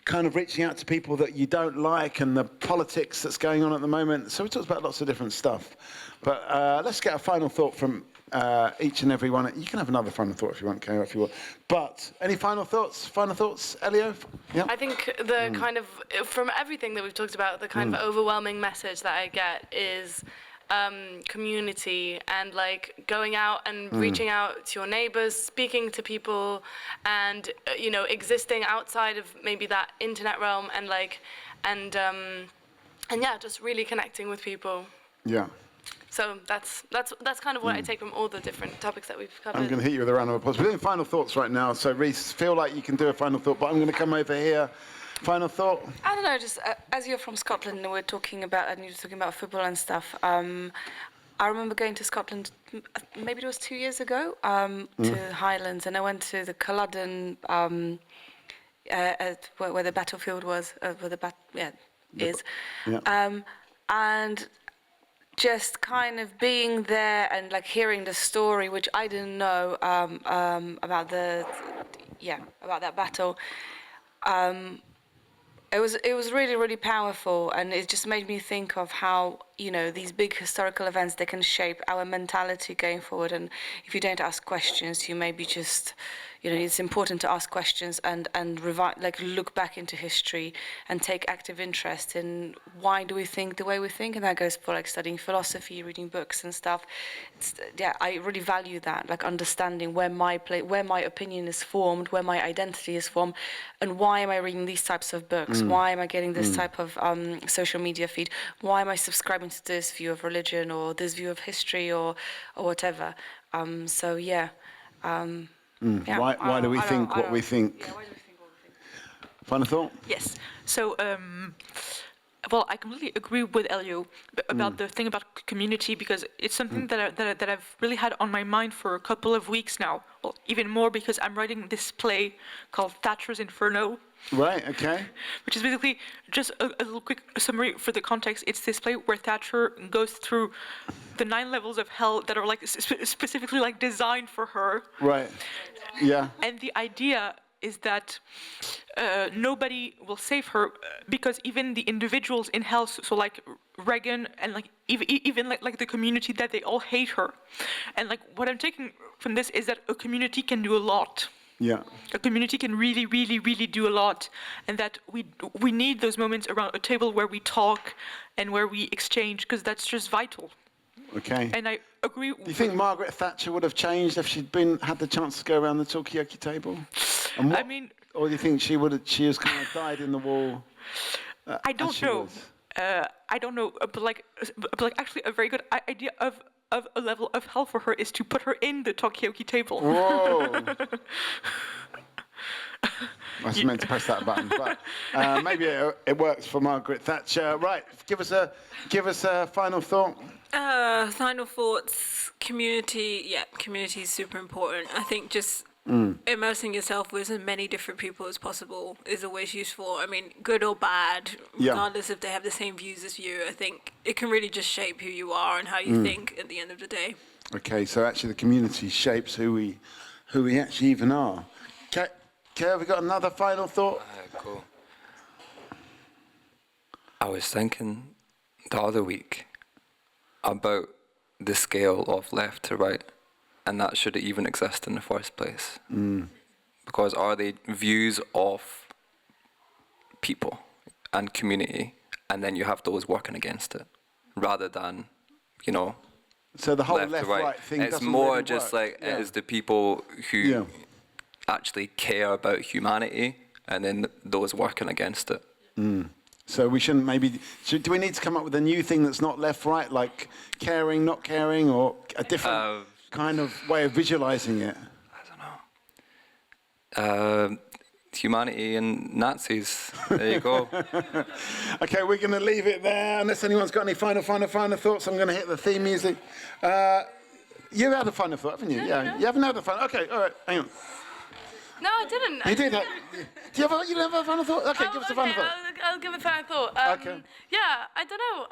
kind of reaching out to people that you don't like and the politics that's going on at the moment. So we talked about lots of different stuff. But let's get a final thought from each and every one. You can have another final thought if you want, Kara, if you want. But any final thoughts? Final thoughts, Elio? Yeah. I think the kind of, from everything that we've talked about, the kind of overwhelming message that I get is community and going out and reaching out to your neighbors, speaking to people, and existing outside of maybe that internet realm, and just really connecting with people. Yeah. So that's kind of what I take from all the different topics that we've covered. I'm going to hit you with a round of applause. We're doing final thoughts right now, so Reese, feel like you can do a final thought, but I'm going to come over here Final thought? I don't know, just as you're from Scotland and you're talking about football and stuff, I remember going to Scotland, maybe it was 2 years ago, to Highlands, and I went to the Culloden, where the battlefield was, is. Yeah. And just kind of being there and like hearing the story, which I didn't know about that battle. It was really, really powerful, and it just made me think of how, these big historical events, they can shape our mentality going forward. And if you don't ask questions, you maybe just, it's important to ask questions and look back into history and take active interest in why do we think the way we think, and that goes for like studying philosophy, reading books and stuff. I really value that, like understanding where my opinion is formed, where my identity is formed, and why am I reading these types of books? Why am I getting this type of social media feed? Why am I subscribing to this view of religion or this view of history or whatever? Why do we think what we think? Yeah, why do we think what we think? Final thought? Yes. So, I completely agree with Elio about the thing about community, because it's something that I've really had on my mind for a couple of weeks now. Well, even more because I'm writing this play called Thatcher's Inferno. Right, okay. Which is basically just a little quick summary for the context. It's this play where Thatcher goes through the 9 levels of hell that are like specifically like designed for her. Right. Yeah. And the idea is that nobody will save her because even the individuals in hell, so like Reagan and like even like the community, that they all hate her. And like what I'm taking from this is that a community can do a lot. Yeah. A community can really, really, really do a lot, and that we need those moments around a table where we talk and where we exchange, because that's just vital. Okay. And I agree. Do you think Margaret Thatcher would have changed if she'd had the chance to go around the Talkaoke table? Or do you think she has kind of died in the war? I don't know. I don't know, but actually a very good idea of a level of hell for her is to put her in the Talkaoke table. Whoa. I was meant to press that button, but maybe it works for Margaret Thatcher. Right, give us a final thought. Final thoughts. Community. Yeah, community is super important. I think just immersing yourself with as many different people as possible is always useful. I mean, good or bad, regardless if they have the same views as you. I think it can really just shape who you are and how you think at the end of the day. Okay, so actually the community shapes who we actually even are. Okay, have we got another final thought? Cool. I was thinking the other week about the scale of left to right, and that should even exist in the first place. Because are they views of people and community, and then you have those working against it, rather than, so the whole left to right thing it's doesn't more really just work. like it is the people who actually care about humanity, and then those working against it. So we shouldn't do we need to come up with a new thing that's not left right, like caring, not caring, or a different kind of way of visualizing it? I don't know. Humanity and Nazis. There you go. Okay, we're going to leave it there. Unless anyone's got any final thoughts, I'm going to hit the theme music. You had a final thought, haven't you? You haven't had a final. Okay, all right, hang on. No, I didn't. You did. You didn't have a final thought? Okay, give us a final thought. I'll give a final thought. Okay. Yeah, I don't know.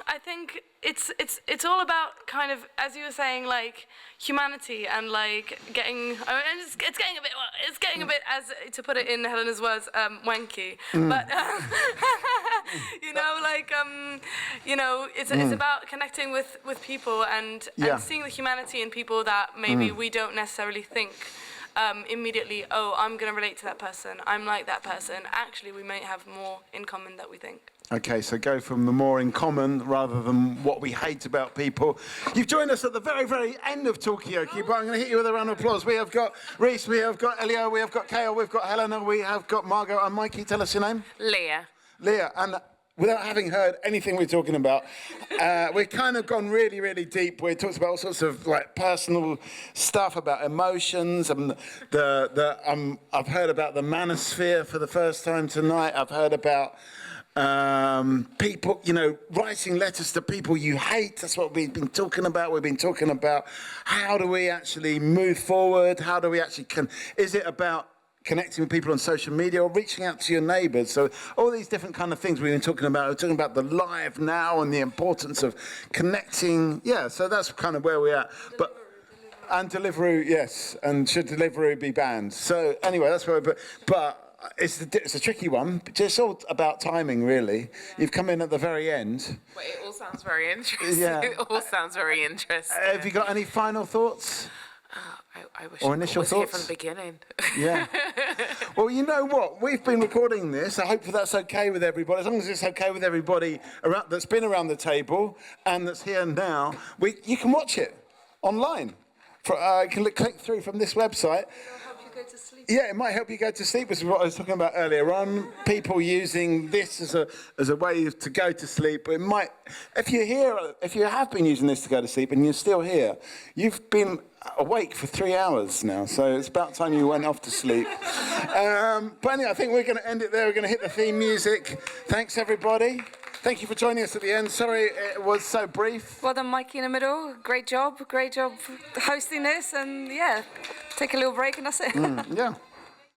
I think it's all about kind of, as you were saying, like humanity and like getting. It's getting a bit, as to put it in Helena's words, wanky. But it's about connecting with people and seeing the humanity in people that maybe we don't necessarily think. Immediately, I'm going to relate to that person. I'm like that person. Actually, we may have more in common than we think. Okay, so go from the more in common rather than what we hate about people. You've joined us at the very, very end of Talkaoke, but I'm going to hit you with a round of applause. We have got Reese, we have got Elio, we have got Kale, we've got Helena, we have got Margot and Mikey. Tell us your name. Leah. Leah, and without having heard anything we're talking about, we've kind of gone really, really deep. We talked about all sorts of like personal stuff about emotions, and I've heard about the manosphere for the first time tonight. I've heard about people, writing letters to people you hate. That's what we've been talking about. We've been talking about how do we actually move forward? How do we actually is it about connecting with people on social media or reaching out to your neighbours? So all these different kind of things we've been talking about. We're talking about the live now and the importance of connecting. Yeah, so that's kind of where we're at. And Deliveroo, yes. And should Deliveroo be banned? So anyway, that's where but it's a tricky one. It's all about timing, really. You've come in at the very end. Well, it all sounds very interesting. Yeah. It all sounds very interesting. Have you got any final thoughts? I wish or I initial was thoughts? here from the beginning. Yeah. Well, you know what? We've been recording this. I hope that's okay with everybody. As long as it's okay with everybody that's been around the table and that's here now, you can watch it online. You can click through from this website. Yeah, it might help you go to sleep, which is what I was talking about earlier on. People using this as a way to go to sleep. It might, if you have been using this to go to sleep and you're still here, you've been awake for 3 hours now, so it's about time you went off to sleep. But anyway, I think we're going to end it there. We're going to hit the theme music. Thanks, everybody. Thank you for joining us at the end. Sorry it was so brief. Well done, Mikey, in the middle. Great job hosting this, and yeah, take a little break and that's it. Yeah.